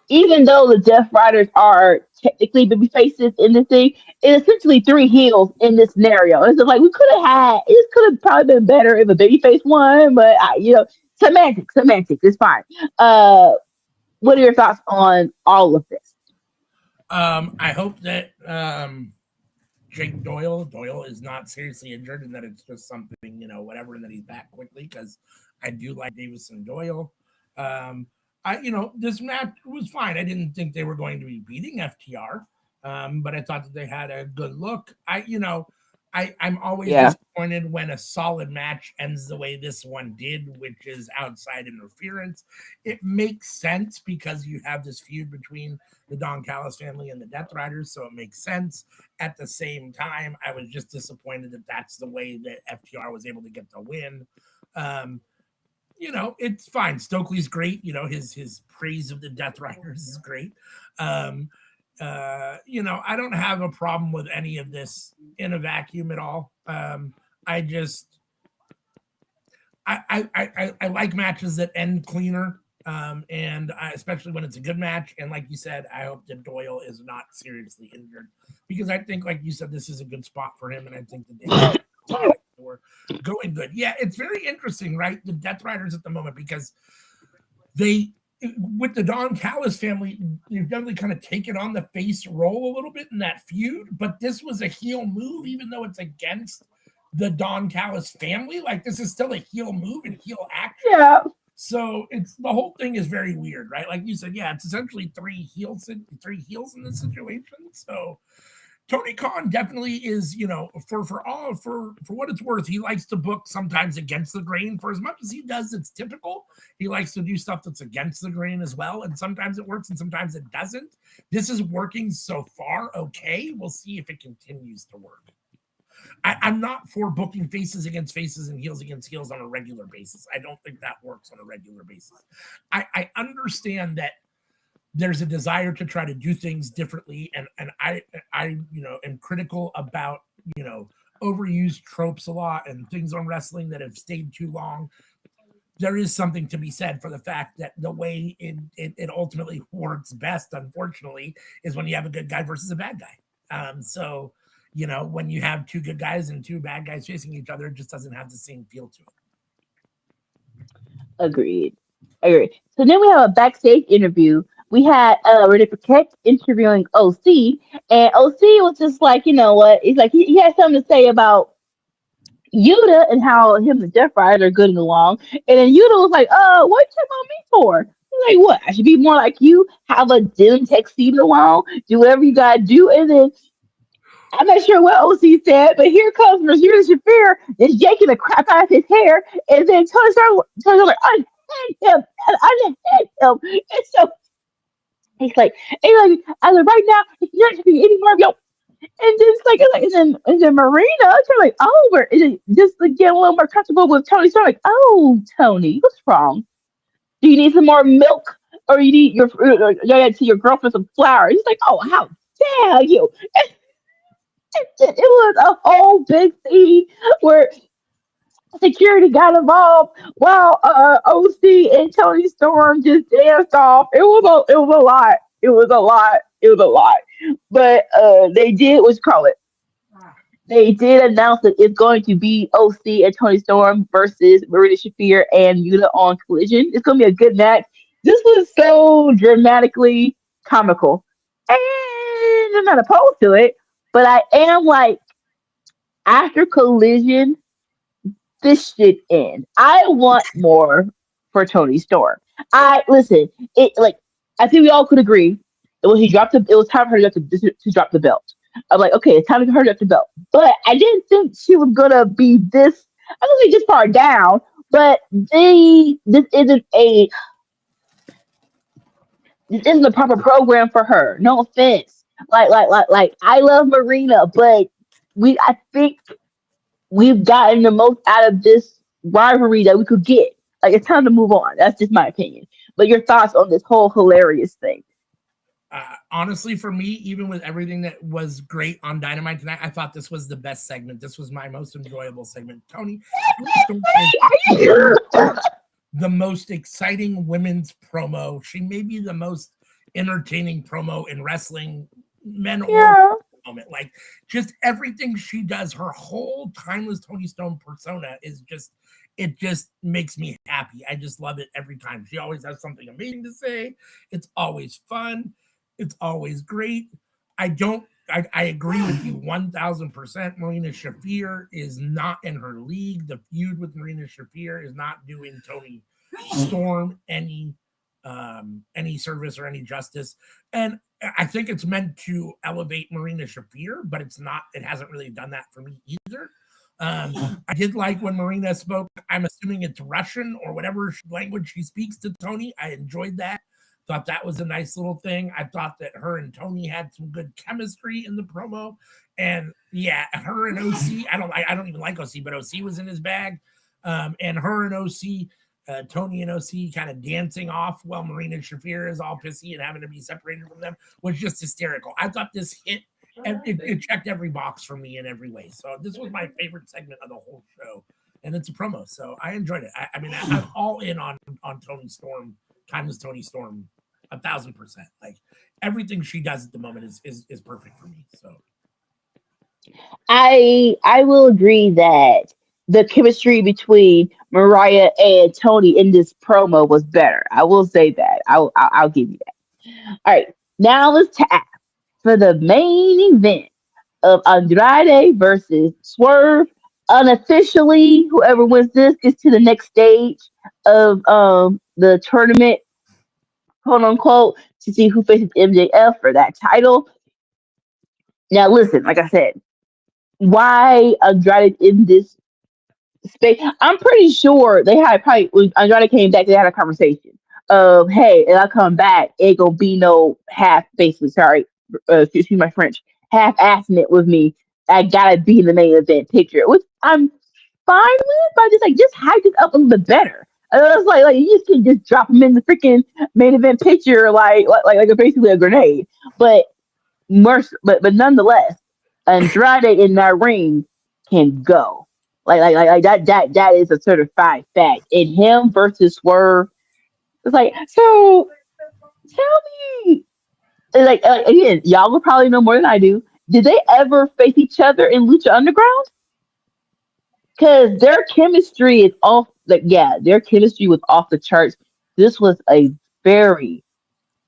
even though the Death Riders are technically baby faces in this thing, it's essentially three heels in this scenario. It's just like we could have had. It could have probably been better if a baby face won, but semantics. It's fine. What are your thoughts on all of this? I hope that Jake Doyle is not seriously injured and that it's just something, whatever, and that he's back quickly, because I do like Davis and Doyle. This match was fine. I didn't think they were going to be beating FTR, but I thought that they had a good look. I'm always disappointed when a solid match ends the way this one did, which is outside interference. It makes sense because you have this feud between the Don Callis family and the Death Riders, so it makes sense. At the same time, I was just disappointed that that's the way that FTR was able to get the win. It's fine. Stokely's great. His praise of the Death Riders is great. I don't have a problem with any of this in a vacuum at all. I like matches that end cleaner, especially when it's a good match. And like you said, I hope that Doyle is not seriously injured because I think, like you said, this is a good spot for him, and I think that we're going good. Yeah, it's very interesting, right? The Death Riders at the moment because with the Don Callis family, they've definitely kind of taken on the face role a little bit in that feud, but this was a heel move, even though it's against the Don Callis family. Like, this is still a heel move and heel action. Yeah. So the whole thing is very weird, right? Like you said, yeah, it's essentially three heels in this situation. So Tony Khan definitely is, for what it's worth, he likes to book sometimes against the grain. For as much as he does, it's typical. He likes to do stuff that's against the grain as well. And sometimes it works and sometimes it doesn't. This is working so far. Okay. We'll see if it continues to work. I'm not for booking faces against faces and heels against heels on a regular basis. I don't think that works on a regular basis. I understand that there's a desire to try to do things differently. And I am critical about, overused tropes a lot and things on wrestling that have stayed too long. There is something to be said for the fact that the way it ultimately works best, unfortunately, is when you have a good guy versus a bad guy. So, when you have two good guys and two bad guys facing each other, it just doesn't have the same feel to it. Agreed. So then we have a backstage interview. We had Renee Paquette interviewing OC, and OC was just like, you know what? He's like, he had something to say about Yuta and how him and Jeff Ryder are getting along. And then Yuta was like, what you talking about me for? He's like, what? I should be more like you, have a denim tuxedo on, do whatever you gotta do. And then I'm not sure what OC said, but here comes Rashida Shafir is yanking the crap out of his hair, and then Tony Stark like, unhand him, unhand him. And so he's like, as of right now, you're not be any more of your. And then and then Marina, she's like, oh, is it just like getting a little more comfortable with Tony Stark? Like, oh, Tony, what's wrong? Do you need some more milk, or you need you gotta see your girlfriend some flowers? He's like, oh, how dare you? It was a whole big scene where security got involved while OC and Tony Storm just danced off. It was a lot. It was a lot. But they did what's call it. They did announce that it's going to be OC and Tony Storm versus Marina Shafir and Yuta on Collision. It's gonna be a good match. This was so dramatically comical. And I'm not opposed to it. But I am like, after Collision, this should end. I want more for Tony Storm. I think we all could agree it was time for her to drop the belt. I'm like, okay, it's time for her to drop the belt. But I didn't think she was gonna be this. I don't think this far down. But this isn't a proper program for her. No offense. Like I love Marina, but I think we've gotten the most out of this rivalry that we could get. Like, it's time to move on. That's just my opinion. But your thoughts on this whole hilarious thing? Honestly, for me, even with everything that was great on Dynamite tonight, I thought this was the best segment. This was my most enjoyable segment. Tony the most exciting women's promo. She may be the most entertaining promo in wrestling, men or moment. Like, just everything she does, her whole timeless Tony Storm persona is it just makes me happy. I just love it every time. She always has something amazing to say. It's always fun. It's always great. I agree with you 1000%. Marina Shafir is not in her league. The feud with Marina Shafir is not doing Tony Storm any any service or any justice. And I think it's meant to elevate Marina Shafir, but it's not. It hasn't really done that for me either. I did like when Marina spoke. I'm assuming it's Russian or whatever language she speaks to Tony. I enjoyed that. Thought that was a nice little thing. I thought that her and Tony had some good chemistry in the promo. And yeah, her and OC. I don't even like OC, but OC was in his bag. And her and OC. Tony and OC kind of dancing off while Marina Shafir is all pissy and having to be separated from them was just hysterical. I thought this hit, and it checked every box for me in every way. So this was my favorite segment of the whole show, and it's a promo, so I enjoyed it. I mean, I'm all in on Tony Storm, timeless Tony Storm, 1,000%. Like everything she does at the moment is perfect for me. So I will agree that the chemistry between Mariah and Tony in this promo was better. I will say that. I'll give you that. All right, now let's tap for the main event of Andrade versus Swerve. Unofficially, whoever wins this gets to the next stage of the tournament, quote unquote, to see who faces MJF for that title. Now, listen, like I said, why Andrade in this space? I'm pretty sure they had probably when Andrade came back, they had a conversation of, hey, and I come back, it gonna be no half, basically, sorry, excuse my French, half assing it with me. I gotta be in the main event picture, which I'm fine with, but just hype it up a little bit better. And I was like you just can just drop him in the freaking main event picture like basically a grenade. But but nonetheless, Andrade in that ring can go. Like that is a certified fact. And him versus Swerve, it's like, so tell me, again, y'all will probably know more than I do. Did they ever face each other in Lucha Underground? Because their chemistry is off. Their chemistry was off the charts. This was a very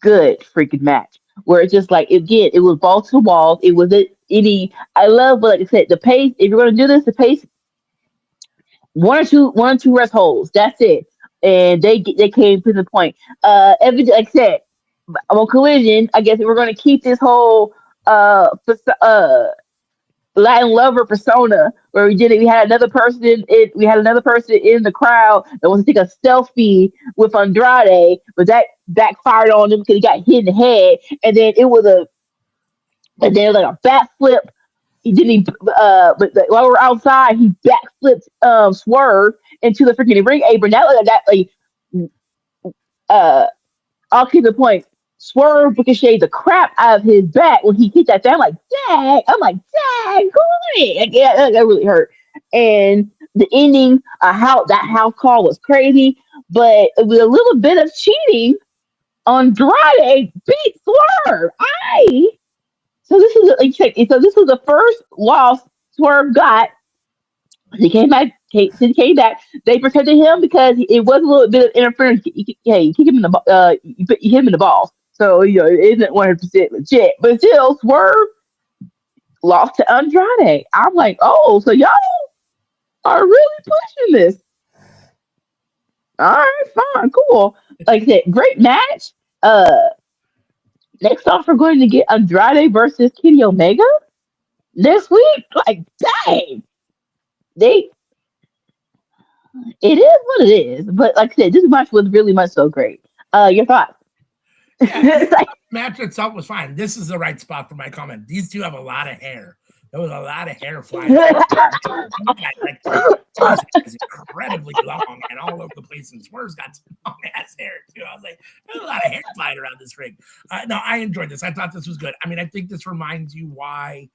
good freaking match where it's just like, again, it was balls to walls. It was any. I love, like I said, the pace. If you're going to do this, the pace, one or two rest holds. That's it. And they came to the point. Like I said, on Collision, I guess we're going to keep this whole Latin lover persona where we did it. We had another person in the crowd that wanted to take a selfie with Andrade, but that backfired on him because he got hit in the head, and then it was like a backflip. He didn't. But while we're outside, he backflipped Swerve into the freaking ring apron. I'll keep the point. Swerve ricocheted the crap out of his back when he hit that thing. I'm like, dang! Go ahead. Yeah, that really hurt. And the ending, how that house call was crazy, but with a little bit of cheating, Andrade beat Swerve. So this is this was the first loss Swerve got. He came back. He came back. They protected him because it was a little bit of interference. You kick him in the you hit him in the balls. So it isn't 100% legit. But still, Swerve lost to Andrade. I'm like, oh, so y'all are really pushing this. All right, fine, cool. Like I said, great match. Next off, we're going to get Andrade versus Kenny Omega this week. Like, dang. It is what it is. But like I said, this match was really much so great. Your thoughts? Yeah, match itself was fine. This is the right spot for my comment. These two have a lot of hair. There was a lot of hair flying. It's incredibly long and all over the place. And Swerve's got some long ass hair too. I was like, there's a lot of hair flying around this ring. No, I enjoyed this. I thought this was good. I mean, I think this reminds you why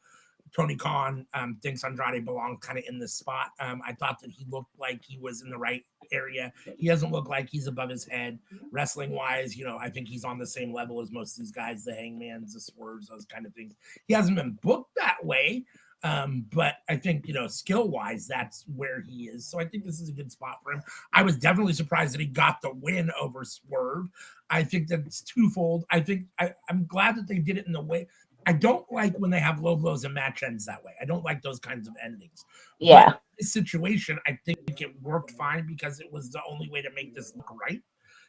Tony Khan thinks Andrade belonged kind of in this spot. I thought that he looked like he was in the right area. He doesn't look like he's above his head. Wrestling wise, I think he's on the same level as most of these guys, the Hangmans, the Swerves, those kind of things. He hasn't been booked that way. But I think, skill wise, that's where he is. So I think this is a good spot for him. I was definitely surprised that he got the win over Swerve. I think that's twofold. I think I'm glad that they did it in the way. I don't like when they have low blows and match ends that way. I don't like those kinds of endings. Yeah. But in this situation, I think it worked fine because it was the only way to make this look right.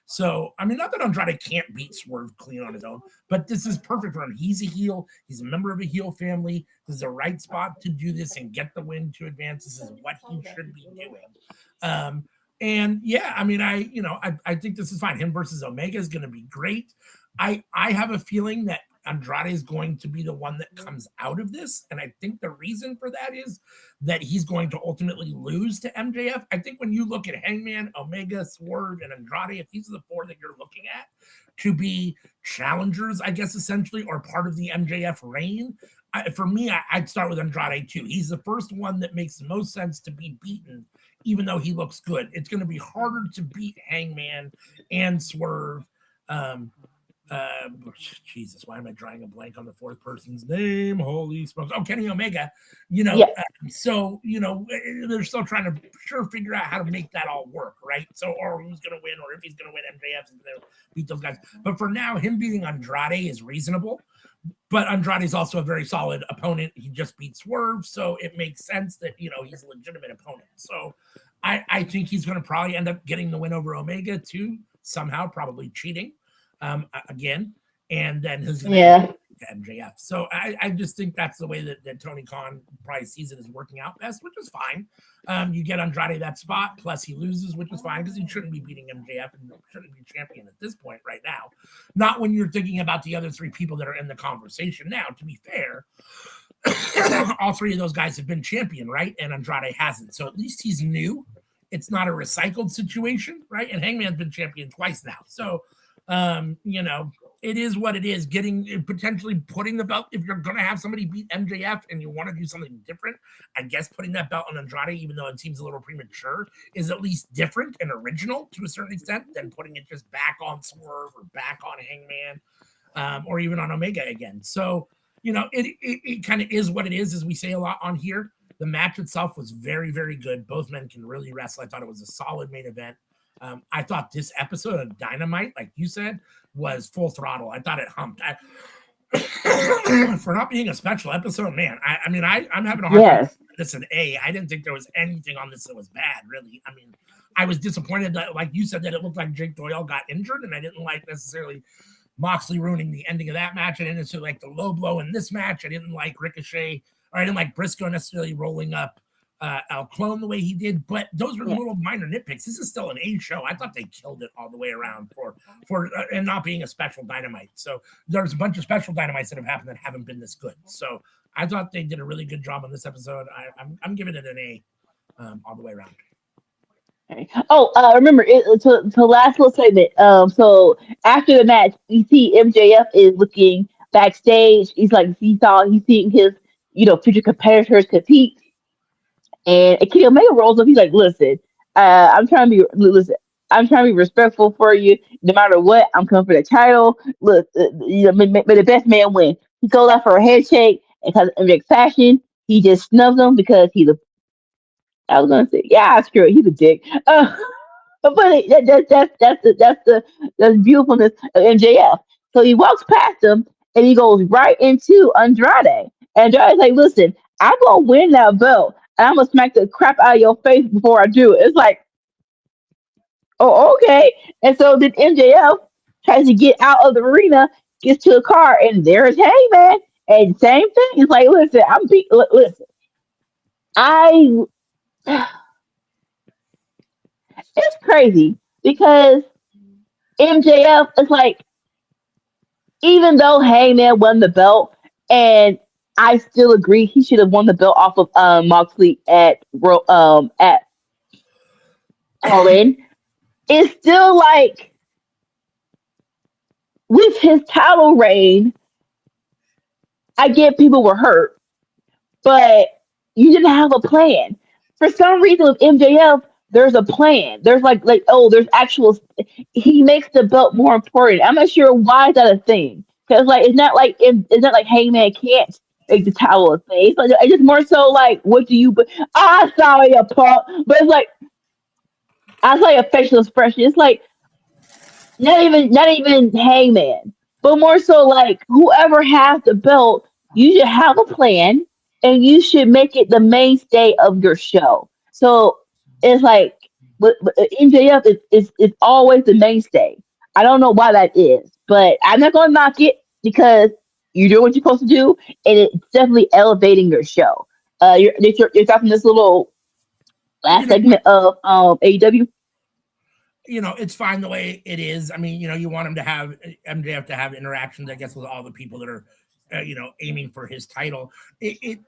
So, I mean, not that Andrade can't beat Swerve clean on his own, but this is perfect for him. He's a heel. He's a member of a heel family. This is the right spot to do this and get the win to advance. This is what he should be doing. And yeah, I mean, I think this is fine. Him versus Omega is going to be great. I have a feeling that Andrade is going to be the one that comes out of this. And I think the reason for that is that he's going to ultimately lose to MJF. I think when you look at Hangman, Omega, Swerve, and Andrade, if these are the four that you're looking at to be challengers, I guess, essentially, or part of the MJF reign, for me, I'd start with Andrade too. He's the first one that makes the most sense to be beaten, even though he looks good. It's going to be harder to beat Hangman and Swerve. Jesus, why am I drawing a blank on the fourth person's name? Holy smokes. Oh, Kenny Omega. So, they're still trying to figure out how to make that all work, right? So, or who's going to win, or if he's going to win, MJF's going to beat those guys. But for now, him beating Andrade is reasonable. But Andrade's also a very solid opponent. He just beat Swerve, so it makes sense that, he's a legitimate opponent. So I think he's going to probably end up getting the win over Omega too, somehow, probably cheating again. And then his MJF. So I just think that's the way that Tony Khan probably sees it as working out best, which is fine. You get Andrade that spot, plus he loses, which is fine because he shouldn't be beating MJF and shouldn't be champion at this point right now. Not when you're thinking about the other three people that are in the conversation now, to be fair. All three of those guys have been champion, right? And Andrade hasn't. So at least he's new. It's not a recycled situation, right? And Hangman's been champion twice now. So, it is what it is. Potentially putting the belt, if you're going to have somebody beat MJF and you want to do something different, I guess putting that belt on Andrade, even though it seems a little premature, is at least different and original to a certain extent than putting it just back on Swerve or back on Hangman or even on Omega again. So, it kind of is what it is, as we say a lot on here. The match itself was very, very good. Both men can really wrestle. I thought it was a solid main event. I thought this episode of Dynamite, like you said, was full throttle. I thought it humped. For not being a special episode, man, I'm having a hard time giving this an A. I didn't think there was anything on this that was bad, really. I mean, I was disappointed that, like you said, that it looked like Jake Doyle got injured, and I didn't like necessarily Moxley ruining the ending of that match. I didn't necessarily like the low blow in this match. I didn't like Ricochet, or I didn't like Briscoe necessarily rolling up Al Clone the way he did, but those were little minor nitpicks. This is still an A show. I thought they killed it all the way around for and not being a special Dynamite. So there's a bunch of special Dynamites that have happened that haven't been this good. So I thought they did a really good job on this episode. I'm giving it an A all the way around. Remember, to last little segment. So after the match, you see MJF is looking backstage. He's seeing his, future competitors compete. And Kenny Omega rolls up. He's like, "Listen, I'm trying to be respectful for you. No matter what, I'm coming for the title. Look, may the best man win." He goes out for a handshake, and because of MJF fashion, he just snubs him because he's a. I was gonna say, yeah, screw it. He's a dick. But that's the beautifulness of MJF. So he walks past him, and he goes right into Andrade. And Andrade's like, "Listen, I'm gonna win that belt. And I'm gonna smack the crap out of your face before I do it." It's like, oh, okay. And so then MJF tries to get out of the arena, gets to the car, and there's Hangman. And same thing. It's like, listen, listen. It's crazy because MJF is like, even though Hangman won the belt, and I still agree he should have won the belt off of Moxley at All In. It's still like, with his title reign, I get people were hurt, but you didn't have a plan. For some reason with MJF, there's a plan. There's there's actual. He makes the belt more important. I'm not sure why that a thing, because it's not like Hangman can't make the title a thing. It's just more so like, what do you? I saw you, punk. But it's like, I saw your facial expression. It's like not even Hangman, but more so like whoever has the belt, you should have a plan and you should make it the mainstay of your show. So it's like but MJF is always the mainstay. I don't know why that is, but I'm not gonna knock it because you're doing what you're supposed to do, and it's definitely elevating your show. You're talking this little You last know what? segment of AEW. It's fine the way it is. I mean, you want him to have MJF to have interactions, I guess, with all the people that are, aiming for his title. It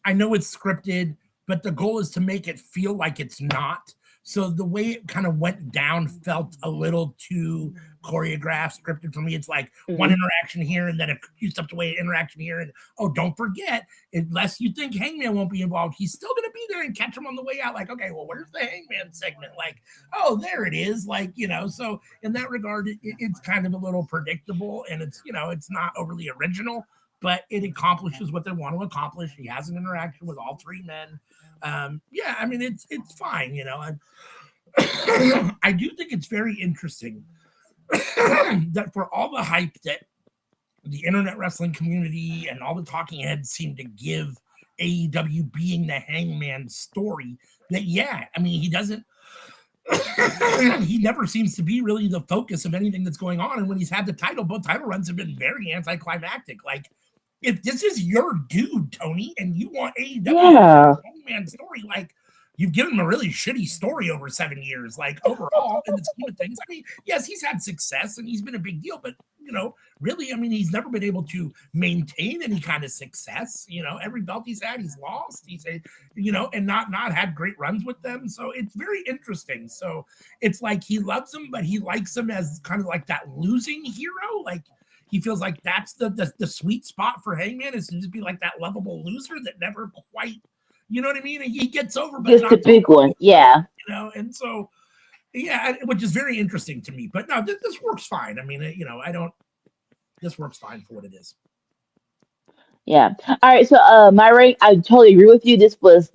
I know it's scripted, but the goal is to make it feel like it's not. So the way it kind of went down felt a little too choreographed, scripted for me. It's like one Mhm. interaction here and then a few steps away, interaction here. And oh, don't forget, unless you think Hangman won't be involved, he's still going to be there and catch him on the way out. Like, okay, well, where's the Hangman segment? Like, oh, there it is. Like, so in that regard, it's kind of a little predictable and it's not overly original, but it accomplishes what they want to accomplish. He has an interaction with all three men. Yeah, I mean, it's fine. I do think it's very interesting that for all the hype that the internet wrestling community and all the talking heads seem to give AEW being the Hangman story, that I mean, he doesn't. He never seems to be really the focus of anything that's going on. And when he's had the title, both title runs have been very anticlimactic. Like, if this is your dude, Tony, and you want AEW Yeah, Hangman story, like, you've given him a really shitty story over 7 years. Like, overall, in the scheme of things, I mean, yes, he's had success and he's been a big deal, but really, I mean, he's never been able to maintain any kind of success. Every belt he's had, he's lost. He's and not had great runs with them. So it's very interesting. So it's like he loves him, but he likes him as kind of like that losing hero. Like, he feels like that's the sweet spot for Hangman, is to just be like that lovable loser that never quite, you know what I mean? And he gets over, but just the not big one. Yeah, and so which is very interesting to me. But no, this works fine. I mean, this works fine for what it is. yeah. All right. So, my rank, I totally agree with you. This was,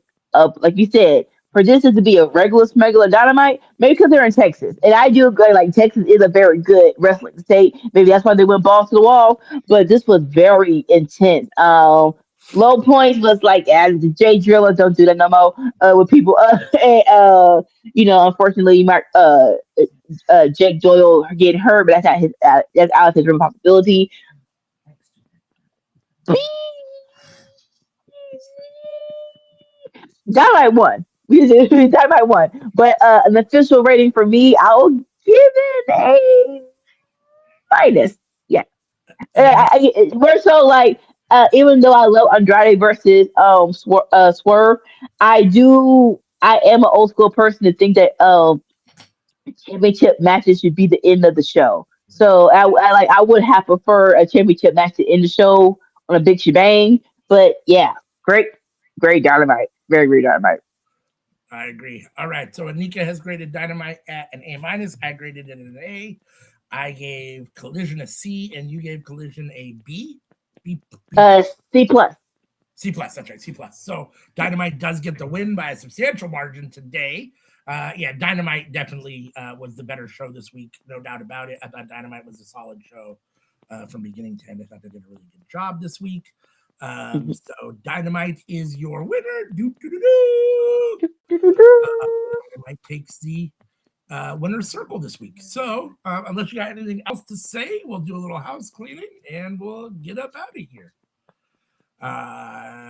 like you said, for this to be a regular Dynamite, maybe because they're in Texas, and I do agree. Like, Texas is a very good wrestling state. Maybe that's why they went balls to the wall. But this was very intense. Low points was like, as the J Driller, don't do that no more. With people, and, unfortunately, Mark, Jake Doyle getting hurt, but that's out of his responsibility. Dynamite won. Dynamite won. But an official rating for me, I'll give it a minus. Yeah. And We're so like, even though I love Andrade versus Swerve, I am an old school person to think that championship matches should be the end of the show. So I would have preferred a championship match to end the show on a big shebang. But yeah, great Dynamite, very great Dynamite. I agree. All right. So Anika has graded Dynamite at an A minus. I graded it an A. I gave Collision a C, and you gave Collision a B. C plus. C plus. That's right. C plus. So Dynamite does get the win by a substantial margin today. Dynamite definitely was the better show this week, no doubt about it. I thought Dynamite was a solid show from beginning to end. I thought they did a really good job this week. So Dynamite is your winner. Dynamite takes the winner's circle this week. So unless you got anything else to say, we'll do a little house cleaning and we'll get up out of here.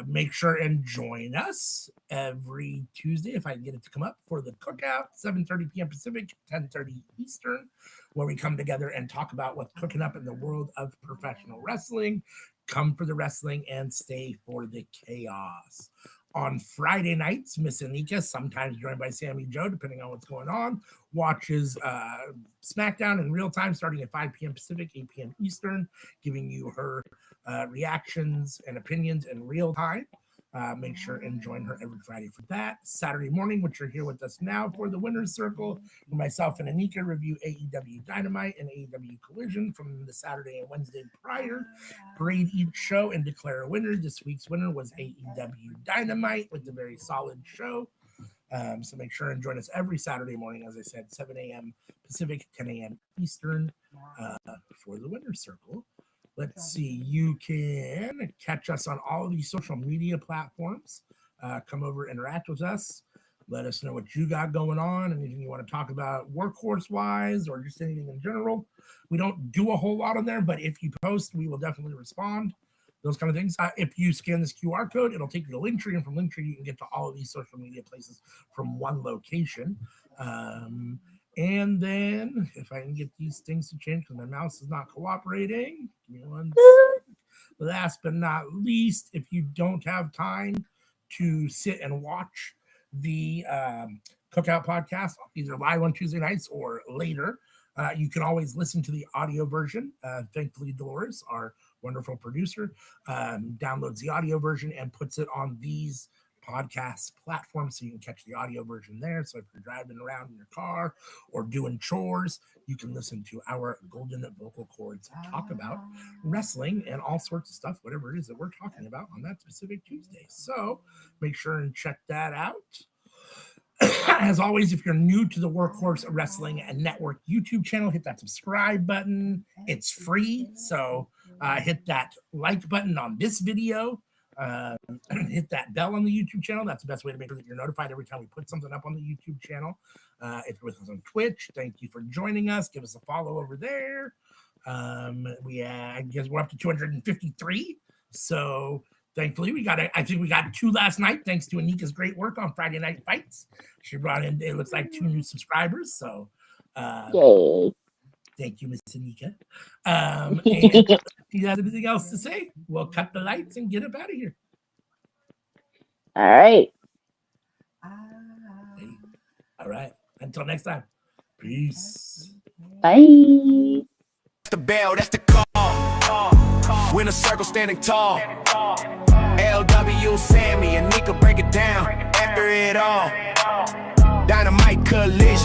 Make sure and join us every Tuesday, if I can get it to come up, for the cookout, 7:30 p.m. Pacific, 10:30 Eastern, where we come together and talk about what's cooking up in the world of professional wrestling. Come for the wrestling and stay for the chaos. On Friday nights, Miss Anika, sometimes joined by Sammy Joe, depending on what's going on, watches SmackDown in real time starting at 5 p.m. Pacific, 8 p.m. Eastern, giving you her reactions and opinions in real time. Make sure and join her every Friday for that. Saturday morning, which you're here with us now for the Winner's Circle, where myself and Anika review AEW Dynamite and AEW Collision from the Saturday and Wednesday prior. Grade each show and declare a winner. This week's winner was AEW Dynamite with a very solid show. So make sure and join us every Saturday morning, as I said, 7 a.m. Pacific, 10 a.m. Eastern, for the Winner's Circle. Let's see, you can catch us on all of these social media platforms. Come over, interact with us. Let us know what you got going on, anything you want to talk about workhorse wise or just anything in general. We don't do a whole lot on there, but if you post, we will definitely respond. Those kind of things. If you scan this QR code, it'll take you to Linktree, and from Linktree, you can get to all of these social media places from one location. And then, if I can get these things to change because my mouse is not cooperating, give me one second. Last but not least, if you don't have time to sit and watch the Cookout podcast, either live on Tuesday nights or later, you can always listen to the audio version. Thankfully, Dolores, our wonderful producer, downloads the audio version and puts it on these podcast platforms so you can catch the audio version there. So if you're driving around in your car or doing chores, you can listen to our golden vocal cords talk about wrestling and all sorts of stuff, whatever it is that we're talking about on that specific Tuesday. So make sure and check that out. As always, if you're new to the Workhorse Wrestling Network YouTube channel, hit that subscribe button. It's free. So hit that like button on this video. Hit that bell on the YouTube channel. That's the best way to make sure that you're notified every time we put something up on the YouTube channel. If you're with us on Twitch, thank you for joining us. Give us a follow over there. I guess we're up to 253. So thankfully, I think we got 2 last night, thanks to Anika's great work on Friday Night Fights. She brought in, it looks like 2 new subscribers. So Yay. thank you, Miss Anika. And if you have anything else to say, we'll cut the lights and get up out of here. All right. Hey, all right. Until next time. Peace. Bye. The bell, that's the call. Winner circle standing tall. LW, Sammy, and Nika break it down. After it all, Dynamite Collision.